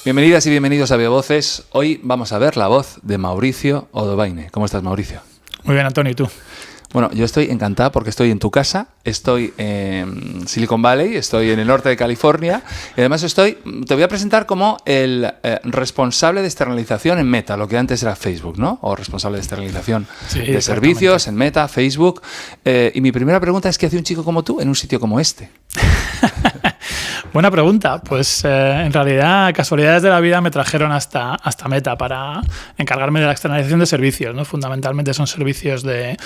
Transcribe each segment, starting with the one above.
Bienvenidas y bienvenidos a Biovoces. Hoy vamos a ver la voz de Mauricio Odovaine. ¿Cómo estás, Mauricio? Muy bien, Antonio, ¿y tú? Bueno, yo estoy encantada porque estoy en tu casa, estoy en Silicon Valley, estoy en el norte de California y además te voy a presentar como el responsable de externalización en Meta, lo que antes era Facebook, ¿no? O responsable de externalización de servicios en Meta, Facebook. Y mi primera pregunta es, ¿qué hace un chico como tú en un sitio como este? Buena pregunta. Pues en realidad, casualidades de la vida me trajeron hasta Meta para encargarme de la externalización de servicios, ¿no? Fundamentalmente son servicios de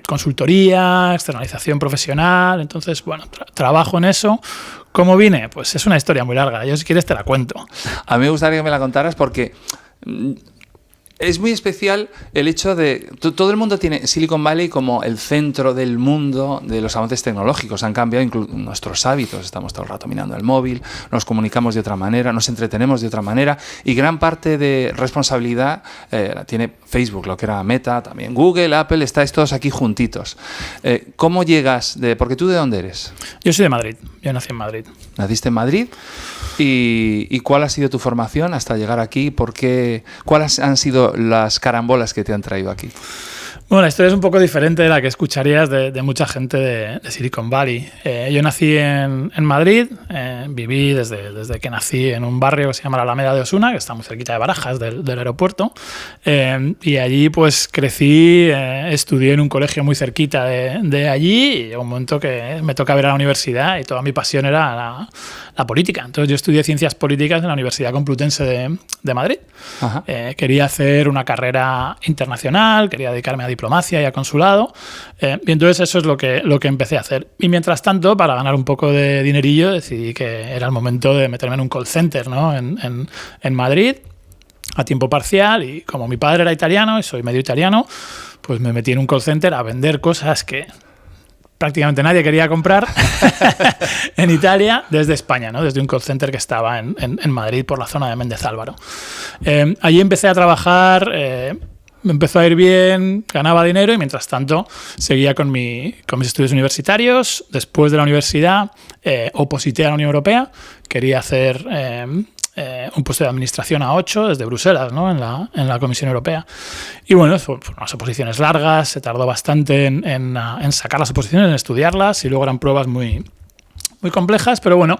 consultoría, externalización profesional. Entonces, bueno, trabajo en eso. ¿Cómo vine? Pues es una historia muy larga. Yo, si quieres, te la cuento. A mí me gustaría que me la contaras porque es muy especial el hecho de... Todo el mundo tiene Silicon Valley como el centro del mundo de los avances tecnológicos. Han cambiado incluso nuestros hábitos. Estamos todo el rato mirando el móvil, nos comunicamos de otra manera, nos entretenemos de otra manera y gran parte de responsabilidad la tiene Facebook, lo que era Meta, también Google, Apple, estáis todos aquí juntitos. ¿Cómo llegas? Porque ¿tú de dónde eres? Yo soy de Madrid. Yo nací en Madrid. ¿Naciste en Madrid? ¿Y cuál ha sido tu formación hasta llegar aquí? ¿Cuáles han sido las carambolas que te han traído aquí? Bueno, la historia es un poco diferente de la que escucharías de mucha gente de Silicon Valley. Yo nací en Madrid, viví desde que nací en un barrio que se llama la Alameda de Osuna, que está muy cerquita de Barajas, del aeropuerto, y allí pues crecí, estudié en un colegio muy cerquita de allí y llegó un momento que me toca ir a la universidad y toda mi pasión era la política. Entonces yo estudié Ciencias Políticas en la Universidad Complutense de Madrid. Quería hacer una carrera internacional, quería dedicarme a diplomacia y a consulado, y entonces eso es lo que empecé a hacer. Y mientras tanto, para ganar un poco de dinerillo, decidí que era el momento de meterme en un call center, ¿no? en Madrid, a tiempo parcial, y como mi padre era italiano y soy medio italiano, pues me metí en un call center a vender cosas que prácticamente nadie quería comprar en Italia desde España, ¿no? Desde un call center que estaba en Madrid, por la zona de Méndez Álvaro. Allí empecé a trabajar, me empezó a ir bien, ganaba dinero y mientras tanto seguía con mis estudios universitarios. Después de la universidad oposité a la Unión Europea, quería hacer un puesto de administración A8 desde Bruselas, ¿no? en la Comisión Europea. Y bueno, fueron unas oposiciones largas, se tardó bastante en sacar las oposiciones, en estudiarlas, y luego eran pruebas muy complejas, pero bueno,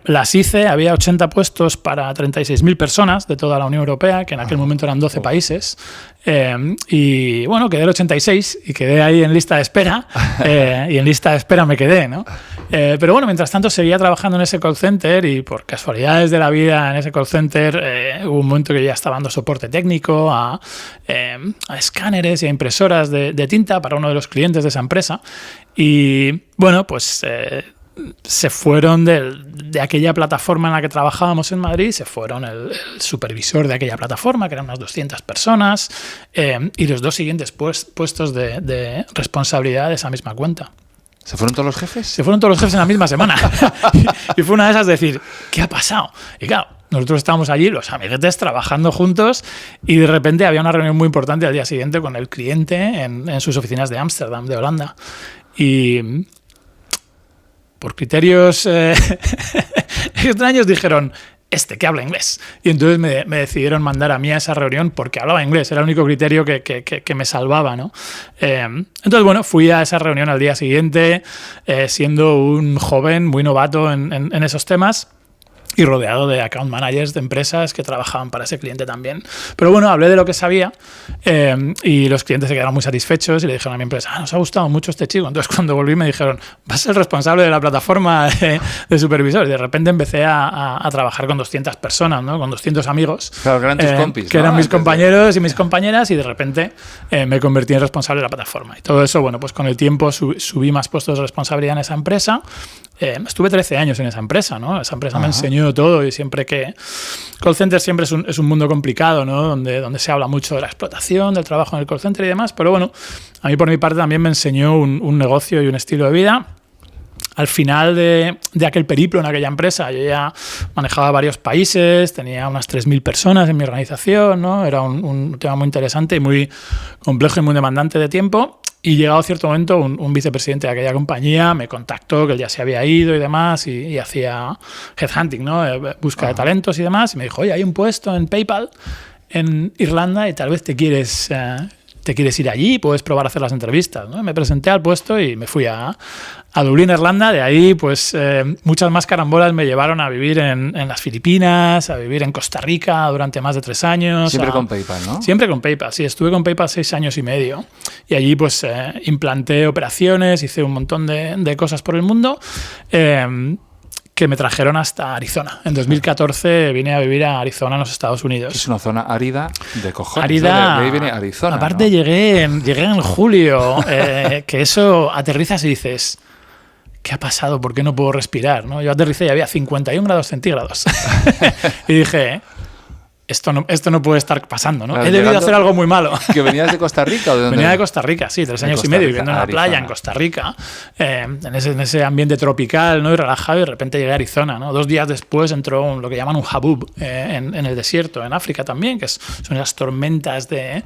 las hice. Había 80 puestos para 36.000 personas de toda la Unión Europea, que en aquel momento eran 12 países, y bueno, quedé el 86 y quedé ahí en lista de espera, y en lista de espera me quedé, ¿no? Pero bueno, mientras tanto seguía trabajando en ese call center y por casualidades de la vida en ese call center hubo un momento que ya estaba dando soporte técnico a escáneres y a impresoras de tinta para uno de los clientes de esa empresa. Y bueno, pues se fueron de aquella plataforma en la que trabajábamos en Madrid, se fueron el supervisor de aquella plataforma, que eran unas 200 personas, y los dos siguientes puestos de responsabilidad de esa misma cuenta. ¿Se fueron todos los jefes? Se fueron todos los jefes en la misma semana. Y fue una de esas de decir, ¿qué ha pasado? Y claro, nosotros estábamos allí, los amiguetes, trabajando juntos, y de repente había una reunión muy importante al día siguiente con el cliente en sus oficinas de Ámsterdam, de Holanda. Y por criterios extraños dijeron, que habla inglés. Y entonces me decidieron mandar a mí a esa reunión porque hablaba inglés, era el único criterio que me salvaba, ¿no? Entonces, bueno, fui a esa reunión al día siguiente, siendo un joven muy novato en esos temas, y rodeado de account managers de empresas que trabajaban para ese cliente también. Pero bueno, hablé de lo que sabía, y los clientes se quedaron muy satisfechos y le dijeron a mi empresa, nos ha gustado mucho este chico. Entonces cuando volví me dijeron, vas a ser responsable de la plataforma de supervisor. Y de repente empecé a trabajar con 200 personas, ¿no? Con 200 amigos. Claro, que eran tus compis, que eran mis compañeros y mis compañeras, y de repente me convertí en responsable de la plataforma. Y todo eso, bueno, pues con el tiempo subí más puestos de responsabilidad en esa empresa. Estuve 13 años en esa empresa, ¿no? Esa empresa me enseñó todo, y siempre que... Call center siempre es un mundo complicado, ¿no? Donde se habla mucho de la explotación, del trabajo en el call center y demás, pero bueno, a mí por mi parte también me enseñó un negocio y un estilo de vida. Al final de aquel periplo en aquella empresa, yo ya manejaba varios países, tenía unas 3.000 personas en mi organización, ¿no? Era un tema muy interesante y muy complejo y muy demandante de tiempo. Y llegado cierto momento, un vicepresidente de aquella compañía me contactó, que él ya se había ido y demás, y hacía headhunting, ¿no? Búsqueda de talentos y demás, y me dijo, oye, hay un puesto en PayPal en Irlanda y tal vez te quieres ir allí y puedes probar a hacer las entrevistas, ¿no? Me presenté al puesto y me fui a Dublín, Irlanda. De ahí, pues, muchas más carambolas me llevaron a vivir en las Filipinas, a vivir en Costa Rica durante más de 3 años. Siempre con PayPal, ¿no? Siempre con PayPal, sí. Estuve con PayPal 6 años y medio. Y allí, pues, implanté operaciones, hice un montón de cosas por el mundo. Que me trajeron hasta Arizona. En 2014 vine a vivir a Arizona, en los Estados Unidos. Es una zona árida de cojones. Árida. De ahí viene Arizona. Aparte, ¿no? llegué en julio, que eso aterrizas y dices, ¿qué ha pasado? ¿Por qué no puedo respirar? ¿No? Yo aterricé y había 51 grados centígrados. Y dije, esto no puede estar pasando, ¿no? Claro, He debido hacer algo muy malo. ¿Que venías de Costa Rica o de dónde? Venía de Costa Rica, sí, 3 años y medio viviendo en una playa en Costa Rica, en ese ambiente tropical, ¿no? Y relajado, y de repente llegué a Arizona, ¿no? 2 días después entró lo que llaman un habub en el desierto, en África también, que son las tormentas de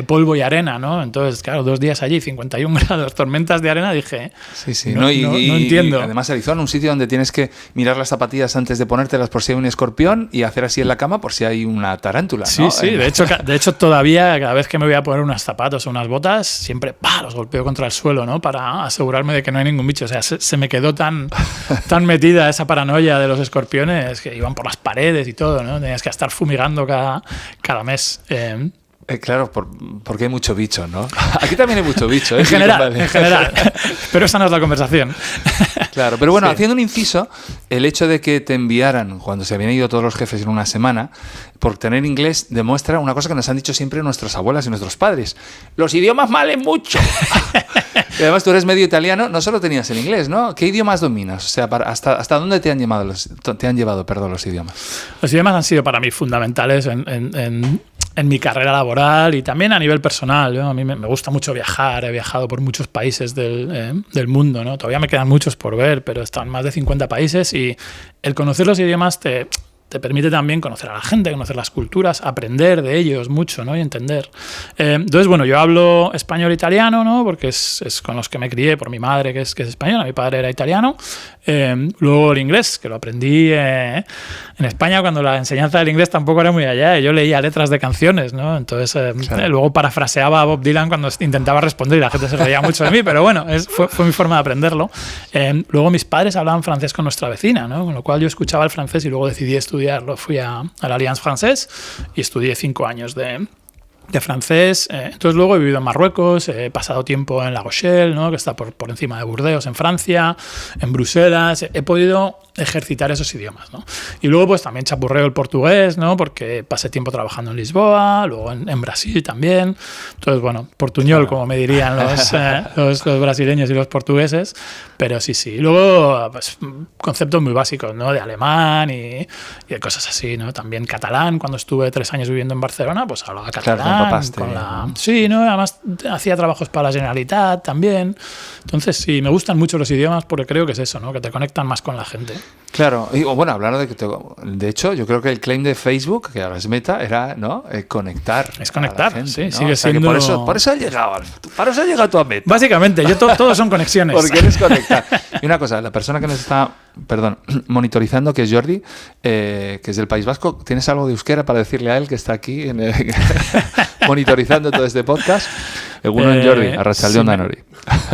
polvo y arena, ¿no? Entonces, claro, 2 días allí, 51 grados, tormentas de arena, dije, sí. No entiendo. Y además Arizona, un sitio donde tienes que mirar las zapatillas antes de ponértelas por si hay un escorpión y hacer así en la cama por si hay una tarántula, ¿no? Sí. De hecho, todavía, cada vez que me voy a poner unos zapatos o unas botas, siempre los golpeo contra el suelo, ¿no? Para asegurarme de que no hay ningún bicho. O sea, se me quedó tan metida esa paranoia de los escorpiones que iban por las paredes y todo, ¿no? Tenías que estar fumigando cada mes. Claro, porque hay mucho bicho, ¿no? Aquí también hay mucho bicho, ¿eh? En general. Pero esa no es la conversación. Claro, pero bueno, Sí. haciendo un inciso, el hecho de que te enviaran, cuando se habían ido todos los jefes en una semana, por tener inglés, demuestra una cosa que nos han dicho siempre nuestras abuelas y nuestros padres. Los idiomas valen mucho. Y además tú eres medio italiano, no solo tenías el inglés, ¿no? ¿Qué idiomas dominas? O sea, ¿hasta dónde te han llevado los idiomas? Los idiomas han sido para mí fundamentales en mi carrera laboral y también a nivel personal, ¿no? A mí me gusta mucho viajar, he viajado por muchos países del mundo, ¿no? Todavía me quedan muchos por ver, pero he estado en más de 50 países y el conocer los idiomas te permite también conocer a la gente, conocer las culturas, aprender de ellos mucho, ¿no? Y entender. Entonces, bueno, yo hablo español e italiano, ¿no? Porque es con los que me crié por mi madre, que es española, mi padre era italiano. Luego el inglés, que lo aprendí en España cuando la enseñanza del inglés tampoco era muy allá. Yo leía letras de canciones, ¿no? Entonces, claro. Luego parafraseaba a Bob Dylan cuando intentaba responder y la gente se reía mucho de mí, pero bueno, fue mi forma de aprenderlo. Luego mis padres hablaban francés con nuestra vecina, ¿no? Con lo cual yo escuchaba el francés y luego decidí estudiarlo. Fui a la Alliance Française y estudié 5 años de francés. Entonces luego he vivido en Marruecos, he pasado tiempo en La Rochelle, ¿no? Que está por encima de Burdeos, en Francia, en Bruselas. He podido ejercitar esos idiomas, ¿no? Y luego pues también chapurreo el portugués, ¿no? Porque pasé tiempo trabajando en Lisboa, luego en Brasil también. Entonces, bueno, portuñol, claro, como me dirían los brasileños y los portugueses. Pero sí. Y luego, pues, conceptos muy básicos, ¿no? De alemán y de cosas así, ¿no? También catalán. Cuando estuve 3 años viviendo en Barcelona, pues hablaba catalán. Claro, Sí, ¿no? Además hacía trabajos para la Generalitat también. Entonces, sí, me gustan mucho los idiomas porque creo que es eso, ¿no? Que te conectan más con la gente. Claro, y bueno, hablando de hecho, yo creo que el claim de Facebook, que ahora es Meta, era, ¿no? Conectar. Es conectar, gente, sí, ¿no? sigue o sea, siendo. Por eso has llegado tú a Meta. Básicamente, todos son conexiones. Porque eres conectar. Y una cosa, la persona que nos está, monitorizando, que es Jordi, que es del País Vasco, ¿tienes algo de euskera para decirle a él que está aquí monitorizando todo este podcast? Egunon Jordi, arratsaldeon danori.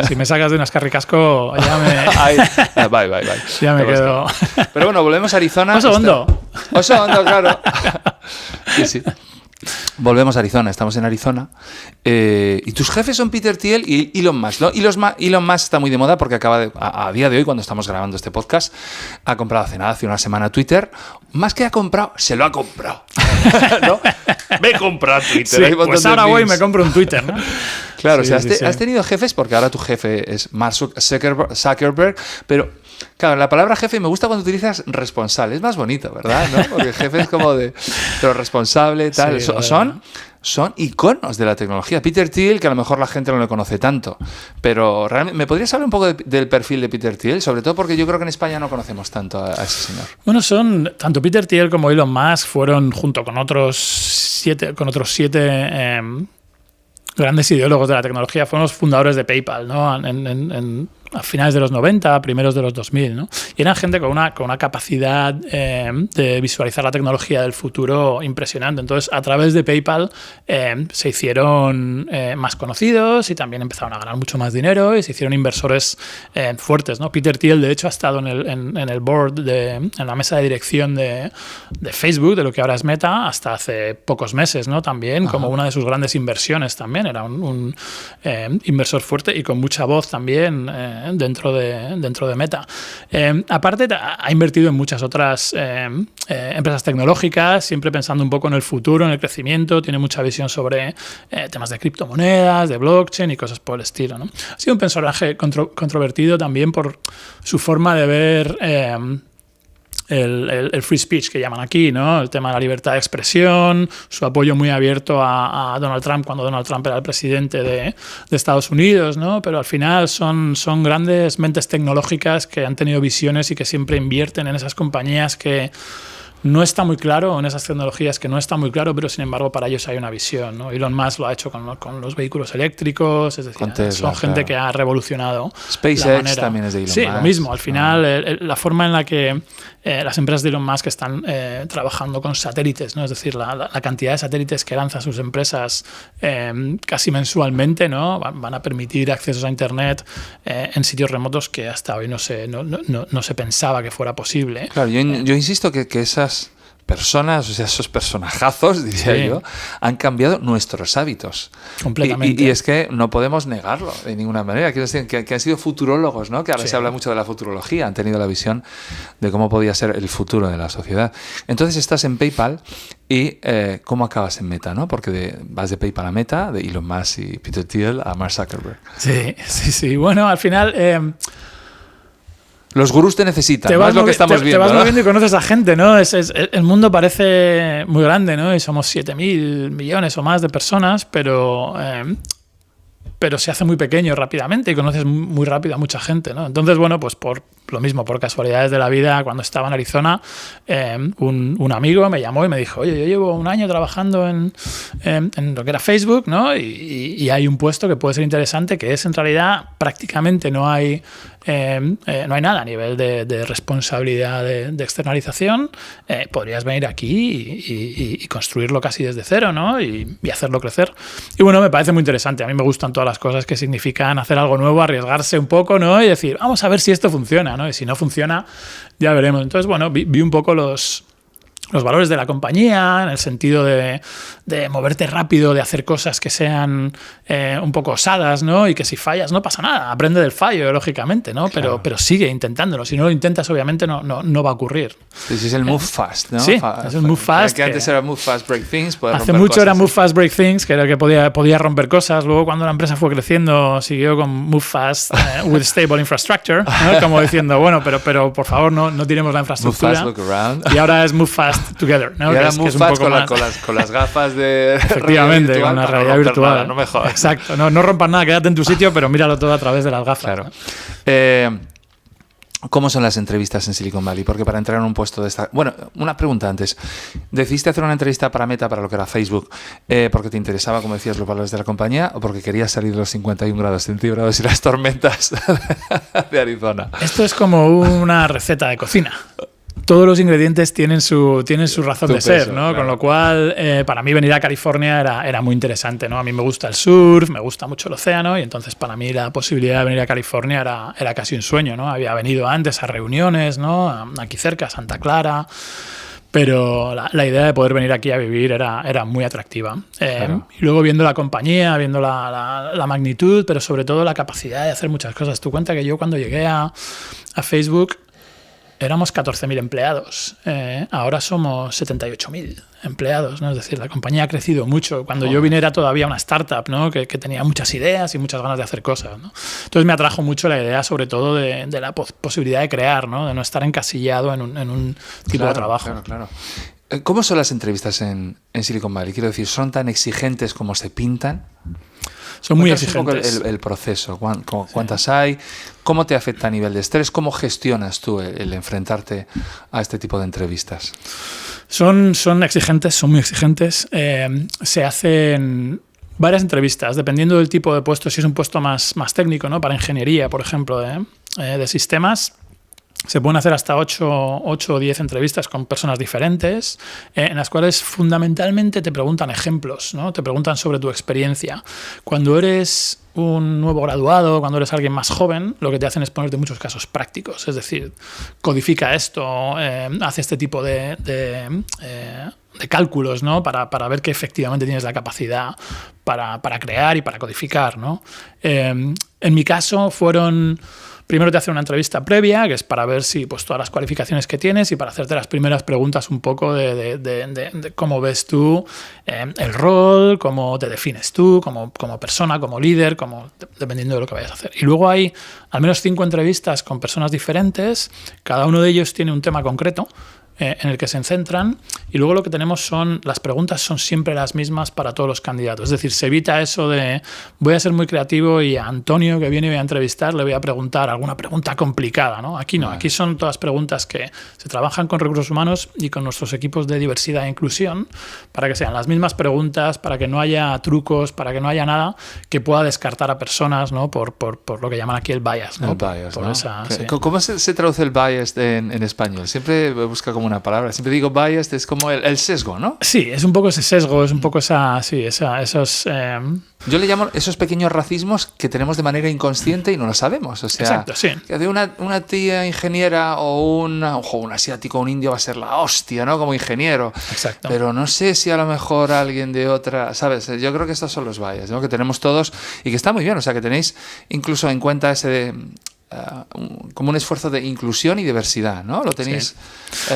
Si me sacas de unas carricasco, ya me... Bye. Ya me quedo... Pero bueno, volvemos a Arizona. Oso Hondo, claro. Sí. Volvemos a Arizona, estamos en Arizona. Y tus jefes son Peter Thiel y Elon Musk, ¿no? Elon Musk está muy de moda porque a día de hoy, cuando estamos grabando este podcast, ha comprado hace una semana Twitter. Más que ha comprado, se lo ha comprado. ¿No? Me he comprado Twitter. Sí, pues ahora voy y me compro un Twitter, ¿no? Claro, sí, o sea, has tenido jefes, porque ahora tu jefe es Mark Zuckerberg, pero claro, la palabra jefe me gusta cuando utilizas responsable, es más bonito, ¿verdad? ¿No? Porque el jefe es como pero responsable, tal. Sí, son iconos de la tecnología. Peter Thiel, que a lo mejor la gente no le conoce tanto, pero realmente, ¿me podrías hablar un poco del perfil de Peter Thiel? Sobre todo porque yo creo que en España no conocemos tanto a ese señor. Bueno, tanto Peter Thiel como Elon Musk fueron, junto con otros 7 grandes ideólogos de la tecnología, fueron los fundadores de PayPal, ¿no? A finales de los 90, primeros de los 2000, ¿no? Y eran gente con una capacidad de visualizar la tecnología del futuro impresionante. Entonces, a través de PayPal se hicieron más conocidos y también empezaron a ganar mucho más dinero y se hicieron inversores fuertes, ¿no? Peter Thiel, de hecho, ha estado en el board, en la mesa de dirección de Facebook, de lo que ahora es Meta, hasta hace pocos meses, ¿no? También, como una de sus grandes inversiones también. Era un inversor fuerte y con mucha voz también dentro de Meta. Aparte, ha invertido en muchas otras empresas tecnológicas, siempre pensando un poco en el futuro, en el crecimiento. Tiene mucha visión sobre temas de criptomonedas, de blockchain y cosas por el estilo, ¿no? Ha sido un personaje controvertido también por su forma de ver el free speech que llaman aquí, ¿no? El tema de la libertad de expresión, su apoyo muy abierto a Donald Trump cuando Donald Trump era el presidente de Estados Unidos, ¿no? Pero al final son grandes mentes tecnológicas que han tenido visiones y que siempre invierten en esas compañías que no está muy claro, en esas tecnologías que no está muy claro, pero sin embargo para ellos hay una visión, ¿no? Elon Musk lo ha hecho con los vehículos eléctricos, es decir, Tesla, son gente que ha revolucionado SpaceX la manera. También es de Elon Musk. Sí, lo mismo. Al final, la forma en la que las empresas de Elon Musk están trabajando con satélites, ¿no? Es decir, la cantidad de satélites que lanzan sus empresas casi mensualmente, ¿no? Van a permitir accesos a Internet en sitios remotos que hasta hoy no se pensaba que fuera posible. Claro, yo insisto que esas personas, o sea, esos personajazos, diría yo, han cambiado nuestros hábitos. Completamente. Y es que no podemos negarlo de ninguna manera. Quiero decir que han sido futurólogos, ¿no? Que ahora se habla mucho de la futurología, han tenido la visión de cómo podía ser el futuro de la sociedad. Entonces estás en PayPal y ¿cómo acabas en Meta, no? Porque vas de PayPal a Meta, de Elon Musk y Peter Thiel a Mark Zuckerberg. Sí. Bueno, al final... Los gurús te necesitan, ¿no? Es lo que estamos viendo. Te vas ¿no? moviendo y conoces a gente, ¿no? El mundo parece muy grande, ¿no? Y somos 7.000 millones o más de personas, pero se hace muy pequeño rápidamente y conoces muy rápido a mucha gente, ¿no? Entonces, bueno, pues por lo mismo, por casualidades de la vida, cuando estaba en Arizona, un amigo me llamó y me dijo, oye, yo llevo un año trabajando en lo que era Facebook, ¿no? Y hay un puesto que puede ser interesante, que es en realidad prácticamente no hay nada a nivel de responsabilidad de externalización. Podrías venir aquí y construirlo casi desde cero, ¿no? Y hacerlo crecer. Y bueno, me parece muy interesante. A mí me gustan todas las cosas que significan hacer algo nuevo, arriesgarse un poco, ¿no? Y decir, vamos a ver si esto funciona, ¿no? Y si no funciona, ya veremos. Entonces, bueno, vi un poco los valores de la compañía, en el sentido de moverte rápido, de hacer cosas que sean un poco osadas, ¿no? Y que si fallas no pasa nada, aprende del fallo, lógicamente, ¿no? Claro. Pero sigue intentándolo. Si no lo intentas, obviamente no va a ocurrir. Ese es el move fast, ¿no? Sí, es el move fast. Que antes era move fast, break things. Hace mucho cosas, era move fast, break things, que era que podía romper cosas. Luego, cuando la empresa fue creciendo, siguió con move fast with stable infrastructure, ¿no? Como diciendo, bueno, pero por favor, no tiremos la infraestructura. Move fast, look around. Y ahora es move fast together, ¿no? Y ahora move fast con las gafas de efectivamente, virtual, con la realidad virtual. Nada, no me jodas. Exacto, no rompas nada, quédate en tu sitio, pero míralo todo a través de las gafas. Claro. ¿No? ¿Cómo son las entrevistas en Silicon Valley? Porque para entrar en un puesto de esta... Bueno, una pregunta antes. ¿Decidiste hacer una entrevista para Meta, para lo que era Facebook, porque te interesaba, como decías, los valores de la compañía o porque querías salir de los 51 grados centígrados y las tormentas de Arizona? Esto es como una receta de cocina. Todos los ingredientes tienen su razón de ser, ¿no? Claro. Con lo cual, para mí venir a California era muy interesante, ¿no? A mí me gusta el surf, me gusta mucho el océano y entonces para mí la posibilidad de venir a California era casi un sueño, ¿no? Había venido antes a reuniones, ¿no? Aquí cerca, a Santa Clara, pero la idea de poder venir aquí a vivir era muy atractiva. Claro. Y luego viendo la compañía, viendo la magnitud, pero sobre todo la capacidad de hacer muchas cosas. Tú cuenta que yo cuando llegué a Facebook éramos 14.000 empleados, ahora somos 78.000 empleados, ¿no? Es decir, la compañía ha crecido mucho. Cuando yo vine era todavía una startup, ¿no? que tenía muchas ideas y muchas ganas de hacer cosas, ¿no? Entonces me atrajo mucho la idea, sobre todo, de la posibilidad de crear, ¿no? De no estar encasillado en un tipo de trabajo. Claro. ¿Cómo son las entrevistas en Silicon Valley? Quiero decir, ¿son tan exigentes como se pintan? Son muy exigentes. Un poco el proceso, ¿cuántas hay? ¿Cómo te afecta a nivel de estrés? ¿Cómo gestionas tú el enfrentarte a este tipo de entrevistas? Son exigentes, son muy exigentes. Se hacen varias entrevistas, dependiendo del tipo de puesto. Si es un puesto más técnico, ¿no? Para ingeniería, por ejemplo, de sistemas, se pueden hacer hasta 8 o 10 entrevistas con personas diferentes, en las cuales fundamentalmente te preguntan ejemplos, ¿no? Te preguntan sobre tu experiencia. Cuando eres un nuevo graduado, cuando eres alguien más joven, lo que te hacen es ponerte muchos casos prácticos. Es decir, codifica esto, hace este tipo de cálculos, ¿no? Para ver que efectivamente tienes la capacidad para crear y para codificar, ¿no? En mi caso primero te hacen una entrevista previa, que es para ver si pues, todas las cualificaciones que tienes y para hacerte las primeras preguntas un poco de cómo ves tú el rol, cómo te defines tú como persona, como líder, dependiendo de lo que vayas a hacer. Y luego hay al menos 5 entrevistas con personas diferentes, cada uno de ellos tiene un tema concreto en el que se centran, y luego lo que tenemos las preguntas son siempre las mismas para todos los candidatos. Es decir, se evita eso de voy a ser muy creativo y a Antonio, que viene y voy a entrevistar, le voy a preguntar alguna pregunta complicada, ¿no? Aquí no, aquí son todas preguntas que se trabajan con recursos humanos y con nuestros equipos de diversidad e inclusión para que sean las mismas preguntas, para que no haya trucos, para que no haya nada que pueda descartar a personas, ¿no? por lo que llaman aquí el bias, ¿no? El bias, por ¿no? sí. ¿Cómo se traduce el bias en español? Siempre busca como una palabra. Siempre digo bias, es como el sesgo, ¿no? Sí, es un poco ese sesgo, es un poco esos... Yo le llamo esos pequeños racismos que tenemos de manera inconsciente y no lo sabemos. O sea, exacto, sí. Que de una tía ingeniera o un asiático o un indio va a ser la hostia, ¿no? Como ingeniero. Exacto. Pero no sé si a lo mejor alguien de otra, ¿sabes? Yo creo que estos son los bias, ¿no? Que tenemos todos y que está muy bien. O sea, que tenéis incluso en cuenta ese como un esfuerzo de inclusión y diversidad, ¿no? Lo tenéis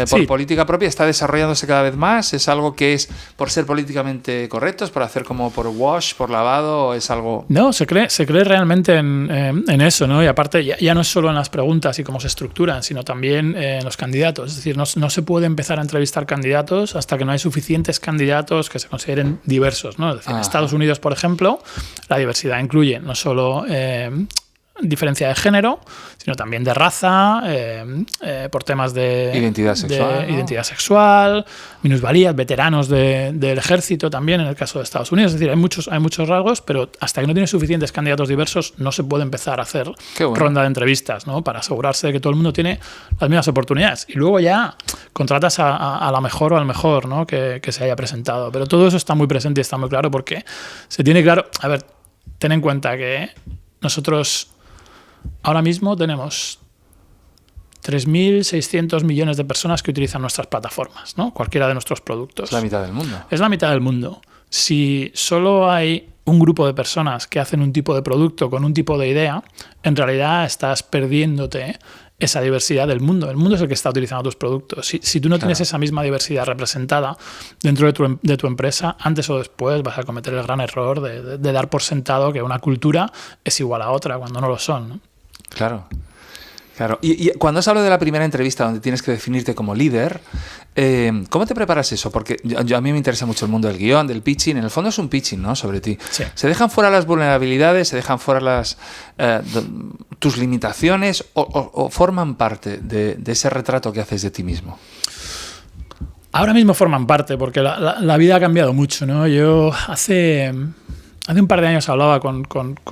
por política propia, está desarrollándose cada vez más. ¿Es algo que es por ser políticamente correctos, por hacer como por wash, por lavado, o es algo...? No, se cree realmente en eso, ¿no? Y aparte ya no es solo en las preguntas y cómo se estructuran, sino también en los candidatos. Es decir, no se puede empezar a entrevistar candidatos hasta que no hay suficientes candidatos que se consideren diversos, ¿no? Es decir, en Estados Unidos, por ejemplo, la diversidad incluye no solo diferencia de género, sino también de raza, por temas de identidad sexual, minusvalías, veteranos del ejército también, en el caso de Estados Unidos. Es decir, hay muchos rasgos, pero hasta que no tienes suficientes candidatos diversos no se puede empezar a hacer ronda de entrevistas, ¿no? Para asegurarse de que todo el mundo tiene las mismas oportunidades. Y luego ya contratas a la mejor o al mejor, ¿no? que se haya presentado. Pero todo eso está muy presente y está muy claro porque se tiene claro... A ver, ten en cuenta que nosotros... Ahora mismo tenemos 3.600 millones de personas que utilizan nuestras plataformas, ¿no? Cualquiera de nuestros productos. Es la mitad del mundo. Es la mitad del mundo. Si solo hay un grupo de personas que hacen un tipo de producto con un tipo de idea, en realidad estás perdiéndote esa diversidad del mundo. El mundo es el que está utilizando tus productos. Si tú no tienes esa misma diversidad representada dentro de tu empresa, antes o después vas a cometer el gran error de dar por sentado que una cultura es igual a otra cuando no lo son, ¿no? Claro. Y cuando os hablo de la primera entrevista donde tienes que definirte como líder, ¿cómo te preparas eso? Porque a mí me interesa mucho el mundo del guión, del pitching. En el fondo es un pitching, ¿no? Sobre ti. Sí. ¿Se dejan fuera las vulnerabilidades? ¿Se dejan fuera tus limitaciones? ¿O forman parte de ese retrato que haces de ti mismo? Ahora mismo forman parte, porque la vida ha cambiado mucho, ¿no? Yo hace un par de años hablaba con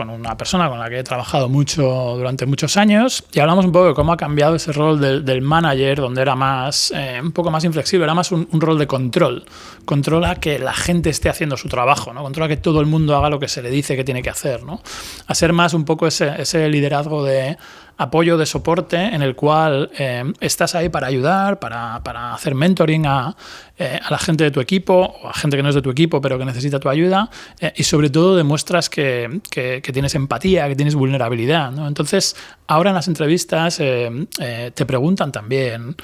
una persona con la que he trabajado mucho durante muchos años y hablamos un poco de cómo ha cambiado ese rol del manager, donde era un poco más inflexible, era más un rol de control. Controla que la gente esté haciendo su trabajo, ¿no? Controla que todo el mundo haga lo que se le dice que tiene que hacer, ¿no? A ser más un poco ese liderazgo de apoyo, de soporte, en el cual estás ahí para ayudar, para hacer mentoring a la gente de tu equipo o a gente que no es de tu equipo pero que necesita tu ayuda, y sobre todo demuestras que tienes empatía, que tienes vulnerabilidad, ¿no? Entonces, ahora en las entrevistas te preguntan también: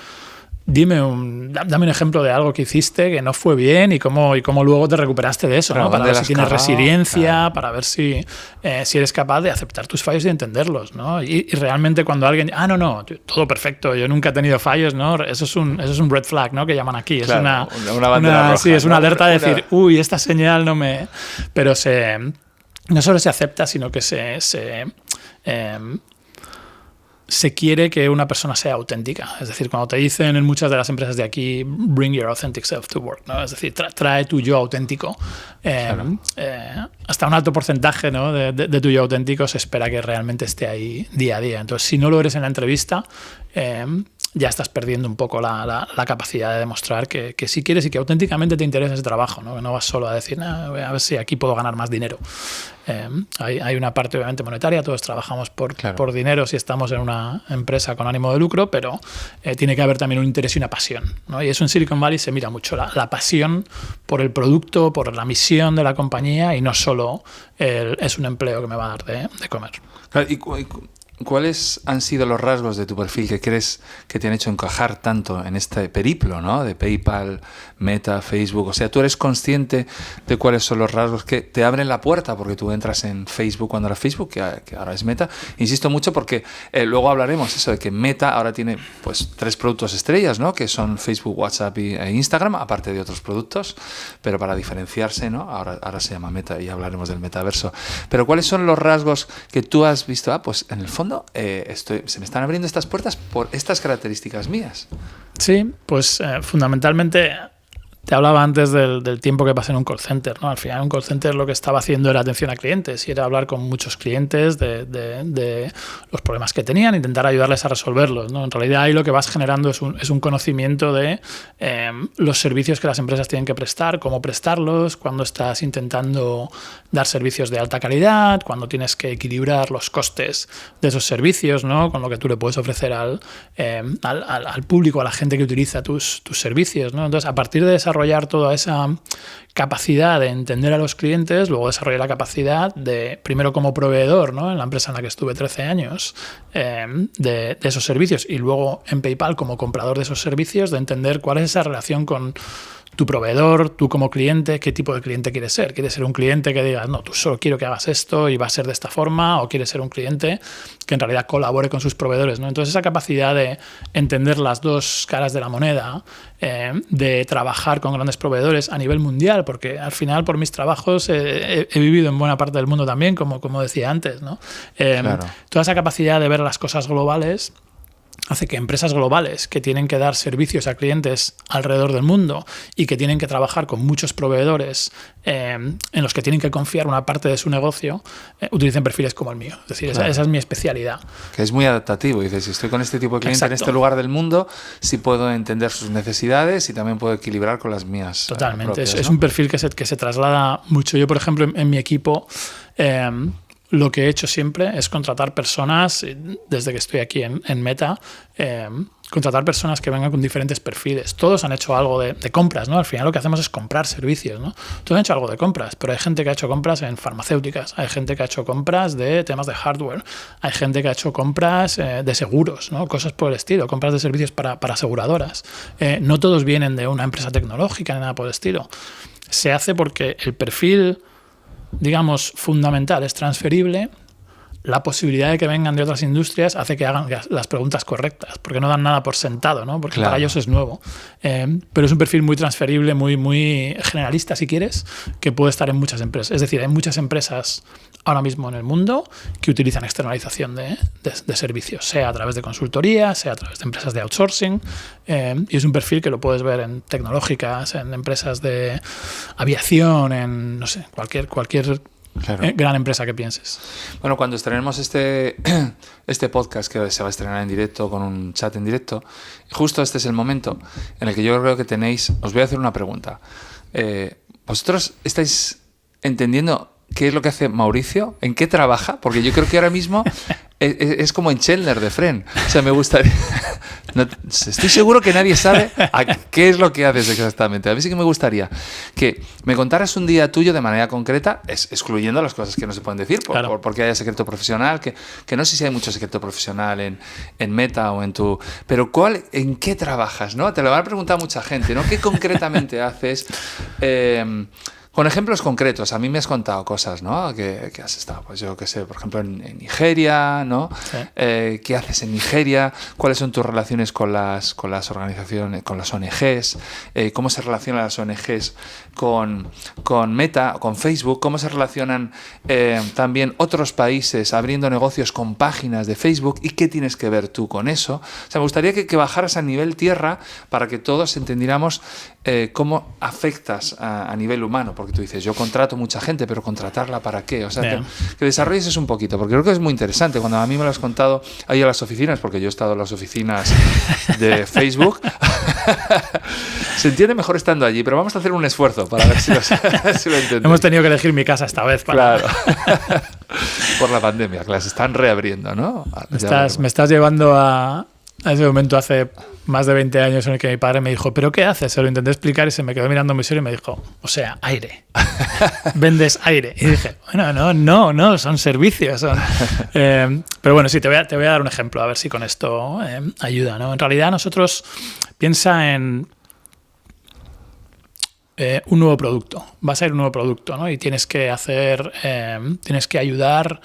dame un ejemplo de algo que hiciste que no fue bien y cómo luego te recuperaste de eso, ¿no? Para ver si tienes resiliencia, para ver si eres capaz de aceptar tus fallos y entenderlos, ¿no? Y realmente cuando alguien... no, todo perfecto, yo nunca he tenido fallos, ¿no? Eso es un red flag, ¿no? Que llaman aquí. Claro, es una bandera roja. Sí, es una alerta de decir, uy, esta señal no me... Pero no solo se acepta, sino que se quiere que una persona sea auténtica. Es decir, cuando te dicen en muchas de las empresas de aquí, bring your authentic self to work, ¿no? Es decir, trae tu yo auténtico. Claro. Hasta un alto porcentaje, ¿no? de tu yo auténtico se espera que realmente esté ahí día a día. Entonces, si no lo eres en la entrevista, ya estás perdiendo un poco la capacidad de demostrar que sí quieres y que auténticamente te interesa ese trabajo, ¿no? Que no vas solo a decir, a ver si aquí puedo ganar más dinero. Hay una parte obviamente monetaria, todos trabajamos por dinero si estamos en una empresa con ánimo de lucro, pero tiene que haber también un interés y una pasión, ¿no? Y eso en Silicon Valley se mira mucho, la pasión por el producto, por la misión de la compañía y no solo es un empleo que me va a dar de comer. Claro, ¿cuáles han sido los rasgos de tu perfil que crees que te han hecho encajar tanto en este periplo, ¿no? De PayPal, Meta, Facebook? O sea, ¿tú eres consciente de cuáles son los rasgos que te abren la puerta? Porque tú entras en Facebook cuando era Facebook, que ahora es Meta. Insisto mucho porque luego hablaremos eso de que Meta ahora tiene pues 3 productos estrellas, ¿no? Que son Facebook, WhatsApp e Instagram, aparte de otros productos, pero para diferenciarse, ¿no? Ahora se llama Meta y hablaremos del metaverso. Pero ¿cuáles son los rasgos que tú has visto? Pues en el fondo se me están abriendo estas puertas por estas características mías. Sí, pues fundamentalmente te hablaba antes del tiempo que pasé en un call center, ¿no? Al final, un call center lo que estaba haciendo era atención a clientes y era hablar con muchos clientes de los problemas que tenían, intentar ayudarles a resolverlos, ¿no? En realidad, ahí lo que vas generando es un conocimiento de los servicios que las empresas tienen que prestar, cómo prestarlos, cuando estás intentando dar servicios de alta calidad, cuando tienes que equilibrar los costes de esos servicios, ¿no? Con lo que tú le puedes ofrecer al público, a la gente que utiliza tus servicios, ¿no? Entonces, a partir de desarrollar toda esa capacidad de entender a los clientes, luego desarrollar la capacidad de, primero como proveedor, ¿no? En la empresa en la que estuve 13 años, de esos servicios, y luego en PayPal como comprador de esos servicios, de entender cuál es esa relación con tu proveedor, tú como cliente, qué tipo de cliente quieres ser. ¿Quieres ser un cliente que digas, no, tú solo quiero que hagas esto y va a ser de esta forma? ¿O quieres ser un cliente que en realidad colabore con sus proveedores, ¿no? Entonces, esa capacidad de entender las dos caras de la moneda, de trabajar con grandes proveedores a nivel mundial, porque al final, por mis trabajos, he vivido en buena parte del mundo también, como decía antes, ¿no? Claro. Toda esa capacidad de ver las cosas globales hace que empresas globales que tienen que dar servicios a clientes alrededor del mundo y que tienen que trabajar con muchos proveedores en los que tienen que confiar una parte de su negocio, utilicen perfiles como el mío. Es decir, claro, esa es mi especialidad. Que es muy adaptativo. Dices, si estoy con este tipo de cliente en este lugar del mundo, sí puedo entender sus necesidades y también puedo equilibrar con las mías. Totalmente. Propias, ¿no? Es un perfil que se traslada mucho. Yo, por ejemplo, en mi equipo... lo que he hecho siempre es contratar personas, desde que estoy aquí en Meta, contratar personas que vengan con diferentes perfiles. Todos han hecho algo de compras, ¿no? Al final lo que hacemos es comprar servicios, ¿no? Todos han hecho algo de compras, pero hay gente que ha hecho compras en farmacéuticas, hay gente que ha hecho compras de temas de hardware, hay gente que ha hecho compras de seguros, ¿no? Cosas por el estilo, compras de servicios para aseguradoras. No todos vienen de una empresa tecnológica ni nada por el estilo. Se hace porque el perfil, digamos, fundamental es transferible. La posibilidad de que vengan de otras industrias hace que hagan las preguntas correctas, porque no dan nada por sentado, ¿no? Porque claro, para ellos es nuevo. Pero es un perfil muy transferible, muy generalista, si quieres, que puede estar en muchas empresas. Es decir, hay muchas empresas ahora mismo en el mundo que utilizan externalización de servicios, sea a través de consultoría, sea a través de empresas de outsourcing, y es un perfil que lo puedes ver en tecnológicas, en empresas de aviación, en, no sé, cualquier claro, gran empresa que pienses. Bueno, cuando estrenemos este podcast, que se va a estrenar en directo, con un chat en directo, justo este es el momento en el que yo creo que tenéis... Os voy a hacer una pregunta. ¿Vosotros estáis entendiendo qué es lo que hace Mauricio? ¿En qué trabaja? Porque yo creo que ahora mismo es como en Chandler de Friends. O sea, me gustaría... No, estoy seguro que nadie sabe qué es lo que haces exactamente. A mí sí que me gustaría que me contaras un día tuyo de manera concreta, excluyendo las cosas que no se pueden decir, claro, porque haya secreto profesional, que no sé si hay mucho secreto profesional en Meta o en tu... Pero ¿en qué trabajas? ¿No? Te lo van a preguntar mucha gente, ¿no? ¿Qué concretamente haces? Con ejemplos concretos, a mí me has contado cosas, ¿no? Que has estado, pues yo qué sé, por ejemplo, en Nigeria, ¿no? Sí. ¿Qué haces en Nigeria? ¿Cuáles son tus relaciones con las organizaciones, con las ONGs? ¿Cómo se relacionan las ONGs con Meta, con Facebook? ¿Cómo se relacionan también otros países abriendo negocios con páginas de Facebook? ¿Y qué tienes que ver tú con eso? O sea, me gustaría que bajaras a nivel tierra para que todos entendiéramos cómo afectas a nivel humano, porque tú dices, yo contrato mucha gente, pero ¿contratarla para qué? O sea, que desarrolles eso un poquito, porque creo que es muy interesante. Cuando a mí me lo has contado ahí a las oficinas, porque yo he estado en las oficinas de Facebook, se entiende mejor estando allí, pero vamos a hacer un esfuerzo para ver si lo entendéis. Hemos tenido que elegir mi casa esta vez. Claro. Por la pandemia, que las están reabriendo, ¿no? Me estás llevando a ese momento hace más de 20 años en el que mi padre me dijo, ¿pero qué haces? Se lo intenté explicar y se me quedó mirando muy serio y me dijo, o sea, aire. Vendes aire. Y dije, bueno, no, son servicios. Pero bueno, sí, te voy a dar un ejemplo, a ver si con esto ayuda, ¿no? En realidad nosotros piensa en un nuevo producto. Va a ser un nuevo producto, ¿no? Y tienes que ayudar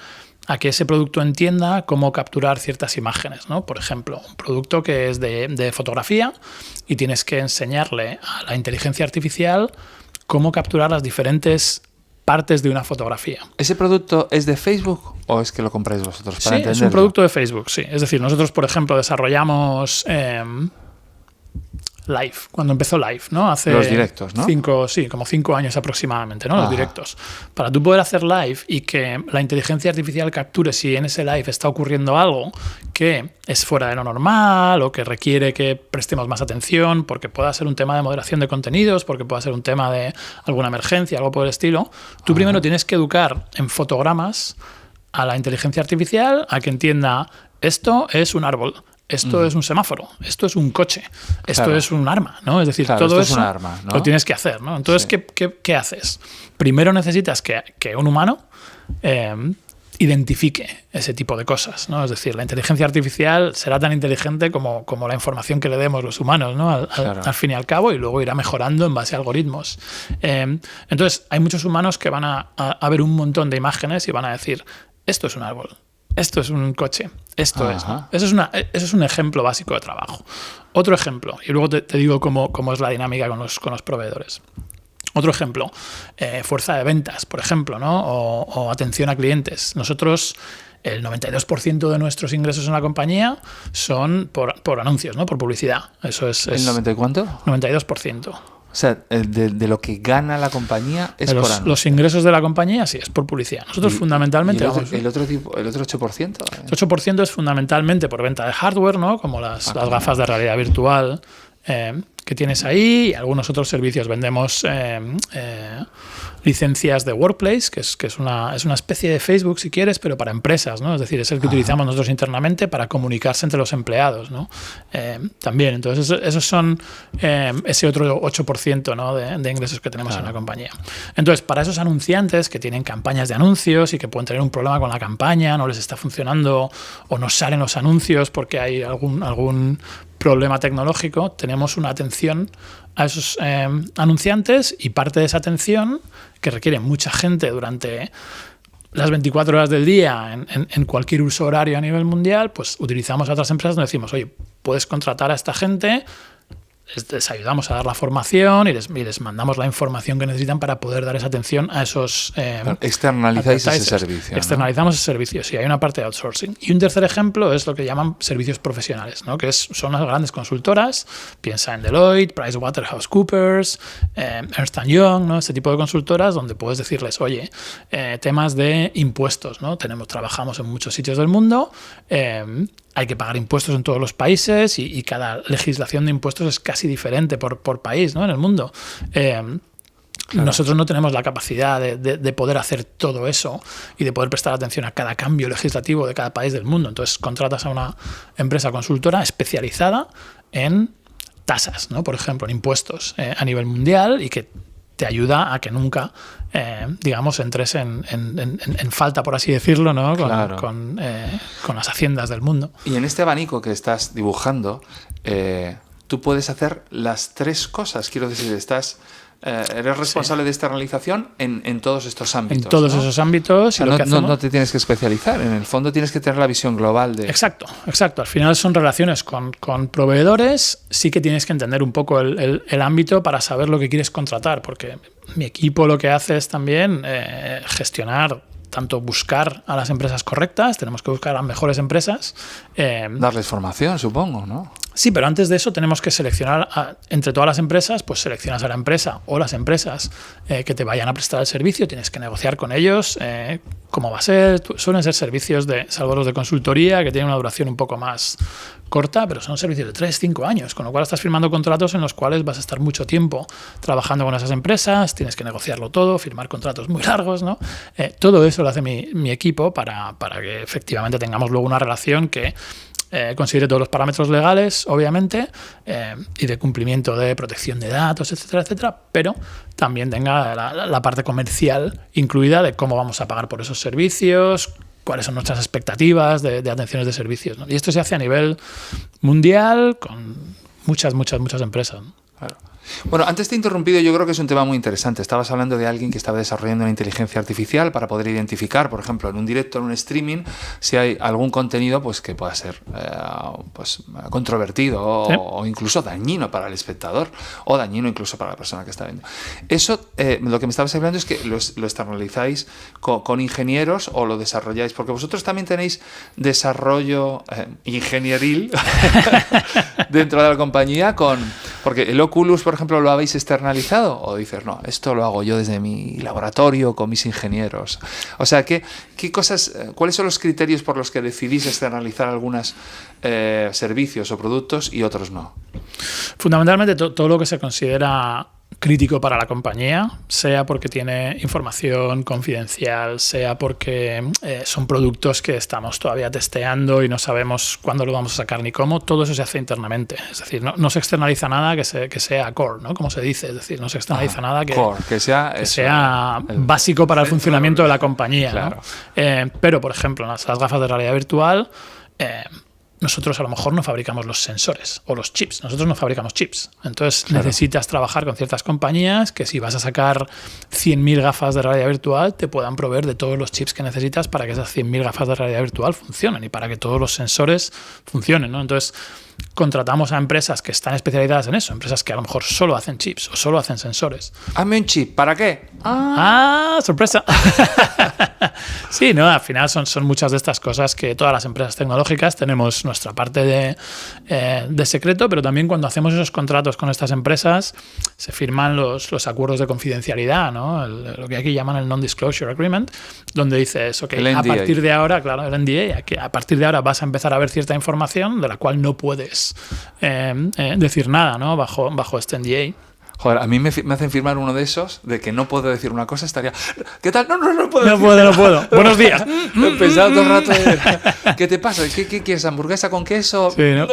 a que ese producto entienda cómo capturar ciertas imágenes, ¿no? Por ejemplo, un producto que es de fotografía y tienes que enseñarle a la inteligencia artificial cómo capturar las diferentes partes de una fotografía. ¿Ese producto es de Facebook o es que lo compráis vosotros? Para Sí, es un producto de Facebook, sí. Es decir, nosotros, por ejemplo, desarrollamos Live, cuando empezó Live, ¿no? Hace los directos, ¿no? como 5 años aproximadamente, ¿no? Los directos. Para tú poder hacer Live y que la inteligencia artificial capture si en ese Live está ocurriendo algo que es fuera de lo normal o que requiere que prestemos más atención porque pueda ser un tema de moderación de contenidos, porque pueda ser un tema de alguna emergencia, algo por el estilo, tú primero tienes que educar en fotogramas a la inteligencia artificial a que entienda esto es un árbol. Esto es un semáforo, esto es un coche, esto es un arma, ¿no? Es decir, todo eso es un arma, ¿no? Lo tienes que hacer, ¿no? Entonces, sí. ¿Qué haces? Primero necesitas que un humano identifique ese tipo de cosas, ¿no? Es decir, la inteligencia artificial será tan inteligente como la información que le demos los humanos, ¿no? Al fin y al cabo, y luego irá mejorando en base a algoritmos. Entonces, hay muchos humanos que van a ver un montón de imágenes y van a decir, esto es un árbol. Esto es un coche, esto es, ¿no? Eso es un ejemplo básico de trabajo. Otro ejemplo, y luego te digo cómo es la dinámica con los proveedores. Otro ejemplo, fuerza de ventas, por ejemplo, ¿no? O atención a clientes. Nosotros, el 92% de nuestros ingresos en la compañía son por anuncios, ¿no? Por publicidad. Eso es ¿El 90 y cuánto? 92%. O sea, de lo que gana la compañía es por año. Los ingresos de la compañía, sí, es por publicidad. Nosotros fundamentalmente... ¿Y el otro 8%? El 8% es fundamentalmente por venta de hardware, ¿no? Como las gafas de realidad virtual que tienes ahí, y algunos otros servicios. Vendemos licencias de Workplace, que es una especie de Facebook, si quieres, pero para empresas, ¿no? Es decir, es el que utilizamos nosotros internamente para comunicarse entre los empleados, ¿no? También, entonces, esos son ese otro 8%, ¿no? de ingresos que tenemos en la compañía. Entonces, para esos anunciantes que tienen campañas de anuncios y que pueden tener un problema con la campaña, no les está funcionando o no salen los anuncios porque hay algún problema tecnológico, tenemos una atención a esos anunciantes, y parte de esa atención, que requiere mucha gente durante las 24 horas del día en cualquier uso horario a nivel mundial, pues utilizamos a otras empresas donde decimos, oye, puedes contratar a esta gente, les ayudamos a dar la formación y les mandamos la información que necesitan para poder dar esa atención a esos... externalizáis ese servicio, ¿no? Externalizamos ese servicio, sí, hay una parte de outsourcing. Y un tercer ejemplo es lo que llaman servicios profesionales, ¿no? Que son las grandes consultoras, piensa en Deloitte, PricewaterhouseCoopers, Ernst & Young, ¿no? Este tipo de consultoras donde puedes decirles, oye, temas de impuestos, ¿no? Trabajamos en muchos sitios del mundo, hay que pagar impuestos en todos los países y cada legislación de impuestos es casi diferente por país, ¿no? En el mundo. Claro. Nosotros no tenemos la capacidad de poder hacer todo eso y de poder prestar atención a cada cambio legislativo de cada país del mundo. Entonces contratas a una empresa consultora especializada en tasas, ¿no? Por ejemplo, en impuestos a nivel mundial, y que te ayuda a que nunca, digamos, entres en falta, por así decirlo, ¿no? Con las haciendas del mundo. Y en este abanico que estás dibujando, tú puedes hacer las tres cosas. Quiero decir, estás eres responsable de externalización en todos estos ámbitos. En todos, ¿no?, esos ámbitos. O sea, no te tienes que especializar, en el fondo tienes que tener la visión global de... Exacto. Al final son relaciones con proveedores, sí que tienes que entender un poco el ámbito para saber lo que quieres contratar, porque mi equipo lo que hace es también gestionar, tanto buscar a las empresas correctas, tenemos que buscar a las mejores empresas. Darles formación, supongo, ¿no? Sí, pero antes de eso tenemos que seleccionar entre todas las empresas, pues seleccionas a la empresa o las empresas que te vayan a prestar el servicio, tienes que negociar con ellos cómo va a ser. Suelen ser servicios salvo los de consultoría, que tienen una duración un poco más corta, pero son servicios de 3-5 años, con lo cual estás firmando contratos en los cuales vas a estar mucho tiempo trabajando con esas empresas, tienes que negociarlo todo, firmar contratos muy largos, ¿no? Todo eso lo hace mi equipo para que efectivamente tengamos luego una relación que considere todos los parámetros legales, obviamente, y de cumplimiento de protección de datos, etcétera, etcétera, pero también tenga la parte comercial incluida de cómo vamos a pagar por esos servicios, cuáles son nuestras expectativas de atenciones de servicios, ¿no? Y esto se hace a nivel mundial con muchas empresas, ¿no? Claro. Bueno, antes te he interrumpido, yo creo que es un tema muy interesante. Estabas hablando de alguien que estaba desarrollando una inteligencia artificial para poder identificar, por ejemplo, en un directo, en un streaming, si hay algún contenido pues que pueda ser controvertido o incluso dañino para el espectador o dañino incluso para la persona que está viendo. Eso, lo que me estabas hablando es que lo externalizáis con ingenieros o lo desarrolláis, porque vosotros también tenéis desarrollo ingenieril dentro de la compañía porque el Oculus, por ejemplo, ¿lo habéis externalizado? ¿O dices, no, esto lo hago yo desde mi laboratorio con mis ingenieros? O sea, ¿cuáles son los criterios por los que decidís externalizar algunos servicios o productos y otros no? Fundamentalmente todo lo que se considera crítico para la compañía, sea porque tiene información confidencial, sea porque son productos que estamos todavía testeando y no sabemos cuándo lo vamos a sacar ni cómo, todo eso se hace internamente. Es decir, no se externaliza nada que sea core, ¿no? Como se dice, es decir, no se externaliza nada que sea básico para el funcionamiento de la compañía, claro, ¿no? Pero, por ejemplo, las gafas de realidad virtual, nosotros a lo mejor no fabricamos los sensores o los chips. Nosotros no fabricamos chips. Entonces necesitas trabajar con ciertas compañías que si vas a sacar 100.000 gafas de realidad virtual te puedan proveer de todos los chips que necesitas para que esas 100.000 gafas de realidad virtual funcionen y para que todos los sensores funcionen, ¿no? Entonces contratamos a empresas que están especializadas en eso, empresas que a lo mejor solo hacen chips o solo hacen sensores. Hazme un chip, ¿para qué? ¡Sorpresa! Sí, ¿no? Al final son muchas de estas cosas que todas las empresas tecnológicas tenemos nuestra parte de secreto, pero también cuando hacemos esos contratos con estas empresas se firman los acuerdos de confidencialidad, ¿no? Lo que aquí llaman el Non-Disclosure Agreement, donde dices, ok, a partir de ahora, claro, el NDA, que a partir de ahora vas a empezar a ver cierta información de la cual no puedes decir nada, ¿no? Bajo este NDA. Joder, a mí me hacen firmar uno de esos, de que no puedo decir una cosa, estaría... ¿Qué tal? No puedo. No puedo. Buenos días. He pensado todo el rato, ¿qué te pasa? ¿Qué quieres? ¿Hamburguesa con queso? Sí, ¿no?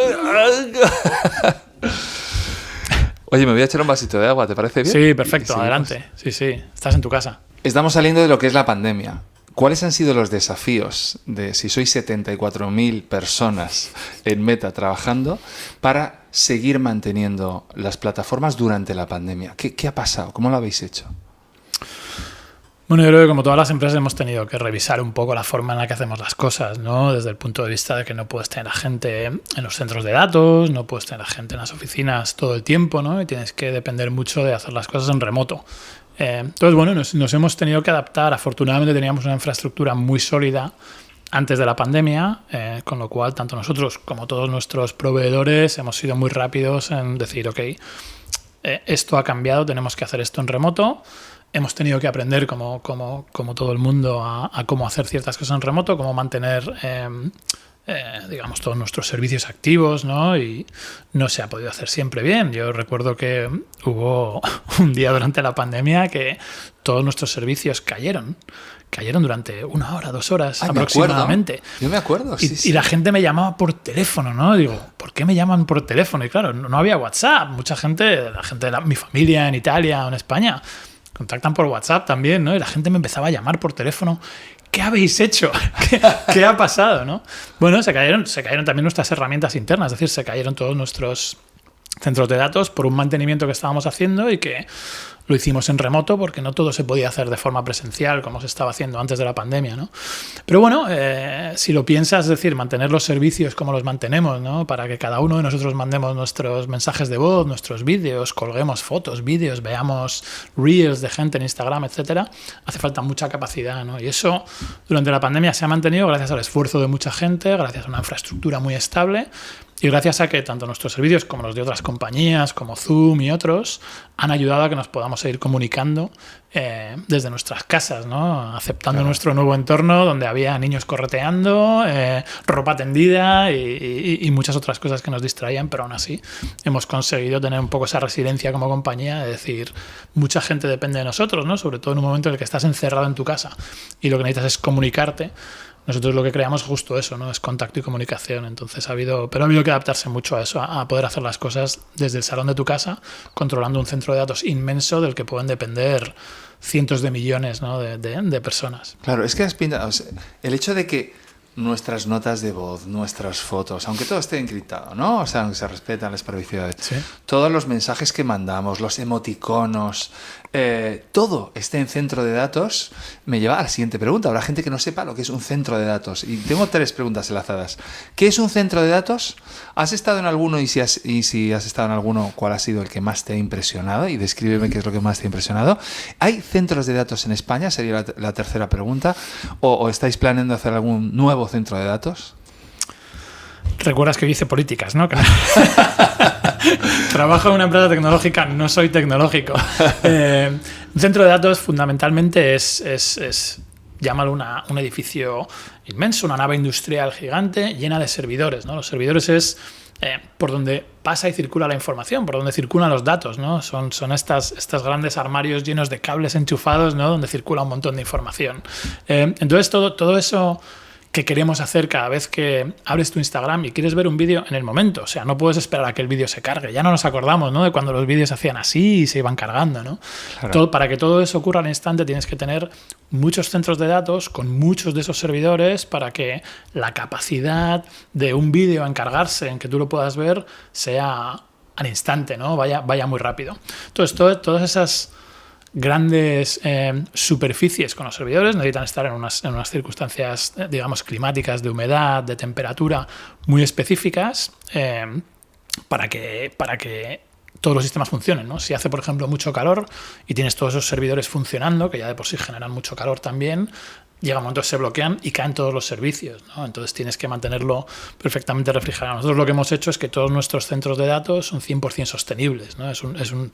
Oye, me voy a echar un vasito de agua, ¿te parece bien? Sí, perfecto, adelante. Sí, estás en tu casa. Estamos saliendo de lo que es la pandemia. ¿Cuáles han sido los desafíos de si sois 74.000 personas en Meta trabajando para seguir manteniendo las plataformas durante la pandemia? ¿Qué ha pasado? ¿Cómo lo habéis hecho? Bueno, yo creo que como todas las empresas hemos tenido que revisar un poco la forma en la que hacemos las cosas, ¿no? Desde el punto de vista de que no puedes tener a gente en los centros de datos, no puedes tener a gente en las oficinas todo el tiempo, ¿no? Y tienes que depender mucho de hacer las cosas en remoto. Entonces, bueno, nos hemos tenido que adaptar. Afortunadamente teníamos una infraestructura muy sólida antes de la pandemia, con lo cual tanto nosotros como todos nuestros proveedores hemos sido muy rápidos en decir, ok, esto ha cambiado, tenemos que hacer esto en remoto. Hemos tenido que aprender, como todo el mundo, a cómo hacer ciertas cosas en remoto, cómo mantener digamos, todos nuestros servicios activos, ¿no? Y no se ha podido hacer siempre bien. Yo recuerdo que hubo un día durante la pandemia que todos nuestros servicios cayeron durante 1 hora, 2 horas aproximadamente. Yo me acuerdo. Y la gente me llamaba por teléfono, ¿no? Digo, ¿por qué me llaman por teléfono? Y claro, no había WhatsApp. Mucha gente, mi familia en Italia o en España, contactan por WhatsApp también, ¿no? Y la gente me empezaba a llamar por teléfono. ¿Qué habéis hecho? ¿Qué ha pasado, no? Bueno, se cayeron también nuestras herramientas internas, es decir, se cayeron todos nuestros centros de datos por un mantenimiento que estábamos haciendo y que lo hicimos en remoto porque no todo se podía hacer de forma presencial como se estaba haciendo antes de la pandemia, ¿no? Pero bueno, si lo piensas, es decir, mantener los servicios como los mantenemos, ¿no? Para que cada uno de nosotros mandemos nuestros mensajes de voz, nuestros vídeos, colguemos fotos, vídeos, veamos reels de gente en Instagram, etcétera, hace falta mucha capacidad, ¿no? Y eso durante la pandemia se ha mantenido gracias al esfuerzo de mucha gente, gracias a una infraestructura muy estable y gracias a que tanto nuestros servicios como los de otras compañías como Zoom y otros han ayudado a que nos podamos seguir comunicando desde nuestras casas, ¿no? Aceptando nuestro nuevo entorno donde había niños correteando, ropa tendida y muchas otras cosas que nos distraían, pero aún así hemos conseguido tener un poco esa resiliencia como compañía, es decir, mucha gente depende de nosotros, ¿no? Sobre todo en un momento en el que estás encerrado en tu casa y lo que necesitas es comunicarte. Nosotros lo que creamos es justo eso, ¿no? Es contacto y comunicación. Entonces ha habido que adaptarse mucho a eso, a poder hacer las cosas desde el salón de tu casa, controlando un centro de datos inmenso del que pueden depender cientos de millones, ¿no? de personas. Claro, es que has pintado, o sea, el hecho de que nuestras notas de voz, nuestras fotos, aunque todo esté encriptado, ¿no? O sea, aunque se respetan las privacidades, ¿Sí? Todos los mensajes que mandamos, los emoticonos, todo esté en centro de datos, me lleva a la siguiente pregunta. Habrá gente que no sepa lo que es un centro de datos. Y tengo 3 preguntas enlazadas. ¿Qué es un centro de datos? ¿Has estado en alguno? Y si has estado en alguno, ¿cuál ha sido el que más te ha impresionado? Y descríbeme qué es lo que más te ha impresionado. ¿Hay centros de datos en España? Sería la tercera pregunta. ¿O estáis planeando hacer algún nuevo centro de datos? Recuerdas que hice políticas, ¿no? Trabajo en una empresa tecnológica, no soy tecnológico. Un centro de datos fundamentalmente es llámalo un edificio inmenso, una nave industrial gigante llena de servidores, ¿no? Los servidores es por donde pasa y circula la información, por donde circulan los datos, ¿no? Son estas grandes armarios llenos de cables enchufados, ¿no? Donde circula un montón de información. Entonces todo eso que queremos hacer cada vez que abres tu Instagram y quieres ver un vídeo en el momento. O sea, no puedes esperar a que el vídeo se cargue. Ya no nos acordamos, ¿no? De cuando los vídeos se hacían así y se iban cargando, ¿no? Claro. Para que todo eso ocurra al instante tienes que tener muchos centros de datos con muchos de esos servidores para que la capacidad de un vídeo en cargarse, en que tú lo puedas ver, sea al instante, ¿no? Vaya muy rápido. Entonces, todas esas grandes superficies con los servidores necesitan estar en unas circunstancias, digamos, climáticas, de humedad, de temperatura muy específicas para que todos los sistemas funcionen, ¿no? Si hace, por ejemplo, mucho calor y tienes todos esos servidores funcionando, que ya de por sí generan mucho calor también, llega un momento que se bloquean y caen todos los servicios, ¿no? Entonces tienes que mantenerlo perfectamente refrigerado. Nosotros lo que hemos hecho es que todos nuestros centros de datos son 100% sostenibles, ¿no? Es un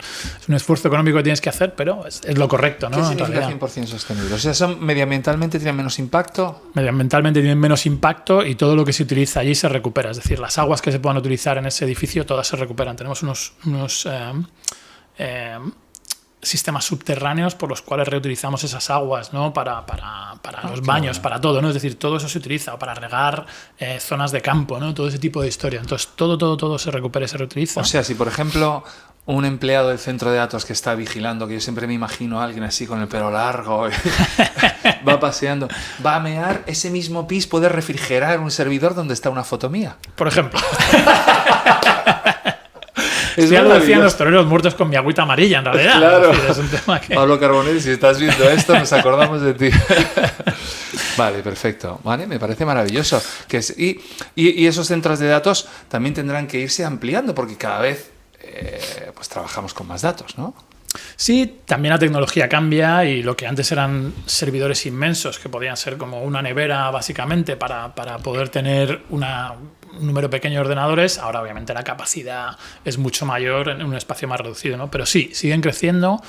esfuerzo económico que tienes que hacer, pero es lo correcto, ¿no? ¿Qué significa 100% sostenible? O sea, ¿medioambientalmente tienen menos impacto? Medioambientalmente tienen menos impacto y todo lo que se utiliza allí se recupera. Es decir, las aguas que se puedan utilizar en ese edificio todas se recuperan. Tenemos unos sistemas subterráneos por los cuales reutilizamos esas aguas, ¿no? para los baños, para todo, ¿no? Es decir, todo eso se utiliza, o para regar zonas de campo, ¿no? Todo ese tipo de historia. Entonces, todo se recupera y se reutiliza. O sea, si por ejemplo un empleado del centro de datos que está vigilando, que yo siempre me imagino a alguien así con el pelo largo, va paseando, va a mear, ese mismo pis puede refrigerar un servidor donde está una foto mía. Por ejemplo. Ya lo decían los toreros muertos con mi agüita amarilla, en realidad. Claro. Es decir, es un tema que... Pablo Carbonell, si estás viendo esto, nos acordamos de ti. Vale, perfecto. Vale, me parece maravilloso. Y esos centros de datos también tendrán que irse ampliando, porque cada vez pues trabajamos con más datos, ¿no? Sí, también la tecnología cambia y lo que antes eran servidores inmensos, que podían ser como una nevera básicamente para poder tener un número pequeño de ordenadores, ahora obviamente la capacidad es mucho mayor en un espacio más reducido, ¿no? Pero sí, siguen creciendo.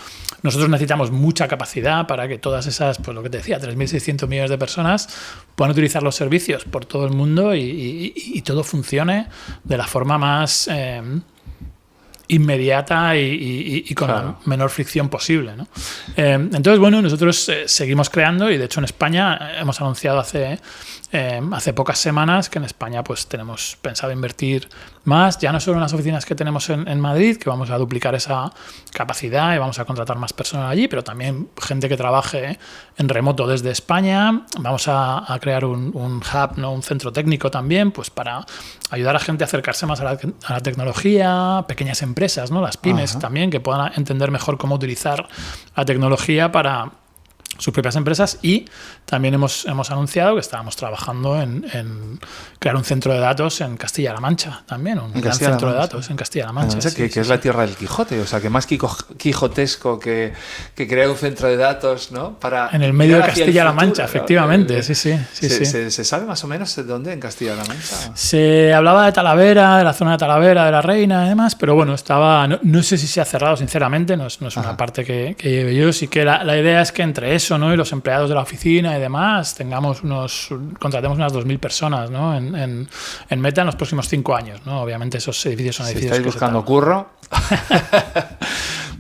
Nosotros necesitamos mucha capacidad para que todas esas, pues lo que te decía, 3.600 millones de personas puedan utilizar los servicios por todo el mundo y todo funcione de la forma más inmediata y con la menor fricción posible, ¿no? Entonces, bueno, nosotros seguimos creando y de hecho en España hemos anunciado hace pocas semanas que en España pues tenemos pensado invertir más, ya no solo en las oficinas que tenemos en Madrid, que vamos a duplicar esa capacidad y vamos a contratar más personas allí, pero también gente que trabaje en remoto desde España. Vamos a crear un hub, ¿no? Un centro técnico también, pues para ayudar a gente a acercarse más a la tecnología, pequeñas empresas empresas, ¿no? Las pymes también, que puedan entender mejor cómo utilizar la tecnología para sus propias empresas. Y también hemos anunciado que estábamos trabajando en crear un centro de datos en Castilla-La Mancha también, un gran centro de datos en Castilla-La Mancha. Que es la tierra del Quijote, o sea, que más quijotesco que crear un centro de datos, ¿no? En el medio de Castilla-La Mancha, ¿no? Efectivamente, ¿no? Sí. ¿Se sabe más o menos dónde en Castilla-La Mancha? Se hablaba de Talavera, de la zona de Talavera, de la Reina y demás, pero bueno, no sé si se ha cerrado, sinceramente, no es una parte que lleve yo. Sí que la idea es que entre eso, ¿no? Y los empleados de la oficina y demás, contratemos unas 2.000 personas, ¿no? en Meta en los próximos 5 años, ¿no? Obviamente esos edificios son edificios. Si estáis buscando curro.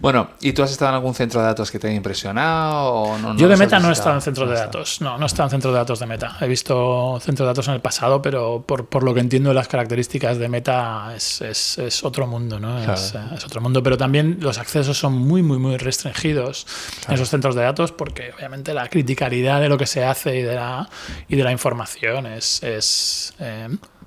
Bueno, ¿y tú has estado en algún centro de datos que te haya impresionado? ¿O no, yo de Meta no he estado en centros de datos. No he estado en centros de datos de Meta. He visto centros de datos en el pasado, pero por lo que entiendo de las características de Meta es otro mundo, ¿no? Claro. Es otro mundo, pero también los accesos son muy, muy, muy restringidos en esos centros de datos, porque obviamente la criticalidad de lo que se hace y de la información es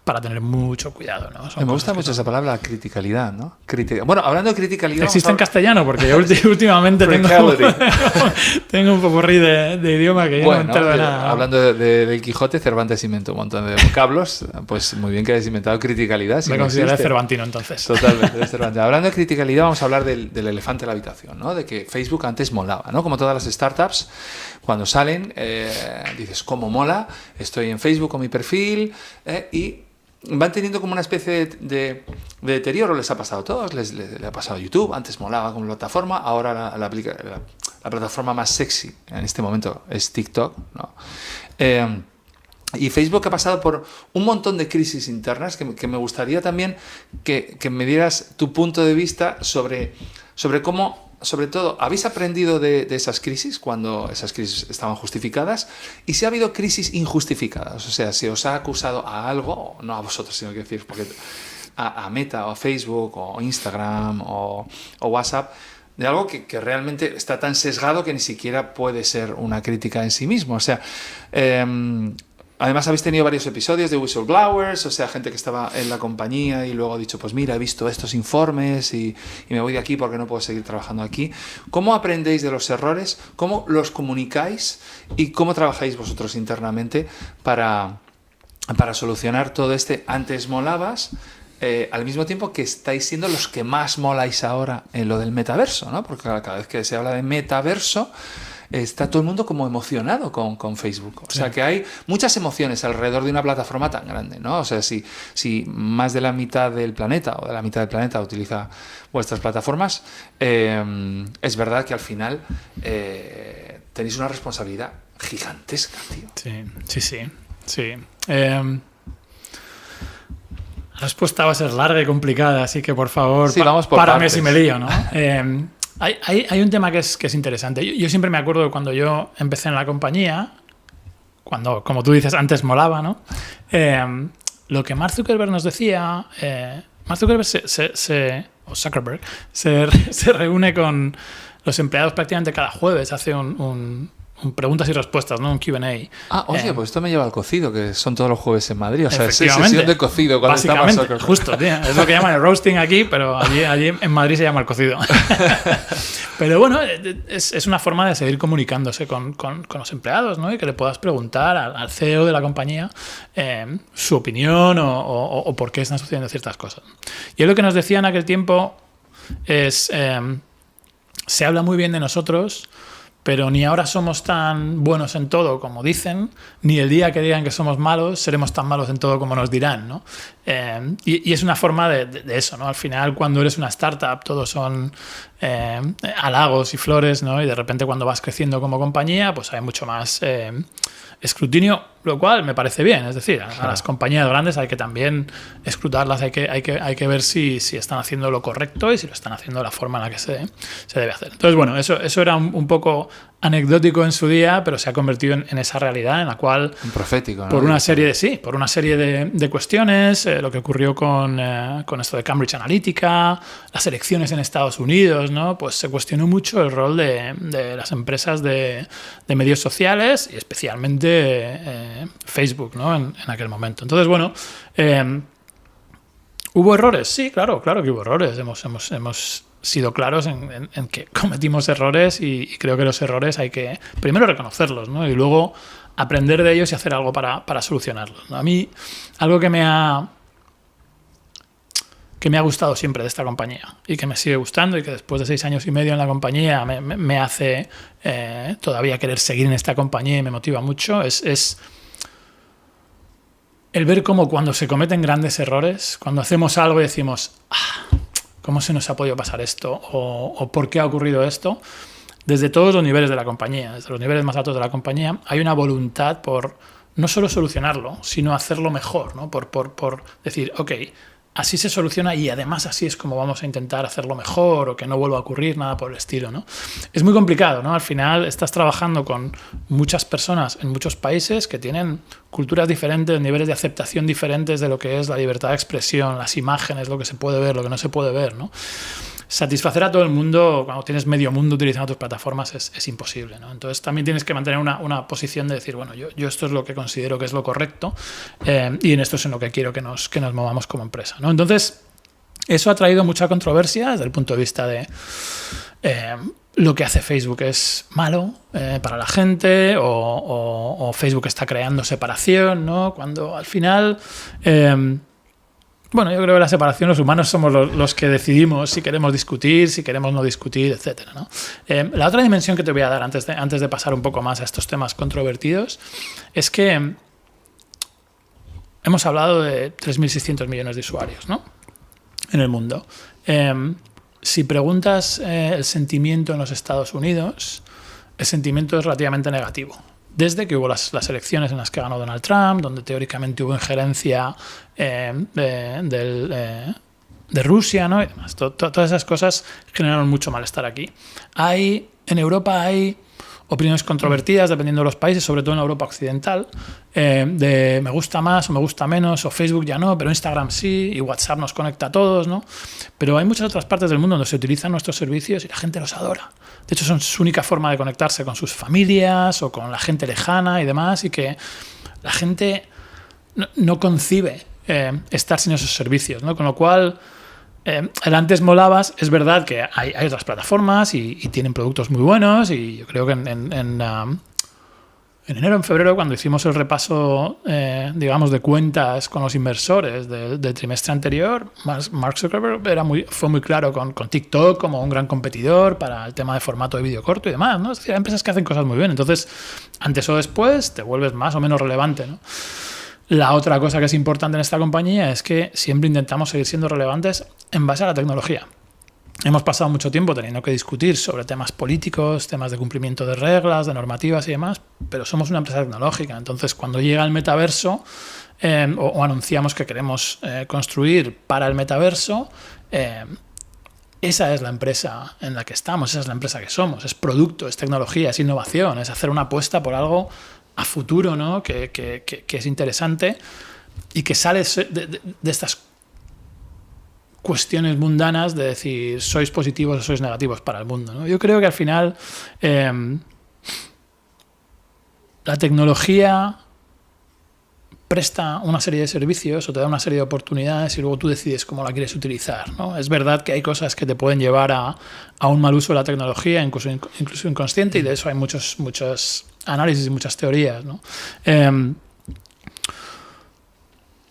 para tener mucho cuidado, ¿no? Me gusta mucho esa palabra, criticalidad, ¿no? Bueno, hablando de criticalidad... Existe en castellano, porque yo últimamente tengo un popurrí de idioma que yo no entero de nada. Hablando del Quijote, Cervantes inventó un montón de vocablos, pues muy bien que hayas inventado criticalidad. Si me considero cervantino, entonces. Totalmente, de Cervantes. Hablando de criticalidad, vamos a hablar del elefante en la habitación, ¿no? De que Facebook antes molaba, ¿no? Como todas las startups, cuando salen, dices, ¿cómo mola? Estoy en Facebook con mi perfil, y van teniendo como una especie de deterioro. Les ha pasado a todos, le ha pasado a YouTube. Antes molaba como plataforma, ahora la plataforma más sexy en este momento es TikTok, ¿no? Y Facebook ha pasado por un montón de crisis internas que me gustaría también que me dieras tu punto de vista sobre cómo, sobre todo, ¿habéis aprendido de esas crisis cuando esas crisis estaban justificadas? Y si ha habido crisis injustificadas, o sea, si os ha acusado a algo, no a vosotros, sino que decir, porque a Meta o a Facebook o Instagram o WhatsApp, de algo que realmente está tan sesgado que ni siquiera puede ser una crítica en sí mismo. O sea, además habéis tenido varios episodios de whistleblowers, o sea, gente que estaba en la compañía y luego ha dicho, pues mira, he visto estos informes y me voy de aquí porque no puedo seguir trabajando aquí. ¿Cómo aprendéis de los errores? ¿Cómo los comunicáis? ¿Y cómo trabajáis vosotros internamente para solucionar todo antes molabas, al mismo tiempo que estáis siendo los que más moláis ahora en lo del metaverso, ¿no? Porque cada vez que se habla de metaverso, está todo el mundo como emocionado con Facebook. O sea, que hay muchas emociones alrededor de una plataforma tan grande, ¿no? O sea, si más de la mitad del planeta o de la mitad del planeta utiliza vuestras plataformas, es verdad que al final tenéis una responsabilidad gigantesca, tío. Sí. La respuesta va a ser larga y complicada, así que por favor, vamos por párame partes. Si me lío, ¿no? Hay un tema que es interesante. Yo siempre me acuerdo de cuando yo empecé en la compañía, cuando, como tú dices, antes molaba, ¿no? Lo que Mark Zuckerberg nos decía, Mark Zuckerberg Zuckerberg se reúne con los empleados prácticamente cada jueves, hace un preguntas y respuestas, ¿no? Un Q&A. Pues esto me lleva al cocido, que son todos los jueves en Madrid. O sea, es sesión de cocido cuando básicamente, está más justo, tío. Es lo que llaman el roasting aquí, pero allí en Madrid se llama el cocido. Pero bueno, es una forma de seguir comunicándose con los empleados, ¿no? Y que le puedas preguntar al CEO de la compañía su opinión o por qué están sucediendo ciertas cosas. Y él lo que nos decía en aquel tiempo es se habla muy bien de nosotros, pero ni ahora somos tan buenos en todo como dicen, ni el día que digan que somos malos seremos tan malos en todo como nos dirán, ¿no? Y es una forma de eso, ¿no? Al final, cuando eres una startup, todos son halagos y flores, ¿no? Y de repente, cuando vas creciendo como compañía, pues hay mucho más escrutinio, lo cual me parece bien. Es decir, a las compañías grandes hay que también escrutarlas, hay que ver si están haciendo lo correcto y si lo están haciendo de la forma en la que se debe hacer. Entonces, bueno, eso era un poco anecdótico en su día, pero se ha convertido en esa realidad en la cual... Un profético, ¿no? Por una serie de cuestiones, lo que ocurrió con esto de Cambridge Analytica, las elecciones en Estados Unidos, ¿no? Pues se cuestionó mucho el rol de las empresas de medios sociales y especialmente Facebook, ¿no? En aquel momento. Entonces, bueno, ¿Hubo errores? Sí, claro que hubo errores. Hemos sido claros en que cometimos errores y creo que los errores hay que primero reconocerlos, ¿no? Y luego aprender de ellos y hacer algo para solucionarlos, ¿no? A mí, algo que me ha gustado siempre de esta compañía y que me sigue gustando y que después de 6 años y medio en la compañía me hace todavía querer seguir en esta compañía y me motiva mucho, es el ver cómo cuando se cometen grandes errores, cuando hacemos algo y decimos, ¿cómo se nos ha podido pasar esto? ¿O por qué ha ocurrido esto? Desde todos los niveles de la compañía, desde los niveles más altos de la compañía, hay una voluntad por no solo solucionarlo, sino hacerlo mejor, ¿no? Por decir, ok, así se soluciona y además así es como vamos a intentar hacerlo mejor o que no vuelva a ocurrir, nada por el estilo, ¿no? Es muy complicado, ¿no? Al final estás trabajando con muchas personas en muchos países que tienen culturas diferentes, niveles de aceptación diferentes de lo que es la libertad de expresión, las imágenes, lo que se puede ver, lo que no se puede ver, ¿no? Satisfacer a todo el mundo cuando tienes medio mundo utilizando tus plataformas es imposible, ¿no? Entonces también tienes que mantener una posición de decir, bueno, yo esto es lo que considero que es lo correcto y en esto es en lo que quiero que nos movamos como empresa, ¿no? Entonces eso ha traído mucha controversia desde el punto de vista de lo que hace Facebook es malo para la gente o Facebook está creando separación, ¿no? Cuando al final... Bueno, yo creo que la separación, los humanos somos los que decidimos si queremos discutir, si queremos no discutir, etcétera, ¿no? La otra dimensión que te voy a dar antes de pasar un poco más a estos temas controvertidos es que hemos hablado de 3.600 millones de usuarios, ¿no? En el mundo. Si preguntas el sentimiento en los Estados Unidos, el sentimiento es relativamente negativo. Desde que hubo las elecciones en las que ganó Donald Trump, donde teóricamente hubo injerencia de Rusia, ¿no? Y demás. Todas esas cosas generaron mucho malestar aquí. En Europa hay opiniones controvertidas dependiendo de los países, sobre todo en Europa occidental, de me gusta más o me gusta menos, o Facebook ya no, pero Instagram sí, y WhatsApp nos conecta a todos, ¿no? Pero hay muchas otras partes del mundo donde se utilizan nuestros servicios y la gente los adora. De hecho, son su única forma de conectarse con sus familias o con la gente lejana y demás, y que la gente no concibe estar sin esos servicios, ¿no? Con lo cual, el antes molabas, es verdad que hay otras plataformas y tienen productos muy buenos, y yo creo que en enero, en febrero, cuando hicimos el repaso, digamos, de cuentas con los inversores del trimestre anterior, Mark Zuckerberg fue muy claro con TikTok como un gran competidor para el tema de formato de vídeo corto y demás, ¿no? Es decir, hay empresas que hacen cosas muy bien. Entonces, antes o después, te vuelves más o menos relevante, ¿no? La otra cosa que es importante en esta compañía es que siempre intentamos seguir siendo relevantes en base a la tecnología. Hemos pasado mucho tiempo teniendo que discutir sobre temas políticos, temas de cumplimiento de reglas, de normativas y demás, pero somos una empresa tecnológica. Entonces, cuando llega el metaverso o anunciamos que queremos construir para el metaverso, esa es la empresa en la que estamos, esa es la empresa que somos. Es producto, es tecnología, es innovación, es hacer una apuesta por algo a futuro, ¿no? que es interesante y que sale de estas cuestiones mundanas de decir sois positivos o sois negativos para el mundo, ¿no? Yo creo que al final la tecnología presta una serie de servicios o te da una serie de oportunidades y luego tú decides cómo la quieres utilizar, ¿no? Es verdad que hay cosas que te pueden llevar a un mal uso de la tecnología, incluso inconsciente, y de eso hay muchos análisis y muchas teorías, ¿no?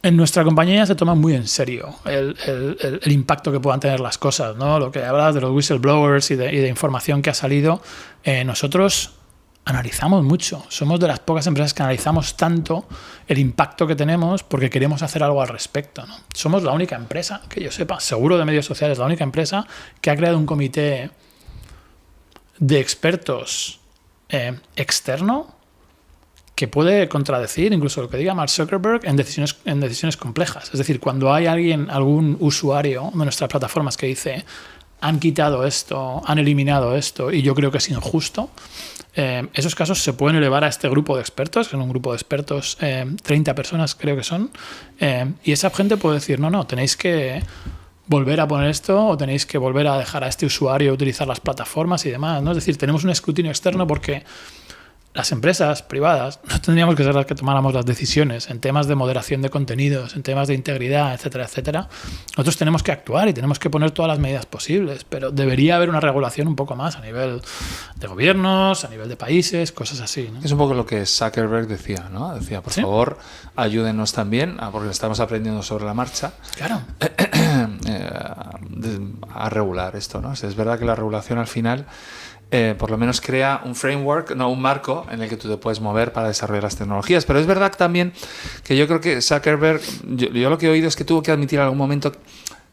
En nuestra compañía se toma muy en serio el impacto que puedan tener las cosas, ¿no? Lo que hablabas de los whistleblowers y de información que ha salido, nosotros analizamos mucho. Somos de las pocas empresas que analizamos tanto el impacto que tenemos porque queremos hacer algo al respecto, ¿no? Somos la única empresa, que yo sepa, seguro de medios sociales, la única empresa que ha creado un comité de expertos externo que puede contradecir incluso lo que diga Mark Zuckerberg en decisiones complejas. Es decir, cuando hay algún usuario de nuestras plataformas que dice han quitado esto, han eliminado esto y yo creo que es injusto, esos casos se pueden elevar a este grupo de expertos, que es un grupo de expertos, 30 personas creo que son, y esa gente puede decir, no, tenéis que volver a poner esto o tenéis que volver a dejar a este usuario utilizar las plataformas y demás, ¿no? Es decir, tenemos un escrutinio externo porque las empresas privadas no tendríamos que ser las que tomáramos las decisiones en temas de moderación de contenidos, en temas de integridad, etcétera, etcétera. Nosotros tenemos que actuar y tenemos que poner todas las medidas posibles, pero debería haber una regulación un poco más a nivel de gobiernos, a nivel de países, cosas así, ¿no? Es un poco lo que Zuckerberg decía, ¿no? Decía, por favor, ayúdenos también, porque estamos aprendiendo sobre la marcha, claro, a regular esto, ¿no? O sea, es verdad que la regulación al final por lo menos crea un framework, no un marco en el que tú te puedes mover para desarrollar las tecnologías. Pero es verdad también que yo creo que Zuckerberg, yo lo que he oído es que tuvo que admitir en algún momento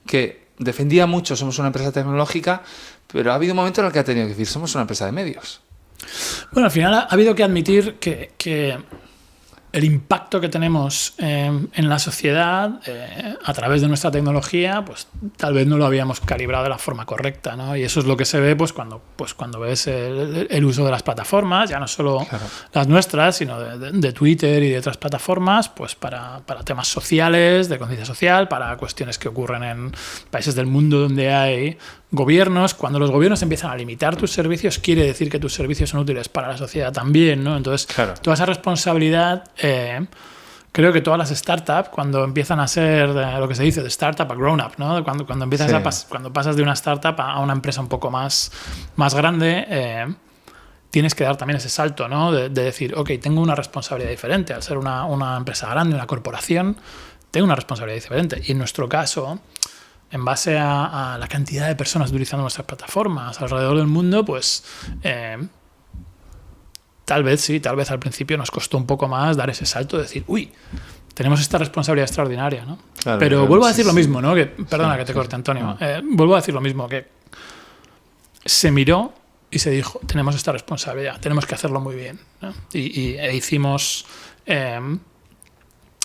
que defendía mucho, somos una empresa tecnológica, pero ha habido un momento en el que ha tenido que decir, somos una empresa de medios. Bueno, al final ha habido que admitir que el impacto que tenemos en la sociedad a través de nuestra tecnología, pues tal vez no lo habíamos calibrado de la forma correcta, ¿no? Y eso es lo que se ve cuando ves el uso de las plataformas, ya no solo las nuestras, sino de Twitter y de otras plataformas, pues para temas sociales, de conciencia social, para cuestiones que ocurren en países del mundo donde hay gobiernos. Cuando los gobiernos empiezan a limitar tus servicios, quiere decir que tus servicios son útiles para la sociedad también, ¿no? Entonces, toda esa responsabilidad, creo que todas las startups, cuando empiezan a ser lo que se dice de startup a grown-up, ¿no? Cuando empiezas cuando pasas de una startup a una empresa un poco más grande, tienes que dar también ese salto, ¿no? De decir, ok, tengo una responsabilidad diferente. Al ser una empresa grande, una corporación, tengo una responsabilidad diferente. Y en nuestro caso, en base a la cantidad de personas utilizando nuestras plataformas alrededor del mundo, pues tal vez al principio nos costó un poco más dar ese salto de decir, uy, tenemos esta responsabilidad extraordinaria, ¿no? Claro, pero vuelvo a decir lo mismo, ¿no? Perdona que te corte, Antonio. Vuelvo a decir lo mismo, que se miró y se dijo, tenemos esta responsabilidad, tenemos que hacerlo muy bien, ¿no? E hicimos...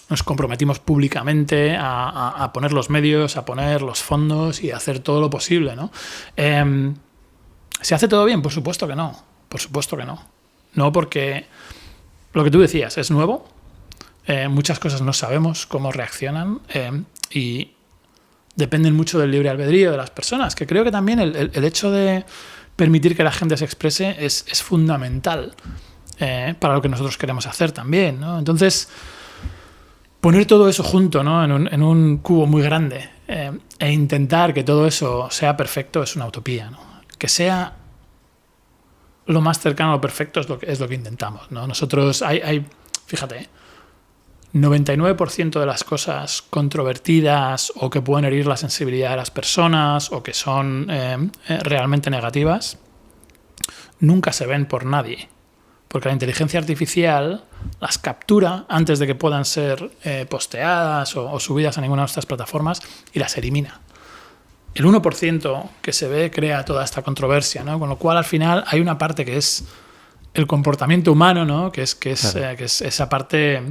nos comprometimos públicamente a poner los medios, a poner los fondos y a hacer todo lo posible, ¿no? ¿Se hace todo bien? Por supuesto que no. Por supuesto que no. No, porque lo que tú decías es nuevo. Muchas cosas no sabemos cómo reaccionan y dependen mucho del libre albedrío de las personas, que creo que también el hecho de permitir que la gente se exprese es fundamental para lo que nosotros queremos hacer también, ¿no? Entonces, poner todo eso junto, ¿no? en un cubo muy grande e intentar que todo eso sea perfecto es una utopía, ¿no? Que sea lo más cercano a lo perfecto es lo que intentamos, ¿no? Nosotros fíjate, 99% de las cosas controvertidas o que pueden herir la sensibilidad de las personas o que son realmente negativas nunca se ven por nadie. Porque la inteligencia artificial las captura antes de que puedan ser posteadas o subidas a ninguna de nuestras plataformas y las elimina. El 1% que se ve crea toda esta controversia, ¿no? Con lo cual, al final, hay una parte que es el comportamiento humano, ¿no? Que es esa parte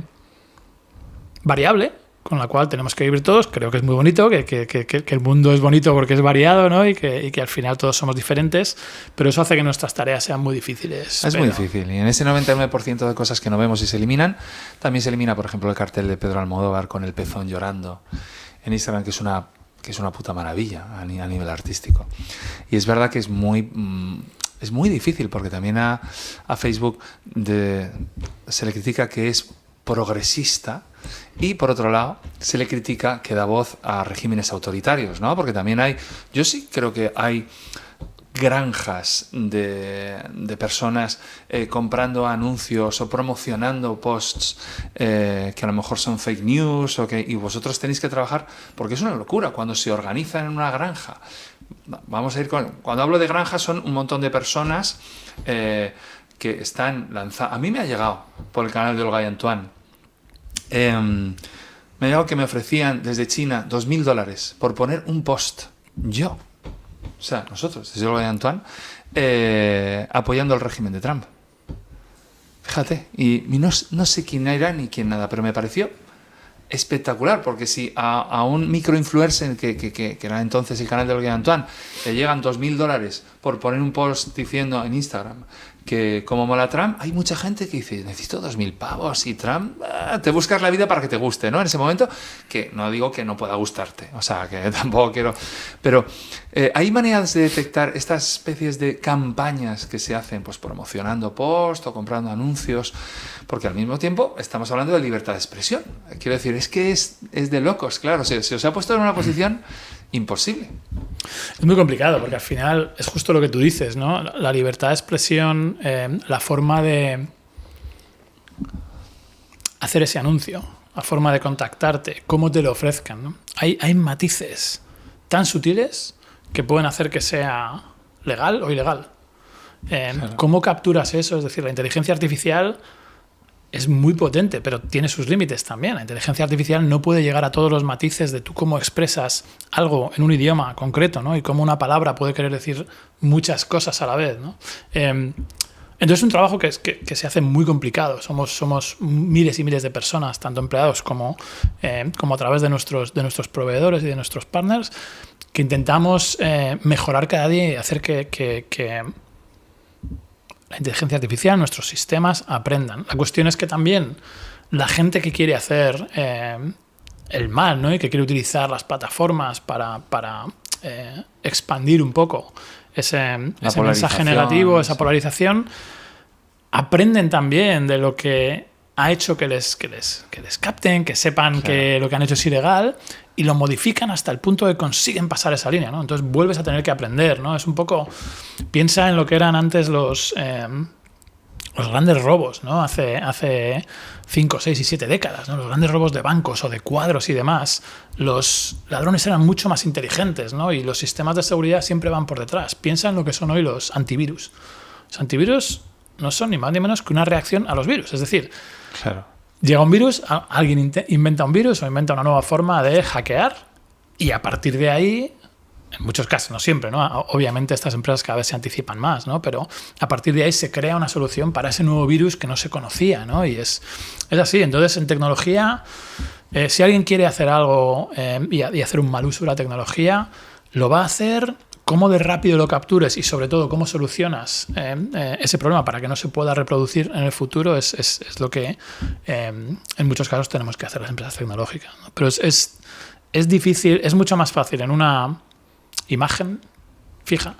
variable con la cual tenemos que vivir todos. Creo que es muy bonito, que el mundo es bonito porque es variado, ¿no? y que al final todos somos diferentes, pero eso hace que nuestras tareas sean muy difíciles. Muy difícil. Y en ese 99% de cosas que no vemos y se eliminan, también se elimina, por ejemplo, el cartel de Pedro Almodóvar con el pezón llorando en Instagram, que es una puta maravilla a nivel artístico. Y es verdad que es muy difícil, porque también a Facebook se le critica que es progresista y, por otro lado, se le critica que da voz a regímenes autoritarios, ¿no? Porque también yo sí creo que hay granjas de personas comprando anuncios o promocionando posts que a lo mejor son fake news y vosotros tenéis que trabajar, porque es una locura cuando se organizan en una granja. Vamos a ir cuando hablo de granja son un montón de personas que están lanzadas. A mí me ha llegado por el canal de Olga y Antoine, me ha llegado que me ofrecían desde China $2.000 por poner un post. O sea, nosotros, desde Olga y Antoine, apoyando el régimen de Trump. Fíjate, y no sé quién era ni quién nada, pero me pareció espectacular, porque si a un microinfluencer que era entonces el canal de Olga y Antoine le llegan $2.000 por poner un post diciendo en Instagram que como mola Trump, hay mucha gente que dice, necesito 2.000 pavos y Trump, te buscas la vida para que te guste, ¿no? En ese momento, que no digo que no pueda gustarte, o sea, que tampoco quiero... Pero hay maneras de detectar estas especies de campañas que se hacen, pues promocionando post o comprando anuncios, porque al mismo tiempo estamos hablando de libertad de expresión. Quiero decir, es que es de locos, claro, se os ha puesto en una posición imposible. Es muy complicado porque al final es justo lo que tú dices, ¿no? La libertad de expresión, la forma de hacer ese anuncio, la forma de contactarte, cómo te lo ofrezcan, ¿no? Hay matices tan sutiles que pueden hacer que sea legal o ilegal. Claro. ¿Cómo capturas eso? Es decir, la inteligencia artificial es muy potente, pero tiene sus límites también. La inteligencia artificial no puede llegar a todos los matices de tú cómo expresas algo en un idioma concreto, ¿no? Y cómo una palabra puede querer decir muchas cosas a la vez, ¿no? Entonces es un trabajo que se hace muy complicado. Somos miles y miles de personas, tanto empleados como a través de nuestros proveedores y de nuestros partners, que intentamos mejorar cada día y hacer que la inteligencia artificial, nuestros sistemas aprendan. La cuestión es que también la gente que quiere hacer el mal, ¿no? Y que quiere utilizar las plataformas para expandir un poco ese mensaje negativo, esa polarización, aprenden también de lo que ha hecho que les capten, que sepan que lo que han hecho es ilegal y lo modifican hasta el punto de que consiguen pasar esa línea, ¿no? Entonces vuelves a tener que aprender, ¿no? Es un poco... Piensa en lo que eran antes los grandes robos, ¿no? Hace 5, 6 y 7 décadas, ¿no? Los grandes robos de bancos o de cuadros y demás. Los ladrones eran mucho más inteligentes, ¿no? Y los sistemas de seguridad siempre van por detrás. Piensa en lo que son hoy los antivirus. Los antivirus no son ni más ni menos que una reacción a los virus. Es decir, claro, llega un virus, alguien inventa un virus o inventa una nueva forma de hackear y a partir de ahí, en muchos casos, no siempre, ¿no? Obviamente estas empresas cada vez se anticipan más, ¿no? Pero a partir de ahí se crea una solución para ese nuevo virus que no se conocía, ¿no? Y es así. Entonces, en tecnología, si alguien quiere hacer algo y hacer un mal uso de la tecnología, lo va a hacer. Cómo de rápido lo captures y sobre todo cómo solucionas ese problema para que no se pueda reproducir en el futuro es lo que en muchos casos tenemos que hacer las empresas tecnológicas, ¿no? Pero es difícil, es mucho más fácil en una imagen fija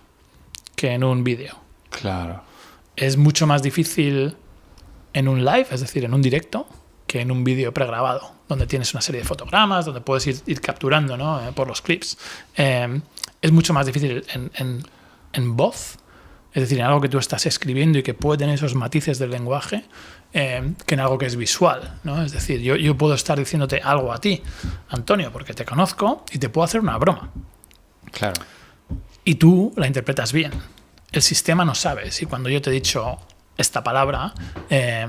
que en un vídeo. Claro. Es mucho más difícil en un live, es decir, en un directo, que en un vídeo pregrabado, donde tienes una serie de fotogramas, donde puedes ir capturando, ¿no? Por los clips. Es mucho más difícil en voz, es decir, en algo que tú estás escribiendo y que puede tener esos matices del lenguaje, que en algo que es visual, ¿no? Es decir, yo puedo estar diciéndote algo a ti, Antonio, porque te conozco y te puedo hacer una broma. Claro. Y tú la interpretas bien. El sistema no sabe si cuando yo te he dicho esta palabra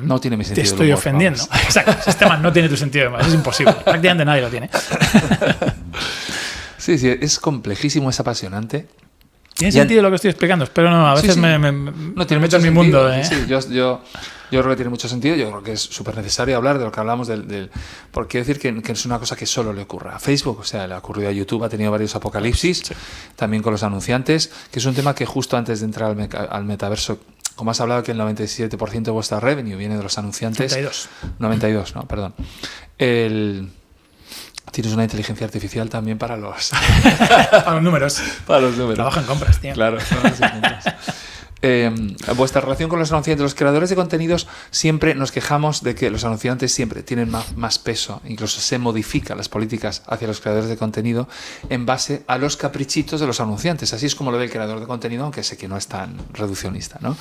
no tiene mi sentido te estoy de humor, ofendiendo. vamos. Exacto, el sistema no tiene tu sentido de humor, es imposible. Prácticamente nadie lo tiene. Sí, es complejísimo, es apasionante. ¿Tiene sentido lo que estoy explicando? Espero no, a veces sí. me meto en mi mundo. Sí, yo creo que tiene mucho sentido. Yo creo que es súper necesario hablar de lo que hablamos porque quiero decir que es una cosa que solo le ocurra a Facebook, o sea, le ha ocurrido a YouTube, ha tenido varios apocalipsis, también con los anunciantes, que es un tema que justo antes de entrar al metaverso, como has hablado que el 97% de vuestra revenue viene de los anunciantes. 92, no, perdón. Tienes una inteligencia artificial también para los... para los números. Para los números. Trabaja en compras, tío. Claro. Vuestra relación con los anunciantes, los creadores de contenidos, siempre nos quejamos de que los anunciantes siempre tienen más peso, incluso se modifican las políticas hacia los creadores de contenido en base a los caprichitos de los anunciantes. Así es como lo ve el creador de contenido, aunque sé que no es tan reduccionista, ¿no?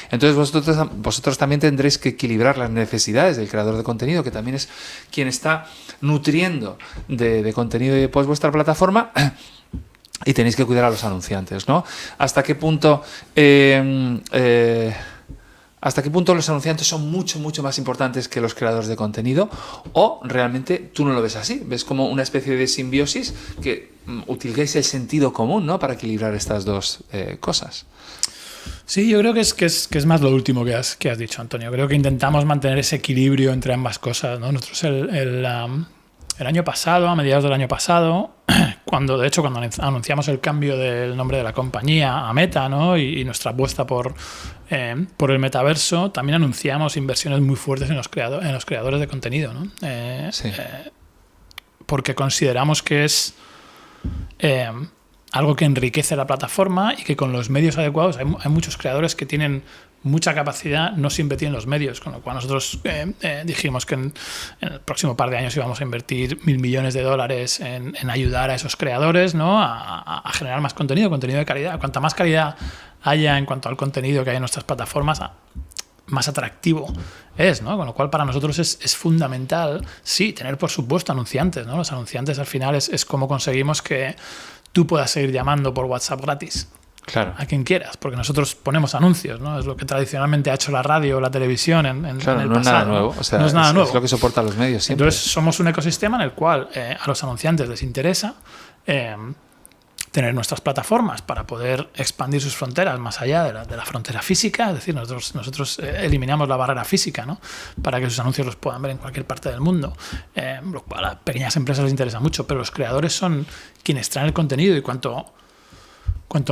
Entonces vosotros también tendréis que equilibrar las necesidades del creador de contenido, que también es quien está nutriendo de contenido y de post vuestra plataforma. Y tenéis que cuidar a los anunciantes, ¿no? ¿Hasta qué punto los anunciantes son mucho, mucho más importantes que los creadores de contenido? ¿O realmente tú no lo ves así? ¿Ves como una especie de simbiosis que utilicéis el sentido común, ¿no? Para equilibrar estas dos cosas? Sí, yo creo que es más lo último que has dicho, Antonio. Creo que intentamos mantener ese equilibrio entre ambas cosas, ¿no? Nosotros el año pasado, a mediados del año pasado, cuando anunciamos el cambio del nombre de la compañía a Meta, ¿no? y nuestra apuesta por el metaverso, también anunciamos inversiones muy fuertes en los creadores de contenido, ¿no? Porque consideramos que es algo que enriquece la plataforma y que con los medios adecuados hay muchos creadores que tienen mucha capacidad, no siempre tienen los medios, con lo cual nosotros dijimos que en el próximo par de años íbamos a invertir $1.000 millones en ayudar a esos creadores, ¿no? a generar más contenido de calidad. Cuanta más calidad haya en cuanto al contenido que hay en nuestras plataformas, más atractivo es, ¿no? Con lo cual para nosotros es fundamental, sí, tener por supuesto anunciantes, ¿no? Los anunciantes al final es cómo conseguimos que tú puedas seguir llamando por WhatsApp gratis. Claro. A quien quieras, porque nosotros ponemos anuncios, ¿no? Es lo que tradicionalmente ha hecho la radio o la televisión en el pasado. No es nada nuevo. O sea, no es nada nuevo. Es lo que soportan los medios siempre. Entonces somos un ecosistema en el cual a los anunciantes les interesa tener nuestras plataformas para poder expandir sus fronteras más allá de la frontera física. Es decir, nosotros eliminamos la barrera física, ¿no? Para que sus anuncios los puedan ver en cualquier parte del mundo. Lo cual a las pequeñas empresas les interesa mucho, pero los creadores son quienes traen el contenido y cuanto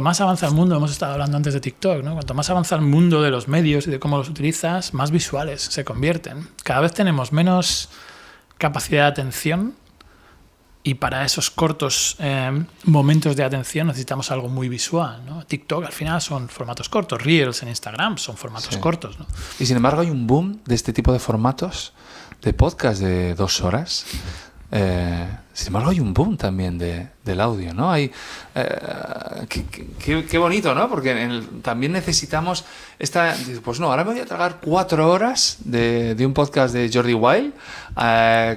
más avanza el mundo, hemos estado hablando antes de TikTok, ¿no? Cuanto más avanza el mundo de los medios y de cómo los utilizas, más visuales se convierten. Cada vez tenemos menos capacidad de atención y para esos cortos momentos de atención necesitamos algo muy visual, ¿no? TikTok al final son formatos cortos, Reels en Instagram son formatos cortos, ¿no? Y sin embargo hay un boom de este tipo de formatos de podcast de 2 horas. Sin embargo hay un boom también del audio, ¿no? Hay qué bonito, ¿no? Porque también necesitamos pues no, ahora me voy a tragar 4 horas de un podcast de Jordi Wild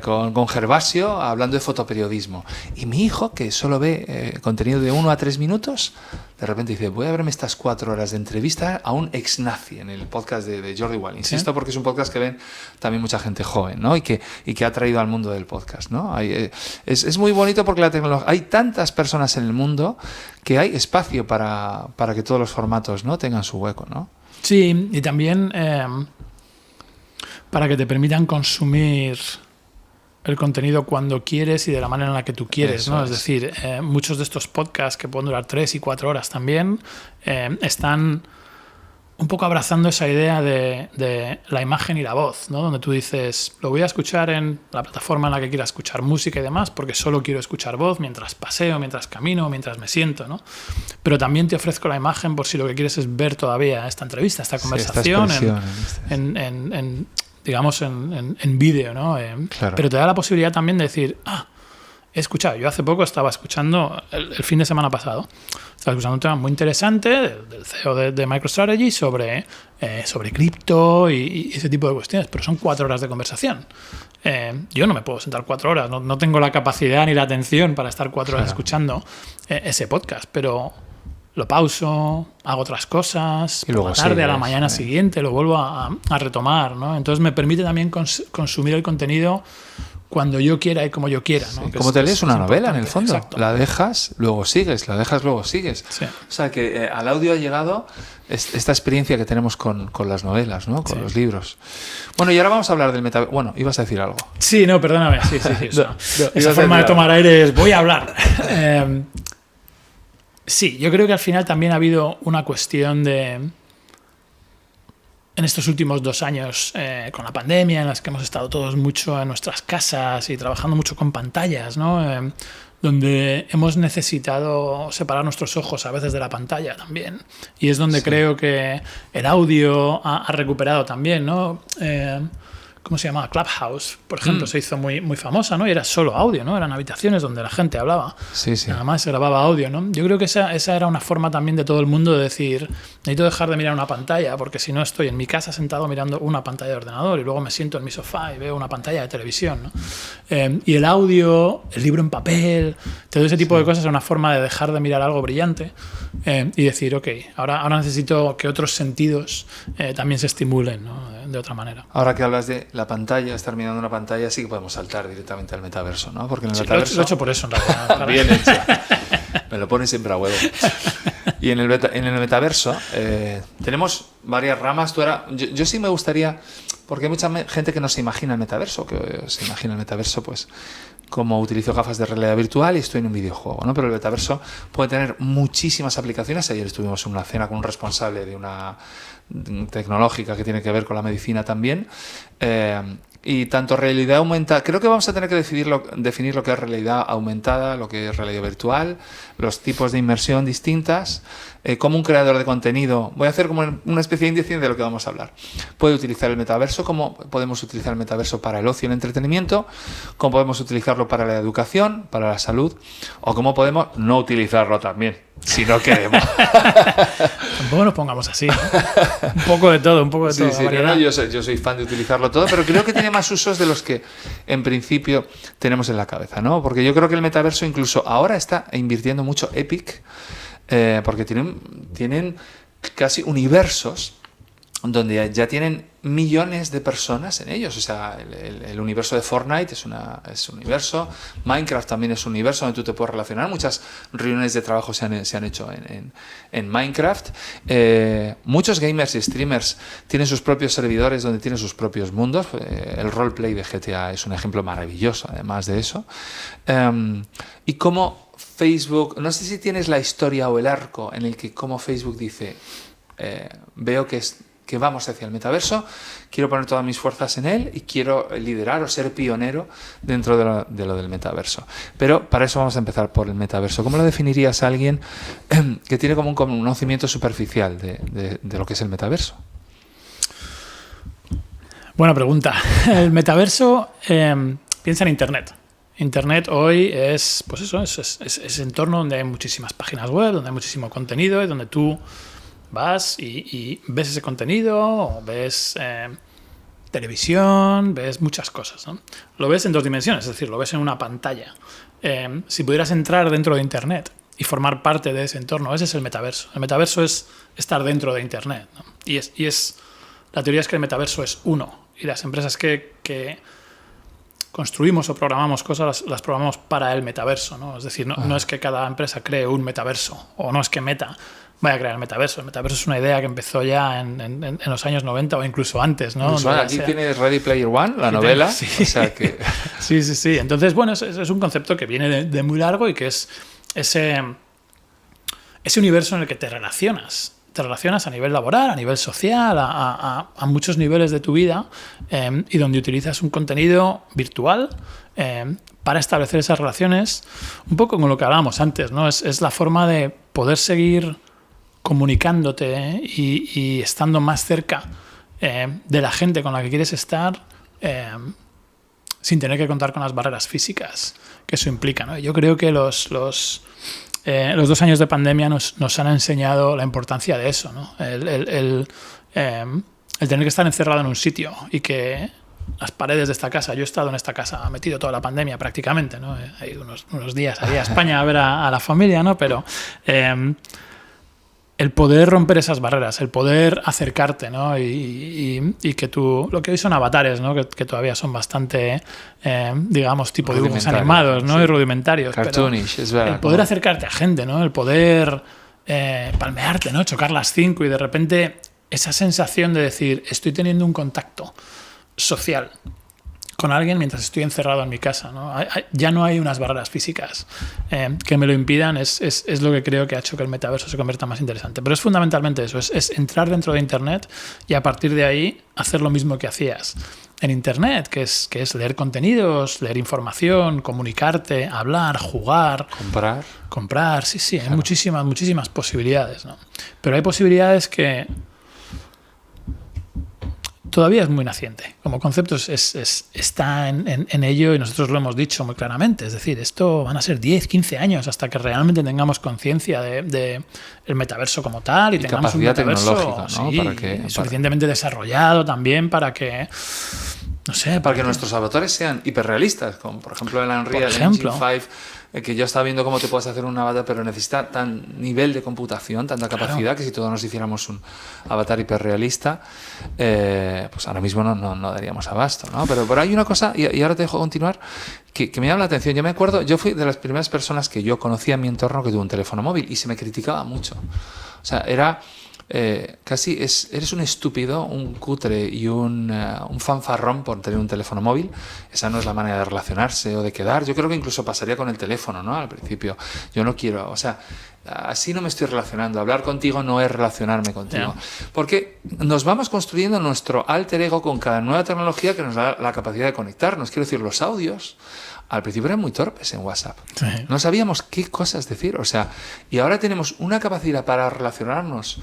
con Gervasio hablando de fotoperiodismo, y mi hijo, que solo ve contenido de 1 a 3 minutos, de repente dice, voy a verme estas 4 horas de entrevista a un ex nazi en el podcast de Jordi Wild. Insisto, ¿sí? Porque es un podcast que ven también mucha gente joven, ¿no? Y que ha traído al mundo del podcast, ¿no? Es muy bonito porque la tecnología, hay tantas personas en el mundo que hay espacio para que todos los formatos, ¿no? tengan su hueco, ¿no? Sí, y también para que te permitan consumir el contenido cuando quieres y de la manera en la que tú quieres, ¿no? Es decir, muchos de estos podcasts que pueden durar 3 y 4 horas también están un poco abrazando esa idea de la imagen y la voz, ¿no? Donde tú dices, lo voy a escuchar en la plataforma en la que quiera escuchar música y demás, porque solo quiero escuchar voz mientras paseo, mientras camino, mientras me siento, ¿no? Pero también te ofrezco la imagen por si lo que quieres es ver todavía esta entrevista, esta conversación, digamos, en vídeo, ¿no? Claro. Pero te da la posibilidad también de decir, he escuchado, yo hace poco estaba escuchando, el fin de semana pasado, estaba escuchando un tema muy interesante del CEO de MicroStrategy sobre cripto y ese tipo de cuestiones, pero son 4 horas de conversación. Yo no me puedo sentar 4 horas, no tengo la capacidad ni la atención para estar 4 horas escuchando ese podcast, pero lo pauso, hago otras cosas, y luego por la tarde, a la mañana siguiente, lo vuelvo a retomar, ¿no? Entonces me permite también consumir el contenido cuando yo quiera y como yo quiera, ¿no? Sí, como te lees una novela, en el fondo. Exacto. La dejas, luego sigues, la dejas, luego sigues. Sí. O sea, que al audio ha llegado esta experiencia que tenemos con las novelas, ¿no? Con los libros. Bueno, y ahora vamos a hablar del metaverso. Bueno, ibas a decir algo. Sí, no, perdóname. Sí. Esa forma de tomar aire es voy a hablar. Sí, yo creo que al final también ha habido una cuestión en estos últimos 2 años, con la pandemia, en las que hemos estado todos mucho en nuestras casas y trabajando mucho con pantallas, ¿no? Donde hemos necesitado separar nuestros ojos a veces de la pantalla también. Y es donde creo que el audio ha recuperado también, ¿no? ¿Cómo se llamaba? Clubhouse, por ejemplo, se hizo muy, muy famosa, ¿no? Y era solo audio, ¿no? Eran habitaciones donde la gente hablaba. Sí. Nada más se grababa audio, ¿no? Yo creo que esa era una forma también de todo el mundo de decir, necesito dejar de mirar una pantalla, porque si no estoy en mi casa sentado mirando una pantalla de ordenador y luego me siento en mi sofá y veo una pantalla de televisión, ¿no? Y el audio, el libro en papel, todo ese tipo de cosas es una forma de dejar de mirar algo brillante y decir, ok, ahora necesito que otros sentidos también se estimulen, ¿no? De otra manera. Ahora que hablas de la pantalla, estar mirando una pantalla, sí que podemos saltar directamente al metaverso, ¿no? Porque en el metaverso... Lo he hecho por eso, en realidad. Bien hecho. Me lo pone siempre a huevo. Y en el metaverso tenemos varias ramas. Yo sí me gustaría, porque hay mucha gente que no se imagina el metaverso, que se imagina el metaverso pues como utilizo gafas de realidad virtual y estoy en un videojuego, ¿no? Pero el metaverso puede tener muchísimas aplicaciones. Ayer estuvimos en una cena con un responsable de una tecnológica que tiene que ver con la medicina también. Y tanto realidad aumentada, creo que vamos a tener que definir lo que es realidad aumentada, lo que es realidad virtual, los tipos de inmersión distintas, como un creador de contenido. Voy a hacer como una especie de índice de lo que vamos a hablar. Puede utilizar el metaverso, como podemos utilizar el metaverso para el ocio y el entretenimiento, cómo podemos utilizarlo para la educación, para la salud, o cómo podemos no utilizarlo también, si no queremos. Tampoco nos pongamos así, ¿no? Un poco de todo, Sí, no, yo soy fan de utilizarlo todo, pero creo que tiene más usos de los que en principio tenemos en la cabeza, ¿no? Porque yo creo que el metaverso incluso ahora está invirtiendo mucho Epic, porque tienen casi universos donde ya tienen millones de personas en ellos. O sea, el universo de Fortnite es un universo, Minecraft también es un universo donde tú te puedes relacionar. Muchas reuniones de trabajo se han hecho en Minecraft. Muchos gamers y streamers tienen sus propios servidores donde tienen sus propios mundos. El roleplay de GTA es un ejemplo maravilloso, además de eso. Y como Facebook, no sé si tienes la historia o el arco en el que como Facebook dice, veo que vamos hacia el metaverso, quiero poner todas mis fuerzas en él y quiero liderar o ser pionero dentro de lo del metaverso. Pero para eso vamos a empezar por el metaverso. ¿Cómo lo definirías a alguien que tiene como un conocimiento superficial de lo que es el metaverso? Buena pregunta. El metaverso, piensa en Internet. Internet hoy es, pues eso, es entorno donde hay muchísimas páginas web, donde hay muchísimo contenido y donde tú vas y ves ese contenido, o ves televisión, ves muchas cosas, ¿no? Lo ves en dos dimensiones, es decir, lo ves en una pantalla. Si pudieras entrar dentro de Internet y formar parte de ese entorno, ese es el metaverso. El metaverso es estar dentro de Internet, ¿no? La teoría es que el metaverso es uno, y las empresas que construimos o programamos cosas, las programamos para el metaverso, ¿no? Es decir, no es que cada empresa cree un metaverso, o no es que Meta vaya a crear el metaverso. El metaverso es una idea que empezó ya en los años 90 o incluso antes, ¿no? Aquí tienes Ready Player One, la novela. Sí. O sea que... sí. Entonces, bueno, es un concepto que viene de muy largo y que es ese universo en el que te relacionas. Te relacionas a nivel laboral, a nivel social, a muchos niveles de tu vida, y donde utilizas un contenido virtual para establecer esas relaciones, un poco con lo que hablábamos antes, ¿no? Es la forma de poder seguir comunicándote y estando más cerca de la gente con la que quieres estar, sin tener que contar con las barreras físicas que eso implica, ¿no? Yo creo que los 2 años de pandemia nos han enseñado la importancia de eso, ¿no? El tener que estar encerrado en un sitio y que las paredes de esta casa, yo he estado en esta casa metido toda la pandemia prácticamente, ¿no? He ido unos días allí a España a ver a la familia, ¿no? Pero el poder romper esas barreras, el poder acercarte, ¿no? Y que lo que hoy son avatares, ¿no? Que todavía son bastante, digamos, tipo dibujos animados, ¿no? Sí. Y rudimentarios. Cartoonish, es verdad. El poder acercarte a gente, ¿no? El poder palmearte, ¿no? Chocar las 5 y de repente esa sensación de decir, estoy teniendo un contacto social con alguien mientras estoy encerrado en mi casa, ¿no? Ya no hay unas barreras físicas que me lo impidan. Es lo que creo que ha hecho que el metaverso se convierta más interesante. Pero es fundamentalmente eso, es entrar dentro de Internet y a partir de ahí hacer lo mismo que hacías en Internet, que es leer contenidos, leer información, comunicarte, hablar, jugar. Comprar, sí. Claro. Hay muchísimas posibilidades, ¿no? Pero hay posibilidades que todavía es muy naciente. Como concepto está en ello y nosotros lo hemos dicho muy claramente. Es decir, esto van a ser 10, 15 años hasta que realmente tengamos conciencia de el metaverso como tal y tengamos un metaverso, tecnológica, ¿no? Sí, suficientemente desarrollado también para que No sé. Para que nuestros avatares sean hiperrealistas, como por ejemplo el Unreal Engine 5, que yo estaba viendo cómo te puedes hacer un avatar, pero necesita tan nivel de computación, tanta capacidad, que si todos nos hiciéramos un avatar hiperrealista, pues ahora mismo no daríamos abasto, ¿no? Pero hay una cosa, y ahora te dejo continuar, que me llama la atención. Yo me acuerdo, yo fui de las primeras personas que yo conocía en mi entorno que tuvo un teléfono móvil y se me criticaba mucho. O sea, era... casi eres un estúpido, un cutre y un fanfarrón por tener un teléfono móvil. Esa no es la manera de relacionarse o de quedar. Yo creo que incluso pasaría con el teléfono, ¿no? Al principio. Yo no quiero, o sea, así no me estoy relacionando. Hablar contigo no es relacionarme contigo. Porque nos vamos construyendo nuestro alter ego con cada nueva tecnología que nos da la capacidad de conectarnos. Quiero decir, los audios al principio eran muy torpes en WhatsApp. Sí. No sabíamos qué cosas decir. O sea, y ahora tenemos una capacidad para relacionarnos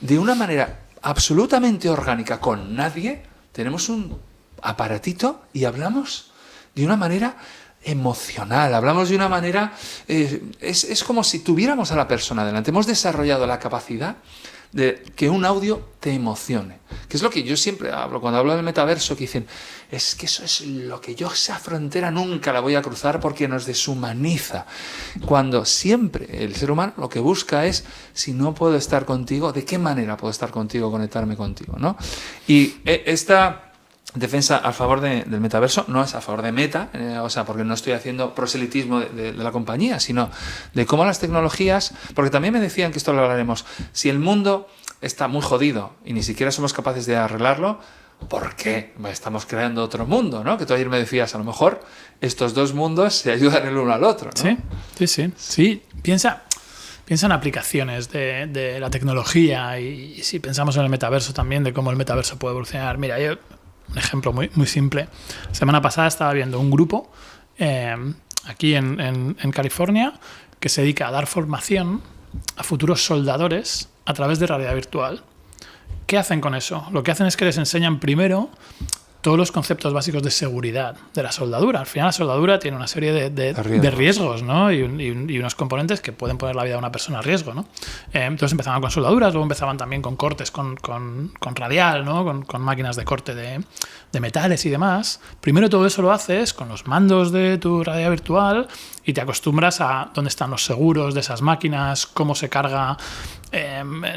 de una manera absolutamente orgánica con nadie. Tenemos un aparatito y hablamos de una manera emocional, hablamos de una manera... es como si tuviéramos a la persona delante. Hemos desarrollado la capacidad de que un audio te emocione. Que es lo que yo siempre hablo, cuando hablo del metaverso, que dicen, es que eso es lo que yo, esa frontera nunca la voy a cruzar porque nos deshumaniza. Cuando siempre el ser humano lo que busca es, si no puedo estar contigo, ¿de qué manera puedo estar contigo, conectarme contigo, ¿no? Y esta defensa a favor del metaverso no es a favor de Meta, o sea, porque no estoy haciendo proselitismo de la compañía, sino de cómo las tecnologías, porque también me decían, que esto lo hablaremos, si el mundo está muy jodido y ni siquiera somos capaces de arreglarlo, ¿por qué estamos creando otro mundo, ¿no? Que tú ayer me decías, a lo mejor estos dos mundos se ayudan el uno al otro, ¿no? Sí. Piensa en aplicaciones de la tecnología y si pensamos en el metaverso también, de cómo el metaverso puede evolucionar. Mira, un ejemplo muy, muy simple. La semana pasada estaba viendo un grupo aquí en California que se dedica a dar formación a futuros soldadores a través de realidad virtual. ¿Qué hacen con eso? Lo que hacen es que les enseñan primero todos los conceptos básicos de seguridad de la soldadura. Al final la soldadura tiene una serie de riesgos, ¿no? y unos componentes que pueden poner la vida de una persona a riesgo, ¿no? Entonces empezaban con soldaduras, luego empezaban también con cortes con radial, ¿no? Con máquinas de corte de metales y demás. Primero todo eso lo haces con los mandos de tu realidad virtual y te acostumbras a dónde están los seguros de esas máquinas, cómo se carga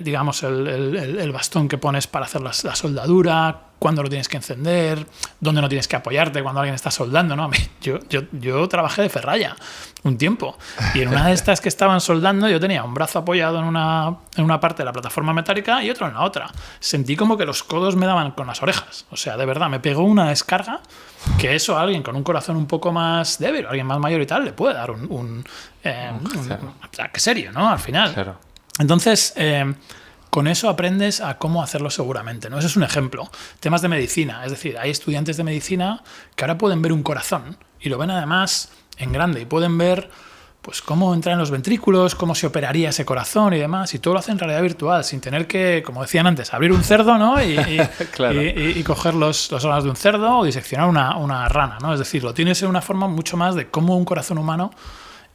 digamos el bastón que pones para hacer la soldadura, cuándo lo tienes que encender, dónde no tienes que apoyarte cuando alguien está soldando, ¿no? Yo trabajé de ferralla un tiempo y en una de estas que estaban soldando yo tenía un brazo apoyado en una parte de la plataforma metálica y otro en la otra. Sentí como que los codos me daban con las orejas. O sea, de verdad, me pegó una descarga que eso a alguien con un corazón un poco más débil, a alguien más mayor y tal, le puede dar un ataque serio, ¿no? Al final. Claro. Entonces, con eso aprendes a cómo hacerlo seguramente, ¿no? Ese es un ejemplo. Temas de medicina, es decir, hay estudiantes de medicina que ahora pueden ver un corazón y lo ven además en grande y pueden ver pues cómo entran los ventrículos, cómo se operaría ese corazón y demás, y todo lo hacen en realidad virtual, sin tener que, como decían antes, abrir un cerdo, ¿no? Claro. y coger los órganos de un cerdo o diseccionar una rana, ¿no? Es decir, lo tienes en una forma mucho más de cómo un corazón humano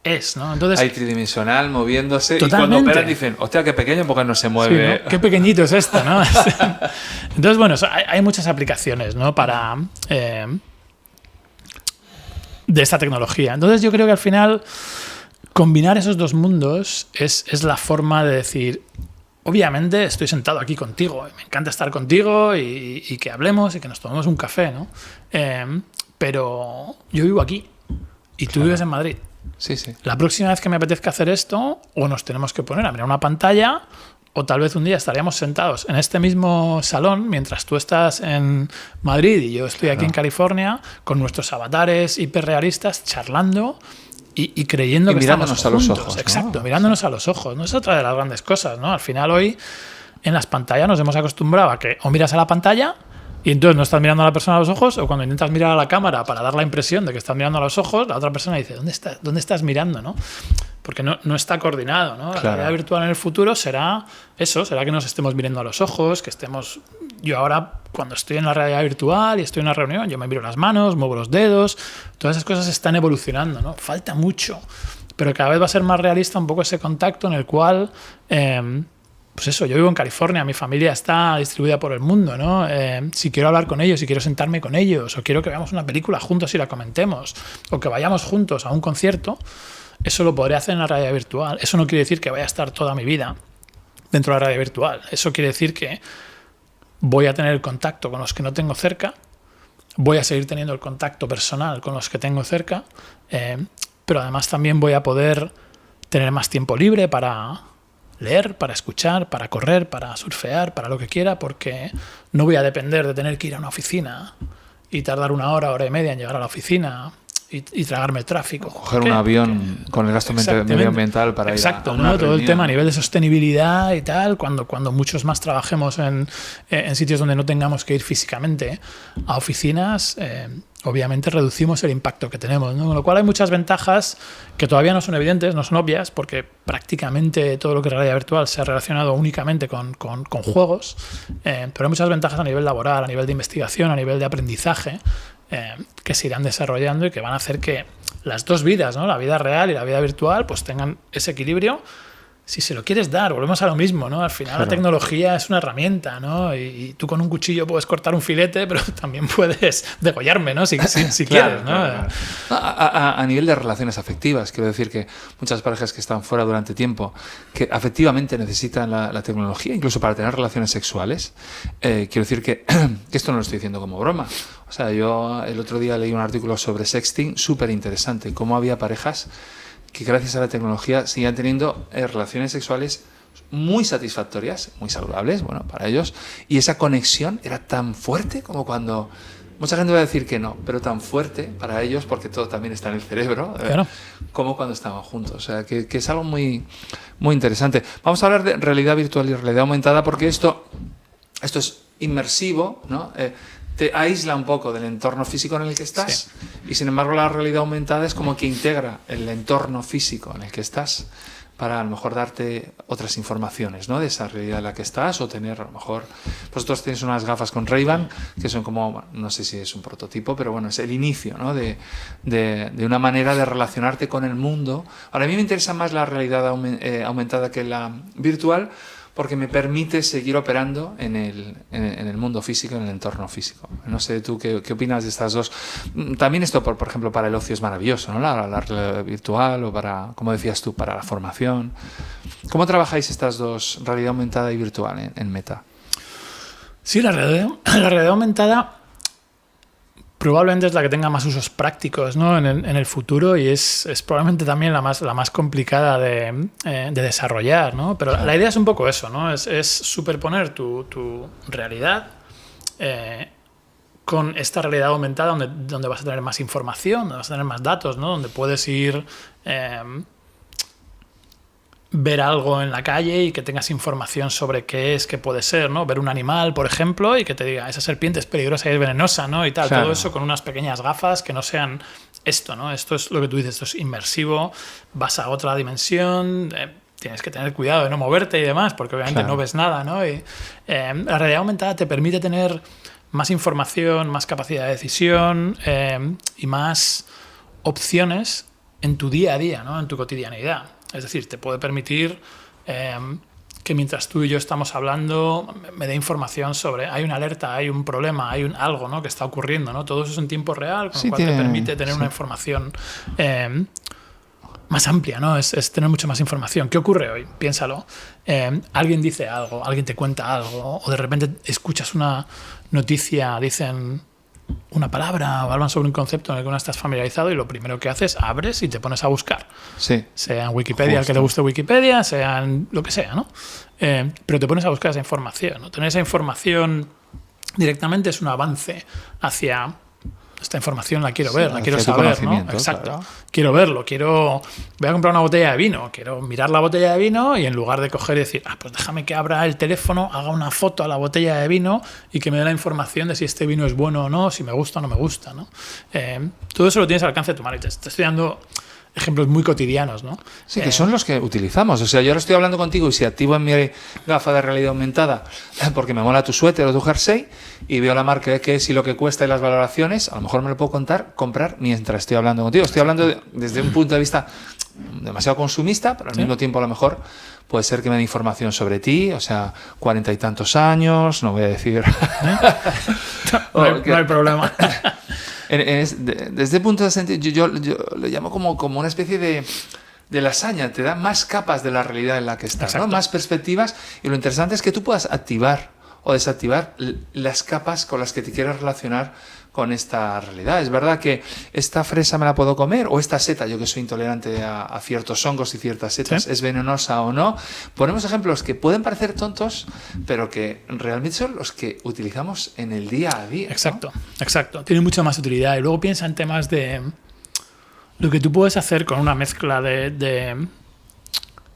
es, ¿no? Entonces, hay tridimensional moviéndose. Totalmente. Y cuando operan dicen, hostia, qué pequeño porque no se mueve. Sí, ¿no? Qué pequeñito es esto, ¿no? Entonces, bueno, hay muchas aplicaciones, ¿no? Para de esta tecnología. Entonces yo creo que al final combinar esos dos mundos es la forma de decir, obviamente estoy sentado aquí contigo, me encanta estar contigo y que hablemos y que nos tomemos un café, ¿no? Pero yo vivo aquí y tú vives en Madrid. Sí. La próxima vez que me apetezca hacer esto, o nos tenemos que poner a mirar una pantalla, o tal vez un día estaríamos sentados en este mismo salón mientras tú estás en Madrid y yo estoy aquí en California con nuestros avatares hiperrealistas charlando y creyendo que estamos juntos. Mirándonos a los ojos, ¿no? Exacto, mirándonos a los ojos. No es otra de las grandes cosas, ¿no? Al final hoy en las pantallas nos hemos acostumbrado a que o miras a la pantalla y entonces no estás mirando a la persona a los ojos, o cuando intentas mirar a la cámara para dar la impresión de que estás mirando a los ojos, la otra persona dice, ¿dónde estás mirando, no? Porque no está coordinado, ¿no? La realidad virtual en el futuro será eso, será que nos estemos mirando a los ojos, que estemos... Yo ahora, cuando estoy en la realidad virtual y estoy en una reunión, yo me miro las manos, muevo los dedos, todas esas cosas están evolucionando, ¿no? Falta mucho, pero cada vez va a ser más realista un poco ese contacto en el cual... pues eso, yo vivo en California, mi familia está distribuida por el mundo, ¿no? Si quiero hablar con ellos, si quiero sentarme con ellos, o quiero que veamos una película juntos y la comentemos, o que vayamos juntos a un concierto, eso lo podré hacer en la realidad virtual. Eso no quiere decir que vaya a estar toda mi vida dentro de la realidad virtual. Eso quiere decir que voy a tener el contacto con los que no tengo cerca, voy a seguir teniendo el contacto personal con los que tengo cerca, pero además también voy a poder tener más tiempo libre para leer, para escuchar, para correr, para surfear, para lo que quiera, porque no voy a depender de tener que ir a una oficina y tardar 1 hora, 1 hora y media en llegar a la oficina y tragarme el tráfico. Coger un avión con el gasto medioambiental para ir a una todo el tema a nivel de sostenibilidad y tal, cuando muchos más trabajemos en sitios donde no tengamos que ir físicamente a oficinas, obviamente reducimos el impacto que tenemos, ¿no? Con lo cual hay muchas ventajas que todavía no son evidentes, no son obvias, porque prácticamente todo lo que es realidad virtual se ha relacionado únicamente con juegos, pero hay muchas ventajas a nivel laboral, a nivel de investigación, a nivel de aprendizaje, que se irán desarrollando y que van a hacer que las dos vidas, ¿no? La vida real y la vida virtual, pues tengan ese equilibrio. Si se lo quieres dar, volvemos a lo mismo, ¿no? Al final claro. La tecnología es una herramienta, ¿no? Y tú con un cuchillo puedes cortar un filete, pero también puedes degollarme, ¿no? Si claro, quieres, ¿no? Claro. A nivel de relaciones afectivas, quiero decir que muchas parejas que están fuera durante tiempo, que afectivamente necesitan la tecnología, incluso para tener relaciones sexuales, quiero decir que esto no lo estoy diciendo como broma. O sea, yo el otro día leí un artículo sobre sexting súper interesante, cómo había parejas que gracias a la tecnología siguen teniendo relaciones sexuales muy satisfactorias, muy saludables, bueno, para ellos, y esa conexión era tan fuerte como cuando, mucha gente va a decir que no, pero tan fuerte para ellos, porque todo también está en el cerebro, claro. Como cuando estaban juntos, o sea, que es algo muy, muy interesante. Vamos a hablar de realidad virtual y realidad aumentada, porque esto es inmersivo, ¿no? Te aísla un poco del entorno físico en el que estás, sí. Y sin embargo la realidad aumentada es como que integra el entorno físico en el que estás para a lo mejor darte otras informaciones, ¿no? De esa realidad en la que estás, o tener a lo mejor, vosotros tenéis unas gafas con Ray-Ban que son como, no sé si es un prototipo, pero bueno, es el inicio, ¿no? de una manera de relacionarte con el mundo. Ahora, a mí me interesa más la realidad aumentada que la virtual, porque me permite seguir operando en el mundo físico, en el entorno físico. No sé tú qué opinas de estas dos. También esto, por ejemplo, para el ocio es maravilloso, ¿no? La realidad virtual, o para, como decías tú, para la formación. ¿Cómo trabajáis estas dos, realidad aumentada y virtual, en Meta? Sí, la realidad aumentada probablemente es la que tenga más usos prácticos, ¿no? en el futuro, y es probablemente también la más complicada de desarrollar, ¿no? Pero la idea es un poco eso, ¿no? Es superponer tu realidad con esta realidad aumentada donde vas a tener más información, donde vas a tener más datos, ¿no? Donde puedes ir ver algo en la calle y que tengas información sobre qué es, qué puede ser, ¿no? Ver un animal, por ejemplo, y que te diga, esa serpiente es peligrosa y es venenosa, ¿no? Y tal, claro. Todo eso con unas pequeñas gafas que no sean esto, ¿no? Esto es lo que tú dices, esto es inmersivo, vas a otra dimensión, tienes que tener cuidado de no moverte y demás, porque obviamente claro. No ves nada, ¿no? Y la realidad aumentada te permite tener más información, más capacidad de decisión y más opciones en tu día a día, ¿no? En tu cotidianeidad. Es decir, te puede permitir que mientras tú y yo estamos hablando me dé información sobre, hay una alerta, hay un problema, hay algo, ¿no? Que está ocurriendo, ¿no? Todo eso es en tiempo real, con lo cual te permite tener una información más amplia, ¿no? Es tener mucha más información. ¿Qué ocurre hoy? Piénsalo. Alguien dice algo, alguien te cuenta algo, o de repente escuchas una noticia, dicen una palabra o hablan sobre un concepto en el que no estás familiarizado, y lo primero que haces, abres y te pones a buscar. Sí. Sea en Wikipedia, al que le guste Wikipedia, sea en lo que sea, ¿no? Pero te pones a buscar esa información, ¿no? Tener esa información directamente es un avance hacia esta información, la quiero ver, la quiero saber, ¿no? Exacto. Claro. Quiero verlo, voy a comprar una botella de vino, quiero mirar la botella de vino, y en lugar de coger y decir, pues déjame que abra el teléfono, haga una foto a la botella de vino y que me dé la información de si este vino es bueno o no, si me gusta o no me gusta, ¿no? Todo eso lo tienes al alcance de tu mano, y te estoy dando ejemplos muy cotidianos, ¿no? Sí, que son los que utilizamos. O sea, yo ahora estoy hablando contigo y si activo en mi gafa de realidad aumentada porque me mola tu suéter o tu jersey y veo la marca que es y lo que cuesta y las valoraciones, a lo mejor me lo puedo comprar mientras estoy hablando contigo. Estoy hablando desde un punto de vista demasiado consumista, pero al mismo tiempo a lo mejor puede ser que me dé información sobre ti, o sea, 40 y tantos años, no voy a decir... No hay problema. Desde el punto de sentido, yo lo llamo como una especie de lasaña, te da más capas de la realidad en la que estás, ¿no? Más perspectivas, y lo interesante es que tú puedas activar o desactivar las capas con las que te quieres relacionar con esta realidad. Es verdad que esta fresa me la puedo comer, o esta seta, yo que soy intolerante a ciertos hongos y ciertas setas, ¿sí?, es venenosa o no. Ponemos ejemplos que pueden parecer tontos, pero que realmente son los que utilizamos en el día a día, ¿no? Exacto. Tiene mucha más utilidad. Y luego piensa en temas de lo que tú puedes hacer con una mezcla de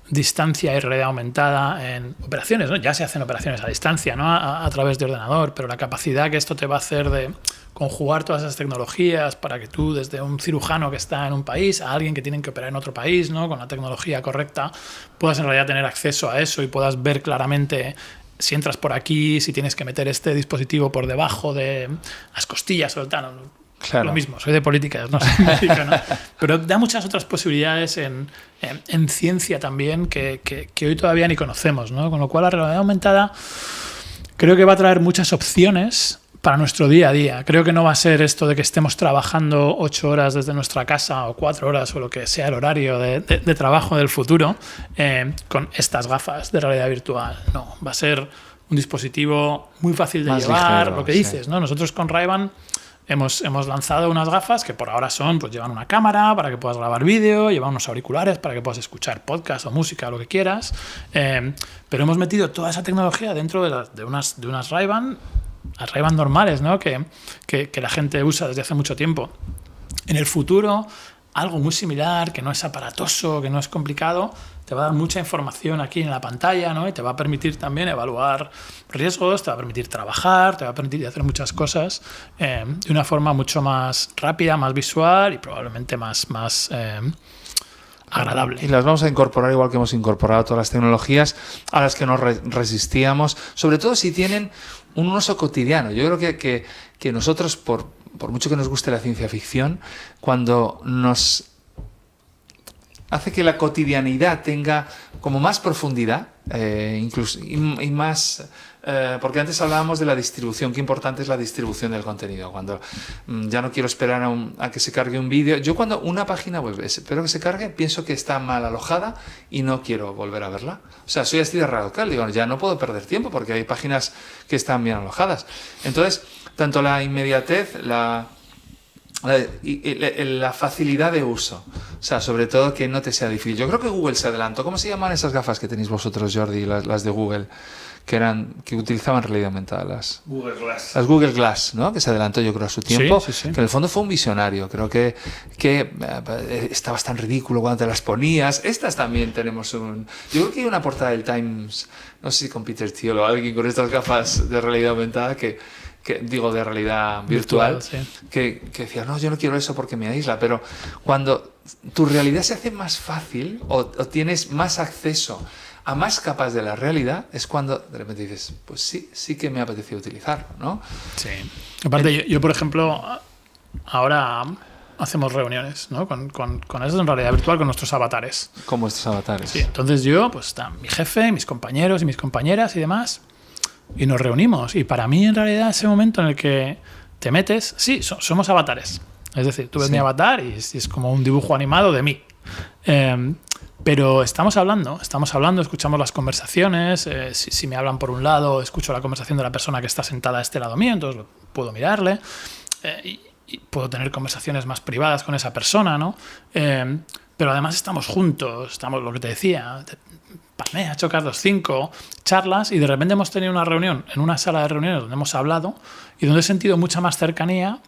distancia y realidad aumentada en operaciones, ¿no? Ya se hacen operaciones a distancia, ¿no? A través de ordenador, pero la capacidad que esto te va a hacer de conjugar todas esas tecnologías para que tú, desde un cirujano que está en un país a alguien que tienen que operar en otro país, ¿no?, con la tecnología correcta, puedas en realidad tener acceso a eso y puedas ver claramente si entras por aquí, si tienes que meter este dispositivo por debajo de las costillas o tal. Claro. Lo mismo, soy de política, no soy médico, ¿no? Pero da muchas otras posibilidades en ciencia también que hoy todavía ni conocemos, ¿no? Con lo cual la realidad aumentada creo que va a traer muchas opciones para nuestro día a día. Creo que no va a ser esto de que estemos trabajando 8 horas desde nuestra casa o 4 horas o lo que sea el horario de trabajo del futuro con estas gafas de realidad virtual. No, va a ser un dispositivo muy fácil de más llevar, ligero, lo que dices, ¿no? Nosotros con Ray-Ban hemos lanzado unas gafas que por ahora pues llevan una cámara para que puedas grabar vídeo, llevan unos auriculares para que puedas escuchar podcast o música, lo que quieras, pero hemos metido toda esa tecnología dentro de unas Ray-Ban, las Ray-Ban normales, ¿no?, que la gente usa desde hace mucho tiempo. En el futuro, algo muy similar, que no es aparatoso, que no es complicado, te va a dar mucha información aquí en la pantalla, ¿no?, y te va a permitir también evaluar riesgos, te va a permitir trabajar, te va a permitir hacer muchas cosas de una forma mucho más rápida, más visual y probablemente más agradable. Y las vamos a incorporar igual que hemos incorporado todas las tecnologías a las que nos resistíamos, sobre todo si tienen un uso cotidiano. Yo creo que nosotros, por mucho que nos guste la ciencia ficción, cuando nos hace que la cotidianidad tenga como más profundidad, incluso y más... porque antes hablábamos de la distribución, qué importante es la distribución del contenido. Cuando ya no quiero esperar a que se cargue un vídeo. Yo cuando una página web espero que se cargue, pienso que está mal alojada y no quiero volver a verla. O sea, soy así de radical. Digo, ya no puedo perder tiempo porque hay páginas que están bien alojadas. Entonces, tanto la inmediatez, la facilidad de uso, o sea, sobre todo que no te sea difícil. Yo creo que Google se adelantó. ¿Cómo se llaman esas gafas que tenéis vosotros, Jordi, las de Google? Que utilizaban realidad aumentada, las Google Glass, ¿no? Que se adelantó, yo creo, a su tiempo, sí. Que en el fondo fue un visionario. Creo que estabas tan ridículo cuando te las ponías. Estas también tenemos yo creo que hay una portada del Times, no sé si con Peter Thiel o alguien con estas gafas de realidad aumentada que digo, de realidad virtual, sí. que decía, no, yo no quiero eso porque me aísla. Pero cuando tu realidad se hace más fácil o tienes más acceso a más capas de la realidad, es cuando de repente dices, pues sí que me apetecía utilizarlo, ¿no? Sí. Aparte, yo por ejemplo, ahora hacemos reuniones, ¿no?, con eso en realidad virtual, con nuestros avatares. ¿Cómo estos avatares? Sí, entonces pues está mi jefe, mis compañeros y mis compañeras y demás, y nos reunimos. Y para mí, en realidad, ese momento en el que te metes, sí, somos avatares. Es decir, tú ves mi avatar y es como un dibujo animado de mí. Pero estamos hablando, escuchamos las conversaciones, si me hablan por un lado, escucho la conversación de la persona que está sentada a este lado mío, entonces puedo mirarle y puedo tener conversaciones más privadas con esa persona, ¿no? Pero además estamos juntos, estamos, lo que te decía, palmea, chocas 2-5, charlas, y de repente hemos tenido una reunión en una sala de reuniones donde hemos hablado y donde he sentido mucha más cercanía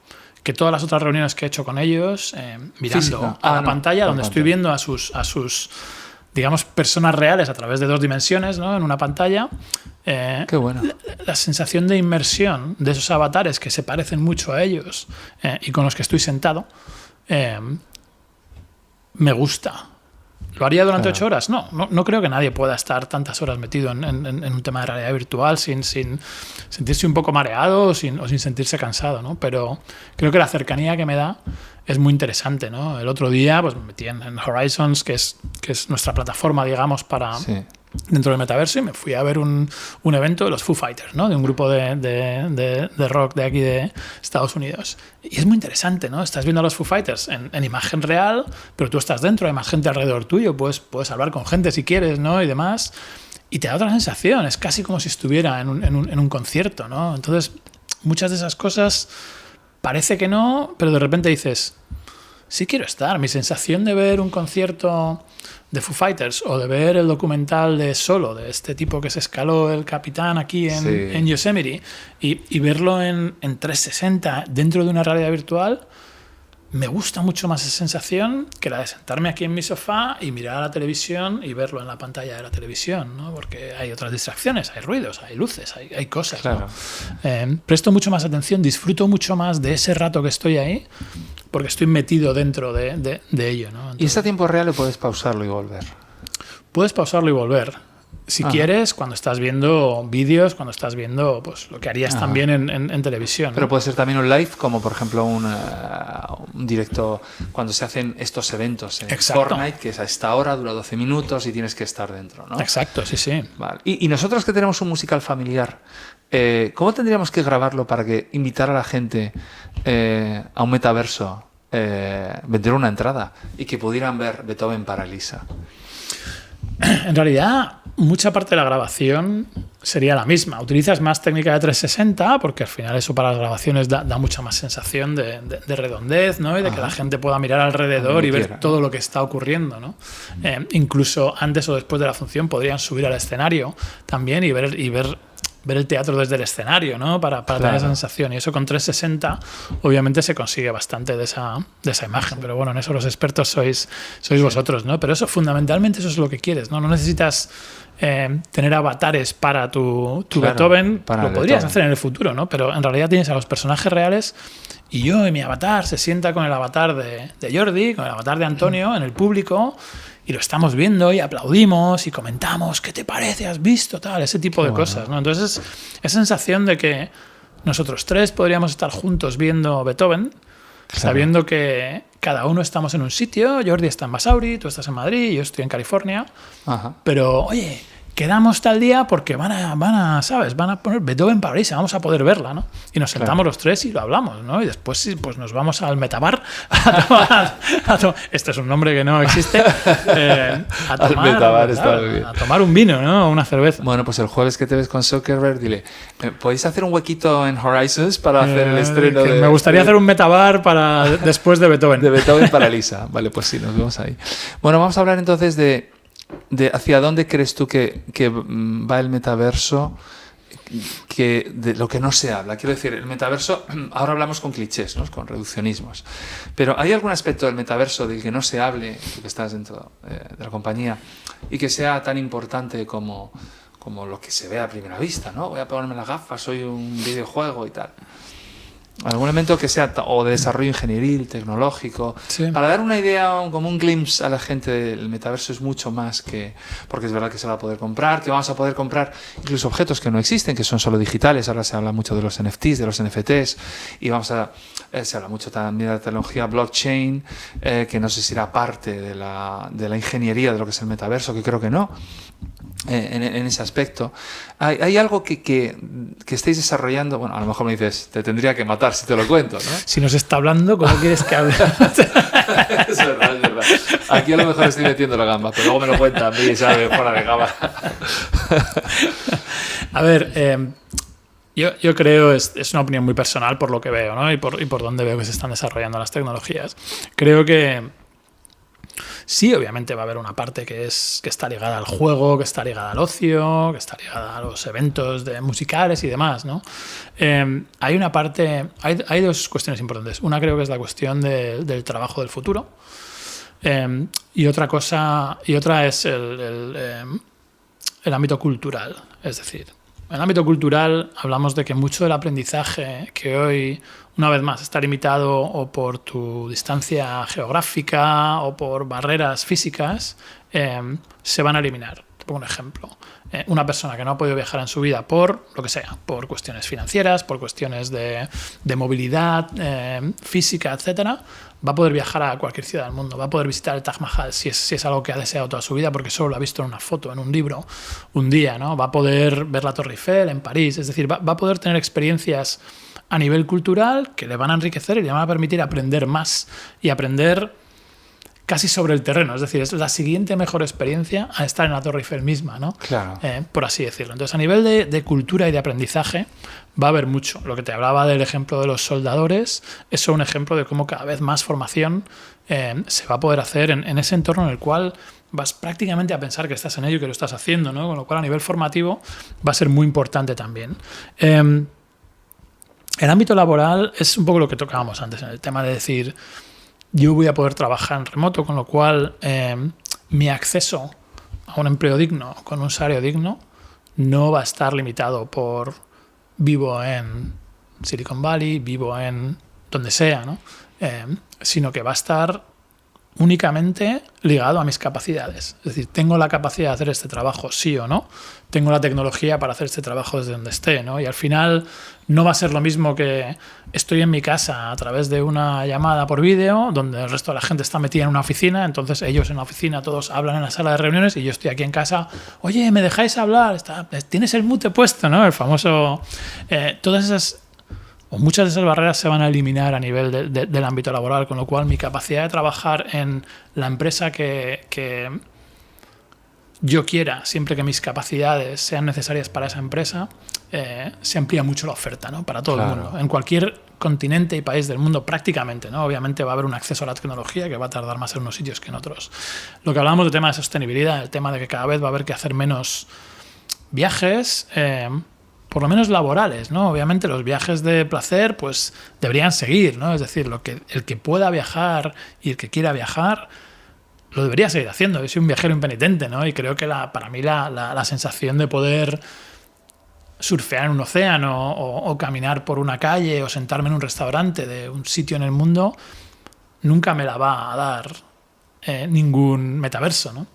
que todas las otras reuniones que he hecho con ellos, mirando a la pantalla, donde estoy viendo a sus, digamos, personas reales a través de 2 dimensiones, ¿no?, en una pantalla. Qué bueno. La sensación de inmersión de esos avatares que se parecen mucho a ellos y con los que estoy sentado, me gusta. ¿Lo haría durante 8 horas? No creo que nadie pueda estar tantas horas metido en un tema de realidad virtual sin sentirse un poco mareado o sin sentirse cansado, ¿no? Pero creo que la cercanía que me da es muy interesante, ¿no? El otro día pues me metí en Horizons, que es nuestra plataforma, digamos, para dentro del metaverso y me fui a ver un evento de los Foo Fighters, ¿no? De un grupo de rock de aquí de Estados Unidos. Y es muy interesante, ¿no? Estás viendo a los Foo Fighters en imagen real, pero tú estás dentro, hay más gente alrededor tuyo, puedes hablar con gente si quieres, ¿no? Y demás. Y te da otra sensación, es casi como si estuviera en un concierto, ¿no? Entonces, muchas de esas cosas parece que no, pero de repente dices, sí quiero estar. Mi sensación de ver un concierto de Foo Fighters o de ver el documental de Solo, de este tipo que se escaló el capitán aquí en Yosemite, y verlo en 360 dentro de una realidad virtual, me gusta mucho más esa sensación que la de sentarme aquí en mi sofá y mirar a la televisión y verlo en la pantalla de la televisión, ¿no? Porque hay otras distracciones, hay ruidos, hay luces, hay cosas. Claro. ¿No? Presto mucho más atención, disfruto mucho más de ese rato que estoy ahí porque estoy metido dentro de ello, ¿no? Entonces, ¿y este tiempo real o puedes pausarlo y volver? Puedes pausarlo y volver. Si quieres, cuando estás viendo vídeos, cuando estás viendo pues lo que harías también en televisión, ¿no? Pero puede ser también un live, como por ejemplo un directo cuando se hacen estos eventos en Fortnite, que es a esta hora, dura 12 minutos y tienes que estar dentro, ¿no? Exacto, sí. Vale. Y nosotros que tenemos un musical familiar, ¿cómo tendríamos que grabarlo para que invitar a la gente a un metaverso, vender una entrada y que pudieran ver Beethoven para Lisa? En realidad, mucha parte de la grabación sería la misma. Utilizas más técnica de 360 porque al final eso para las grabaciones da mucha más sensación de redondez, ¿no? Y de que la gente pueda mirar alrededor y ver todo lo que está ocurriendo, ¿no? Incluso antes o después de la función podrían subir al escenario también y ver el teatro desde el escenario, ¿no? Para tener esa sensación. Y eso con 360 obviamente se consigue bastante de esa imagen. Pero bueno, en eso los expertos sois vosotros, ¿no? Pero eso fundamentalmente eso es lo que quieres, ¿no? No necesitas tener avatares para tu Beethoven. Lo podrías hacer en el futuro, ¿no? Pero en realidad tienes a los personajes reales y yo y mi avatar se sienta con el avatar de Jordi, con el avatar de Antonio en el público. Y lo estamos viendo y aplaudimos y comentamos, ¿qué te parece? ¿Has visto? Tal, ese tipo de cosas, ¿no? Entonces, esa sensación de que nosotros tres podríamos estar juntos viendo Beethoven, sabiendo que cada uno estamos en un sitio, Jordi está en Basauri, tú estás en Madrid, yo estoy en California, pero, oye, quedamos tal día porque van a ¿sabes? Van a poner Beethoven para Lisa, vamos a poder verla, ¿no? Y nos sentamos los tres y lo hablamos, ¿no? Y después pues nos vamos al Metabar a tomar este es un nombre que no existe, a tomar un vino, ¿no? Una cerveza. Bueno, pues el jueves que te ves con Zuckerberg, dile, ¿podéis hacer un huequito en Horizons para hacer el estreno me gustaría hacer un Metabar para después de Beethoven. De Beethoven para Lisa. Vale, pues sí, nos vemos ahí. Bueno, vamos a hablar entonces de hacia dónde crees tú que va el metaverso, de lo que no se habla. Quiero decir, el metaverso, ahora hablamos con clichés, ¿no? Con reduccionismos, pero ¿hay algún aspecto del metaverso del que no se hable, tú que estás dentro de la compañía, y que sea tan importante como lo que se ve a primera vista, ¿no? Voy a ponerme las gafas, soy un videojuego y tal? Algún elemento que sea o de desarrollo ingenieril, tecnológico, para dar una idea, como un glimpse a la gente del metaverso. Es mucho más que, porque es verdad que se va a poder comprar, que vamos a poder comprar incluso objetos que no existen, que son solo digitales. Ahora se habla mucho de los NFTs, de los NFTs, y se habla mucho también de la tecnología blockchain, que no sé si era parte de la ingeniería de lo que es el metaverso, que creo que no. En ese aspecto, ¿hay algo que estéis desarrollando? Bueno, a lo mejor me dices, te tendría que matar si te lo cuento, ¿no? Si nos está hablando, ¿cómo quieres que hable? Es verdad, es verdad. Aquí a lo mejor estoy metiendo la gamba, pero luego me lo cuenta a mí, ¿sabes? Fuera de gamba. A ver, yo creo, es una opinión muy personal por lo que veo, ¿no? Y por dónde veo que se están desarrollando las tecnologías. Creo que sí, obviamente va a haber una parte que está ligada al juego, que está ligada al ocio, que está ligada a los eventos musicales y demás, ¿no? Hay una parte, hay dos cuestiones importantes. Una creo que es la cuestión del trabajo del futuro, y otra es el ámbito cultural. Es decir, en el ámbito cultural hablamos de que mucho del aprendizaje que hoy, una vez más, está limitado o por tu distancia geográfica o por barreras físicas, se van a eliminar. te pongo un ejemplo, una persona que no ha podido viajar en su vida por lo que sea, por cuestiones financieras, por cuestiones de movilidad física, etcétera, va a poder viajar a cualquier ciudad del mundo, va a poder visitar el Taj Mahal si es algo que ha deseado toda su vida porque solo lo ha visto en una foto, en un libro, un día, ¿no? Va a poder ver la Torre Eiffel en París, es decir, va a poder tener experiencias a nivel cultural que le van a enriquecer y le van a permitir aprender más y aprender casi sobre el terreno, es decir, es la siguiente mejor experiencia a estar en la Torre Eiffel misma, ¿no? Claro. Por así decirlo. Entonces, a nivel de cultura y de aprendizaje va a haber mucho. Lo que te hablaba del ejemplo de los soldadores es solo un ejemplo de cómo cada vez más formación se va a poder hacer en ese entorno en el cual vas prácticamente a pensar que estás en ello y que lo estás haciendo, ¿no? Con lo cual, a nivel formativo va a ser muy importante también. El ámbito laboral es un poco lo que tocábamos antes, en el tema de decir, yo voy a poder trabajar en remoto, con lo cual mi acceso a un empleo digno, con un salario digno, no va a estar limitado por vivo en Silicon Valley, vivo en donde sea, ¿no? Sino que va a estar únicamente ligado a mis capacidades. Es decir, tengo la capacidad de hacer este trabajo, sí o no. Tengo la tecnología para hacer este trabajo desde donde esté, ¿no? Y al final no va a ser lo mismo que estoy en mi casa a través de una llamada por vídeo, donde el resto de la gente está metida en una oficina, entonces ellos en la oficina todos hablan en la sala de reuniones y yo estoy aquí en casa, oye, ¿me dejáis hablar? Tienes el mute puesto, ¿no? El famoso... todas esas... o muchas de esas barreras se van a eliminar a nivel del ámbito laboral, con lo cual mi capacidad de trabajar en la empresa que yo quiera, siempre que mis capacidades sean necesarias para esa empresa, se amplía mucho la oferta, ¿no? Para todo el mundo. En cualquier continente y país del mundo prácticamente, ¿no? Obviamente va a haber un acceso a la tecnología que va a tardar más en unos sitios que en otros. Lo que hablábamos del tema de sostenibilidad, el tema de que cada vez va a haber que hacer menos viajes, por lo menos laborales, ¿no? Obviamente los viajes de placer pues deberían seguir, ¿no? Es decir, el que pueda viajar y el que quiera viajar lo debería seguir haciendo. Yo soy un viajero impenitente, ¿no? Y creo que para mí la sensación de poder surfear en un océano o caminar por una calle o sentarme en un restaurante de un sitio en el mundo nunca me la va a dar ningún metaverso, ¿no?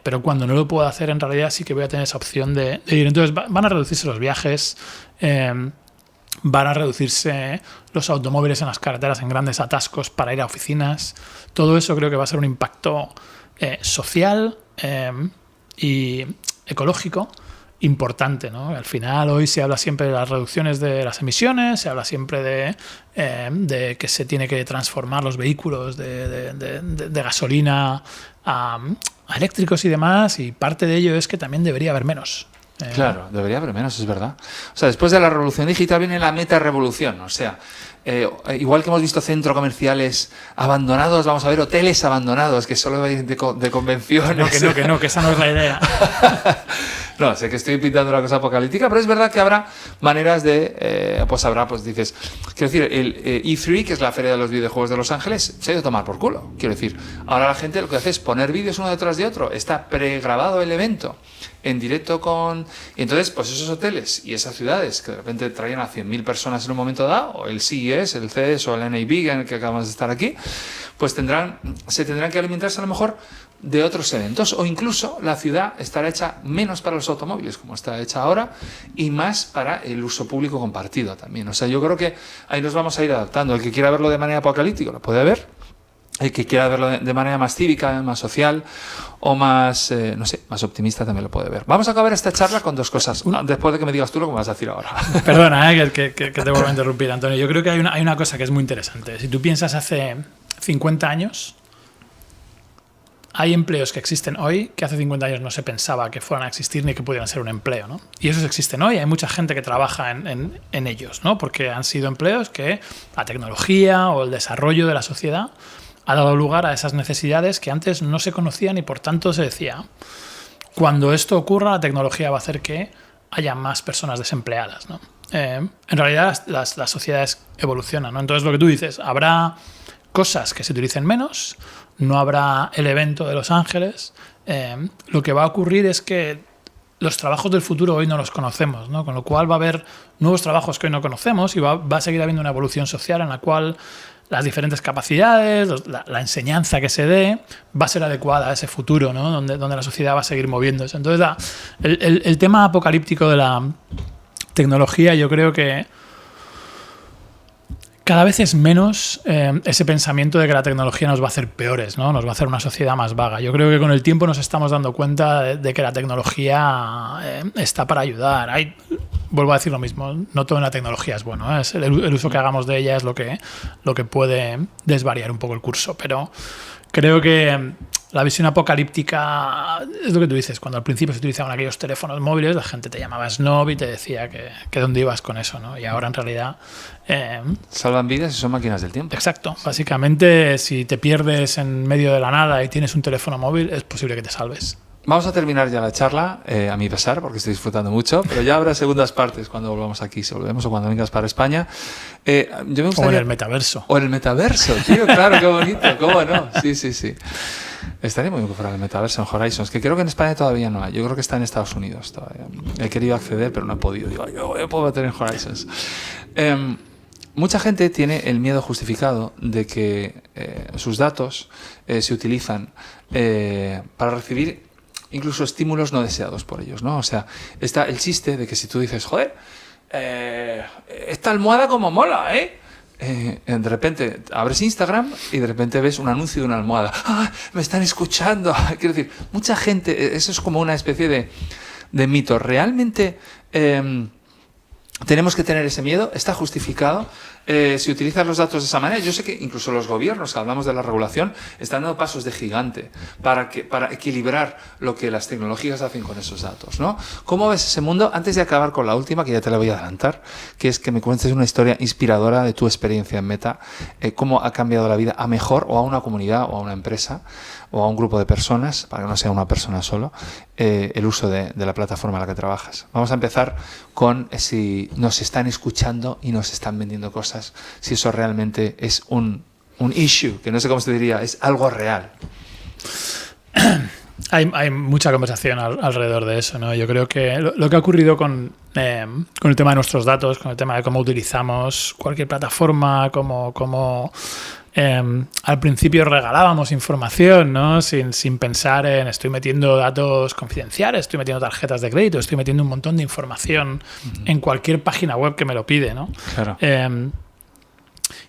Pero cuando no lo puedo hacer, en realidad sí que voy a tener esa opción de ir. Entonces van a reducirse los viajes, van a reducirse los automóviles en las carreteras en grandes atascos para ir a oficinas. Todo eso creo que va a ser un impacto social y ecológico importante, ¿no? Al final hoy se habla siempre de las reducciones de las emisiones, se habla siempre de que se tiene que transformar los vehículos de gasolina a eléctricos y demás, y parte de ello es que también debería haber menos. Claro, debería haber menos, es verdad. O sea, después de la revolución digital viene la meta-revolución. O sea, igual que hemos visto centros comerciales abandonados, vamos a ver hoteles abandonados, que solo hay de convenciones. Que esa no es la idea. No, sé que estoy pintando una cosa apocalíptica, pero es verdad que habrá maneras de... pues dices... Quiero decir, el E3, que es la feria de los videojuegos de Los Ángeles, se ha ido a tomar por culo. Quiero decir, ahora la gente lo que hace es poner vídeos uno detrás de otro. Está pregrabado el evento en directo con... Y entonces, pues esos hoteles y esas ciudades que de repente traían a 100.000 personas en un momento dado, o el CES, el CES o el NAB, en el que acabamos de estar aquí, pues se tendrán que alimentarse a lo mejor de otros eventos, o incluso la ciudad estará hecha menos para los automóviles, como está hecha ahora, y más para el uso público compartido también. O sea, yo creo que ahí nos vamos a ir adaptando. El que quiera verlo de manera apocalíptica lo puede ver, el que quiera verlo de manera más cívica, más social o más, más optimista también lo puede ver. Vamos a acabar esta charla con dos cosas, después de que me digas tú lo que me vas a decir ahora. Perdona, que te vuelvo a interrumpir, Antonio. Yo creo que hay una cosa que es muy interesante. Si tú piensas hace 50 años, hay empleos que existen hoy que hace 50 años no se pensaba que fueran a existir ni que pudieran ser un empleo, ¿no? Y esos existen hoy. Hay mucha gente que trabaja en ellos, ¿no? Porque han sido empleos que la tecnología o el desarrollo de la sociedad ha dado lugar a esas necesidades que antes no se conocían y por tanto se decía, cuando esto ocurra, la tecnología va a hacer que haya más personas desempleadas, ¿no? En realidad las sociedades evolucionan, ¿no? Entonces lo que tú dices, habrá cosas que se utilicen menos, no habrá el evento de Los Ángeles. Lo que va a ocurrir es que los trabajos del futuro hoy no los conocemos, ¿no? Con lo cual va a haber nuevos trabajos que hoy no conocemos y va a seguir habiendo una evolución social en la cual las diferentes capacidades, la enseñanza que se dé, va a ser adecuada a ese futuro, ¿no? Donde la sociedad va a seguir moviéndose. Entonces, el tema apocalíptico de la tecnología, yo creo que cada vez es menos ese pensamiento de que la tecnología nos va a hacer peores, ¿no? Nos va a hacer una sociedad más vaga. Yo creo que con el tiempo nos estamos dando cuenta de que la tecnología está para ayudar. Vuelvo a decir lo mismo, no toda la tecnología es bueno, ¿eh? Es el uso que hagamos de ella es lo que puede desvariar un poco el curso. Pero creo que la visión apocalíptica es lo que tú dices. Cuando al principio se utilizaban aquellos teléfonos móviles, la gente te llamaba snob y te decía que dónde ibas con eso, ¿no? Y ahora en realidad... salvan vidas y son máquinas del tiempo. Exacto. Básicamente, si te pierdes en medio de la nada y tienes un teléfono móvil, es posible que te salves. Vamos a terminar ya la charla, a mi pesar, porque estoy disfrutando mucho, pero ya habrá segundas partes cuando volvamos aquí, si volvemos o cuando vengas para España. Yo me gustaría... O en el metaverso. O en el metaverso, tío, claro, qué bonito, ¿cómo no? Sí, sí, sí. Estaría muy bien que fuera el metaverso en Horizons, que creo que en España todavía no hay. Yo creo que está en Estados Unidos todavía. He querido acceder, pero no he podido. Digo, yo puedo meter en Horizons. Mucha gente tiene el miedo justificado de que sus datos se utilizan para recibir incluso estímulos no deseados por ellos, ¿no? O sea, está el chiste de que si tú dices, joder, esta almohada como mola, ¿eh? De repente abres Instagram y de repente ves un anuncio de una almohada. ¡Ah, me están escuchando! Quiero decir, mucha gente, eso es como una especie de mito. ¿Realmente tenemos que tener ese miedo? ¿Está justificado? Si utilizas los datos de esa manera, yo sé que incluso los gobiernos, que hablamos de la regulación, están dando pasos de gigante para equilibrar lo que las tecnologías hacen con esos datos, ¿no? ¿Cómo ves ese mundo? Antes de acabar con la última, que ya te la voy a adelantar, que es que me cuentes una historia inspiradora de tu experiencia en Meta, cómo ha cambiado la vida a mejor, o a una comunidad, o a una empresa, o a un grupo de personas, para que no sea una persona solo, el uso de la plataforma en la que trabajas. Vamos a empezar con si nos están escuchando y nos están vendiendo cosas, si eso realmente es un issue, que no sé cómo se diría, es algo real. Hay mucha conversación alrededor de eso, ¿no? Yo creo que lo que ha ocurrido con el tema de nuestros datos, con el tema de cómo utilizamos cualquier plataforma, cómo al principio regalábamos información, ¿no? Sin pensar en estoy metiendo datos confidenciales, estoy metiendo tarjetas de crédito, estoy metiendo un montón de información en cualquier página web que me lo pide, ¿no? Claro.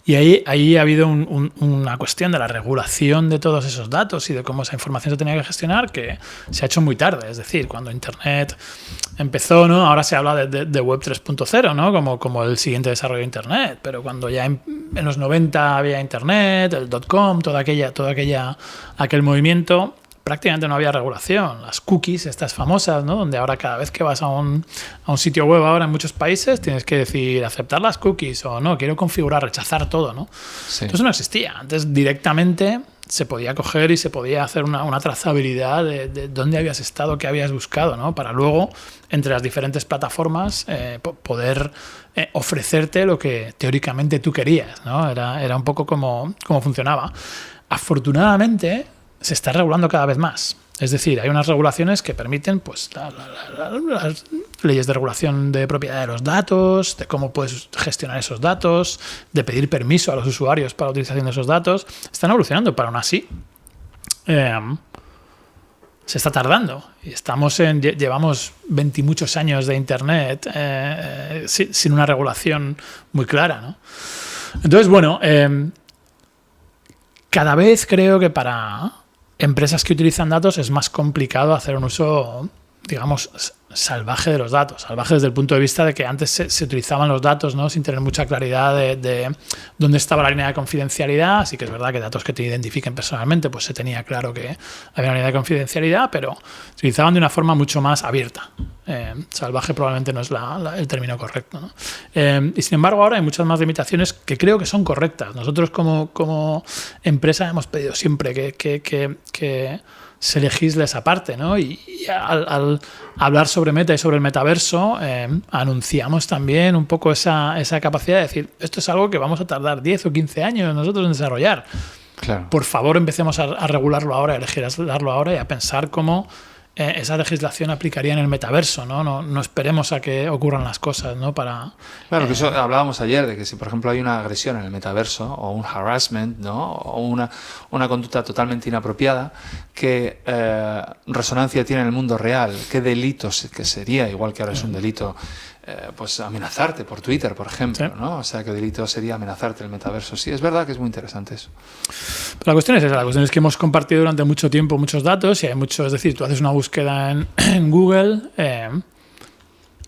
Y ahí ha habido una cuestión de la regulación de todos esos datos y de cómo esa información se tenía que gestionar que se ha hecho muy tarde. Es decir, cuando Internet empezó, ¿no? Ahora se habla de Web 3.0, ¿no? Como el siguiente desarrollo de Internet. Pero cuando ya en los 90 había Internet, el .com, aquel movimiento, prácticamente no había regulación. Las cookies, estas famosas, ¿no? Donde ahora cada vez que vas a un sitio web ahora en muchos países tienes que decir aceptar las cookies o no, quiero configurar, rechazar todo, ¿no? Sí. Entonces no existía. Antes directamente se podía coger y se podía hacer una trazabilidad de dónde habías estado, qué habías buscado, ¿no? Para luego, entre las diferentes plataformas, poder ofrecerte lo que teóricamente tú querías, ¿no? Era un poco como funcionaba. Afortunadamente, se está regulando cada vez más. Es decir, hay unas regulaciones que permiten pues, las leyes de regulación de propiedad de los datos, de cómo puedes gestionar esos datos, de pedir permiso a los usuarios para la utilización de esos datos. Están evolucionando, pero aún así se está tardando. Y llevamos 20 y muchos años de Internet sin una regulación muy clara, ¿no? Entonces, bueno, cada vez creo que para empresas que utilizan datos es más complicado hacer un uso, digamos, salvaje de los datos. Salvaje desde el punto de vista de que antes se utilizaban los datos, ¿no? Sin tener mucha claridad de dónde estaba la línea de confidencialidad. Así que es verdad que datos que te identifiquen personalmente, pues se tenía claro que había una línea de confidencialidad, pero se utilizaban de una forma mucho más abierta. Salvaje probablemente no es el término correcto, ¿no? Y sin embargo ahora hay muchas más limitaciones que creo que son correctas. Nosotros como empresa hemos pedido siempre que se legisle esa parte, ¿no? Y al hablar sobre Meta y sobre el metaverso, anunciamos también un poco esa capacidad de decir, esto es algo que vamos a tardar 10 o 15 años nosotros en desarrollar. Claro. Por favor, empecemos a regularlo ahora, a legislarlo ahora y a pensar cómo esa legislación aplicaría en el metaverso, ¿no? No esperemos a que ocurran las cosas, ¿no? Claro, que eso hablábamos ayer, de que si por ejemplo hay una agresión en el metaverso o un harassment, ¿no? O una conducta totalmente inapropiada, ¿qué resonancia tiene en el mundo real? ¿Qué delito que sería? Igual que ahora es un delito, pues amenazarte por Twitter, por ejemplo, ¿no? O sea, ¿qué delito sería amenazarte en el metaverso? Sí, es verdad que es muy interesante eso. Pero la cuestión es esa, la cuestión es que hemos compartido durante mucho tiempo muchos datos y hay mucho, es decir, tú haces una búsqueda en Google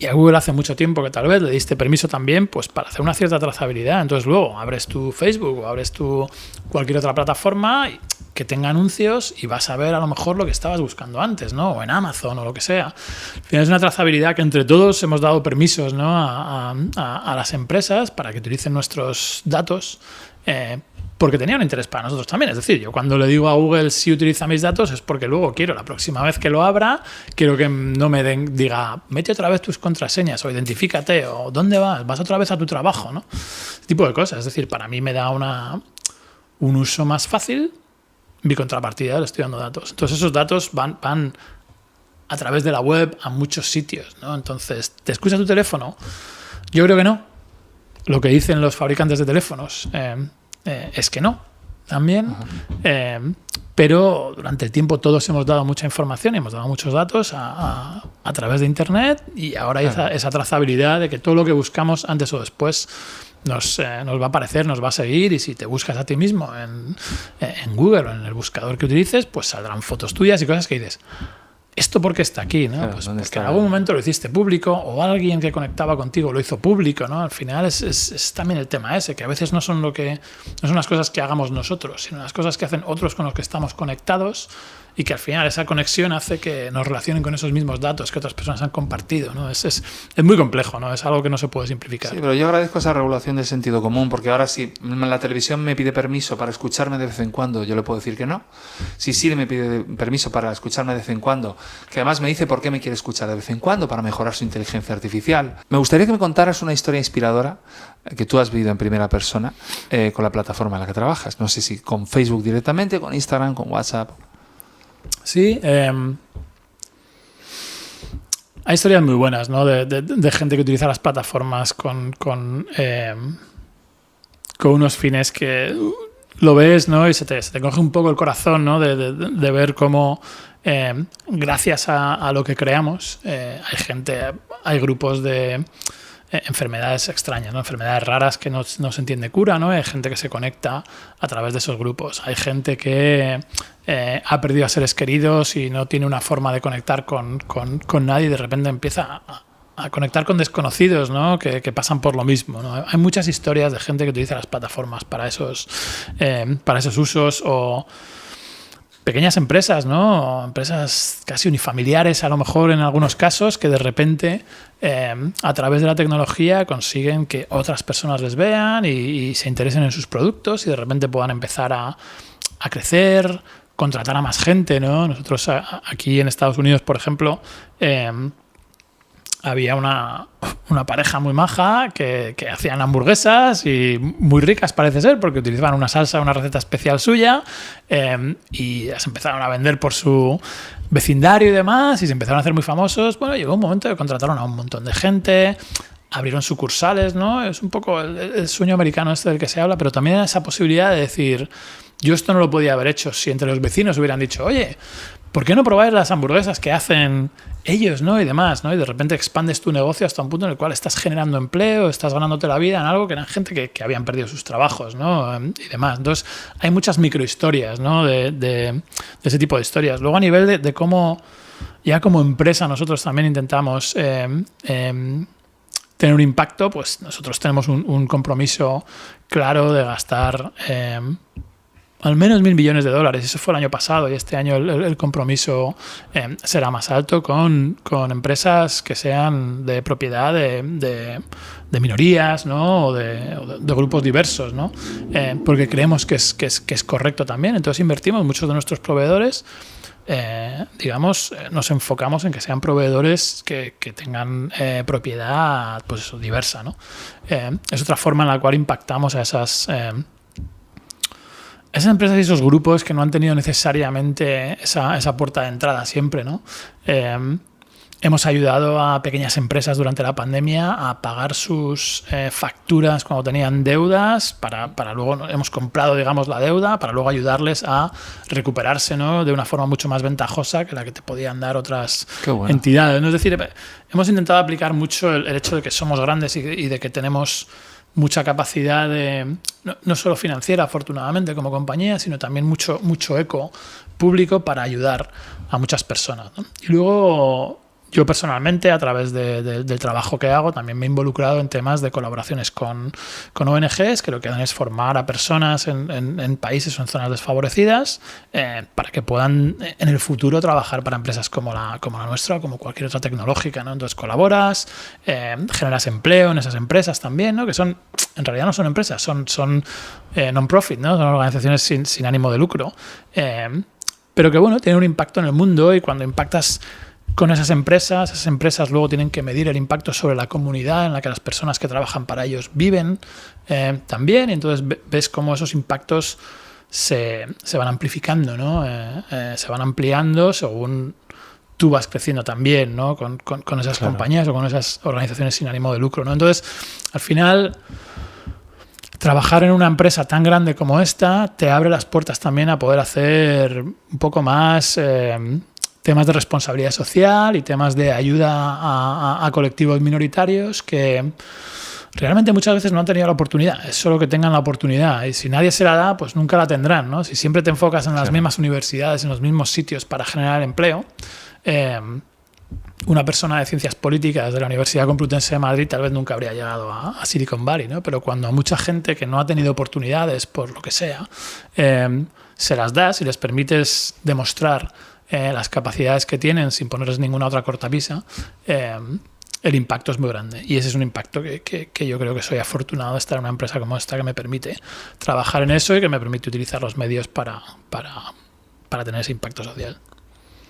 y a Google hace mucho tiempo que tal vez le diste permiso también pues para hacer una cierta trazabilidad. Entonces luego abres tu Facebook o abres tu cualquier otra plataforma que tenga anuncios y vas a ver a lo mejor lo que estabas buscando antes, ¿no? O en Amazon o lo que sea. Al final es una trazabilidad que entre todos hemos dado permisos, ¿no? a las empresas para que utilicen nuestros datos porque tenía un interés para nosotros también. Es decir, yo cuando le digo a Google si utiliza mis datos es porque luego quiero, la próxima vez que lo abra, quiero que no me diga, mete otra vez tus contraseñas o identifícate o ¿dónde vas? Vas otra vez a tu trabajo, ¿no? Ese tipo de cosas. Es decir, para mí me da un uso más fácil. Mi contrapartida le estoy dando datos. Entonces esos datos van a través de la web a muchos sitios, ¿no? Entonces, ¿te escucha tu teléfono? Yo creo que no. Lo que dicen los fabricantes de teléfonos es que no, también. Pero durante el tiempo todos hemos dado mucha información y hemos dado muchos datos a través de Internet y ahora hay esa trazabilidad de que todo lo que buscamos antes o después nos va a aparecer, nos va a seguir y si te buscas a ti mismo en Google o en el buscador que utilices, pues saldrán fotos tuyas y cosas que dices, ¿esto por qué está aquí? ¿No? Claro, pues ¿dónde porque está? en algún momento lo hiciste público o alguien que conectaba contigo lo hizo público, ¿no? Al final es también el tema ese, que a veces no son las cosas que hagamos nosotros, sino las cosas que hacen otros con los que estamos conectados y que al final esa conexión hace que nos relacionen con esos mismos datos que otras personas han compartido, ¿no? Es muy complejo, ¿no? Es algo que no se puede simplificar. Sí, pero yo agradezco esa regulación del sentido común, porque ahora si la televisión me pide permiso para escucharme de vez en cuando, yo le puedo decir que no. Si Siri me pide permiso para escucharme de vez en cuando, que además me dice por qué me quiere escuchar de vez en cuando, para mejorar su inteligencia artificial. Me gustaría que me contaras una historia inspiradora que tú has vivido en primera persona con la plataforma en la que trabajas. No sé si con Facebook directamente, con Instagram, con WhatsApp. Sí, hay historias muy buenas, ¿no? De gente que utiliza las plataformas con unos fines que lo ves, ¿no? Y se te coge un poco el corazón, ¿no? De ver cómo gracias a lo que creamos hay grupos de enfermedades extrañas, ¿no? Enfermedades raras que no se entiende cura, ¿no? Hay gente que se conecta a través de esos grupos. Hay gente que ha perdido a seres queridos y no tiene una forma de conectar con nadie y de repente empieza a conectar con desconocidos, ¿no? Que pasan por lo mismo, ¿no? Hay muchas historias de gente que utiliza las plataformas para esos usos o pequeñas empresas, ¿no? Empresas casi unifamiliares a lo mejor en algunos casos que de repente a través de la tecnología consiguen que otras personas les vean y se interesen en sus productos y de repente puedan empezar a crecer, contratar a más gente, ¿no? Nosotros aquí en Estados Unidos, por ejemplo, había una pareja muy maja que hacían hamburguesas y muy ricas parece ser porque utilizaban una salsa, una receta especial suya y las empezaron a vender por su vecindario y demás y se empezaron a hacer muy famosos. Bueno, llegó un momento que contrataron a un montón de gente, abrieron sucursales, ¿no? Es un poco el sueño americano este del que se habla, pero también esa posibilidad de decir, yo esto no lo podía haber hecho si entre los vecinos hubieran dicho, oye, ¿por qué no probáis las hamburguesas que hacen ellos, ¿no? Y demás, ¿no? Y de repente expandes tu negocio hasta un punto en el cual estás generando empleo, estás ganándote la vida en algo que eran gente que habían perdido sus trabajos, ¿no? Y demás. Entonces, hay muchas microhistorias, ¿no? De ese tipo de historias. Luego, a nivel de cómo, ya como empresa, nosotros también intentamos tener un impacto, pues nosotros tenemos un compromiso claro de gastar al menos $1.000 billones. Eso fue el año pasado y este año el compromiso será más alto con empresas que sean de propiedad de minorías, ¿no? o de grupos diversos, ¿no? Porque creemos que es correcto también. Entonces invertimos, muchos de nuestros proveedores nos enfocamos en que sean proveedores que tengan propiedad pues eso, diversa, ¿no? Es otra forma en la cual impactamos a esas empresas y esos grupos que no han tenido necesariamente esa puerta de entrada siempre, ¿no? Hemos ayudado a pequeñas empresas durante la pandemia a pagar sus facturas cuando tenían deudas, para luego hemos comprado, digamos, la deuda, para luego ayudarles a recuperarse, ¿no? De una forma mucho más ventajosa que la que te podían dar otras entidades, ¿no? Es decir, hemos intentado aplicar mucho el hecho de que somos grandes y de que tenemos mucha capacidad no solo financiera, afortunadamente, como compañía, sino también mucho eco público para ayudar a muchas personas, ¿no? Y luego, yo personalmente, a través del trabajo que hago, también me he involucrado en temas de colaboraciones con ONGs, que lo que hacen es formar a personas en países o en zonas desfavorecidas para que puedan en el futuro trabajar para empresas como la nuestra o como cualquier otra tecnológica, ¿no? Entonces colaboras, generas empleo en esas empresas también, ¿no? Que en realidad no son empresas, son non-profit, ¿no? Son organizaciones sin ánimo de lucro, pero que bueno, tienen un impacto en el mundo, y cuando impactas con esas empresas luego tienen que medir el impacto sobre la comunidad en la que las personas que trabajan para ellos viven también, y entonces ves cómo esos impactos se van amplificando, ¿no? Se van ampliando según tú vas creciendo también, ¿no? Con esas compañías o con esas organizaciones sin ánimo de lucro, ¿no? Entonces, al final, trabajar en una empresa tan grande como esta te abre las puertas también a poder hacer un poco más temas de responsabilidad social y temas de ayuda a colectivos minoritarios que realmente muchas veces no han tenido la oportunidad. Es solo que tengan la oportunidad, y si nadie se la da, pues nunca la tendrán, ¿no? Si siempre te enfocas en las mismas universidades, en los mismos sitios para generar empleo, una persona de ciencias políticas de la Universidad Complutense de Madrid tal vez nunca habría llegado a Silicon Valley, ¿no? Pero cuando a mucha gente que no ha tenido oportunidades por lo que sea, se las das y les permites demostrar las capacidades que tienen sin ponerles ninguna otra cortapisa, el impacto es muy grande. Y ese es un impacto que yo creo que soy afortunado de estar en una empresa como esta, que me permite trabajar en eso y que me permite utilizar los medios para tener ese impacto social.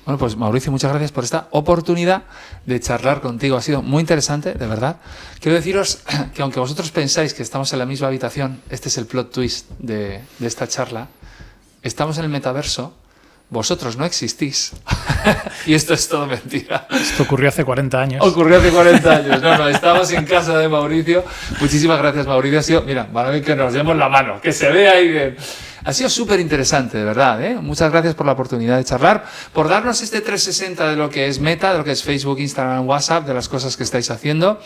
Bueno, pues Mauricio, muchas gracias por esta oportunidad de charlar contigo. Ha sido muy interesante, de verdad. Quiero deciros que aunque vosotros pensáis que estamos en la misma habitación, este es el plot twist de esta charla, estamos en el metaverso. Vosotros no existís. Y esto es todo mentira. Esto ocurrió hace 40 años. Ocurrió hace 40 años. No, estamos en casa de Mauricio. Muchísimas gracias, Mauricio. Ha sido, mira, para mí que nos demos la mano, que se vea ahí bien. Ha sido súper interesante, de verdad, ¿eh? Muchas gracias por la oportunidad de charlar, por darnos este 360 de lo que es Meta, de lo que es Facebook, Instagram, WhatsApp, de las cosas que estáis haciendo.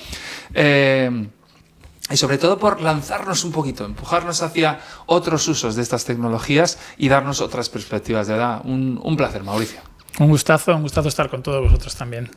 Y sobre todo por lanzarnos un poquito, empujarnos hacia otros usos de estas tecnologías y darnos otras perspectivas. De verdad, un placer, Mauricio. Un gustazo estar con todos vosotros también.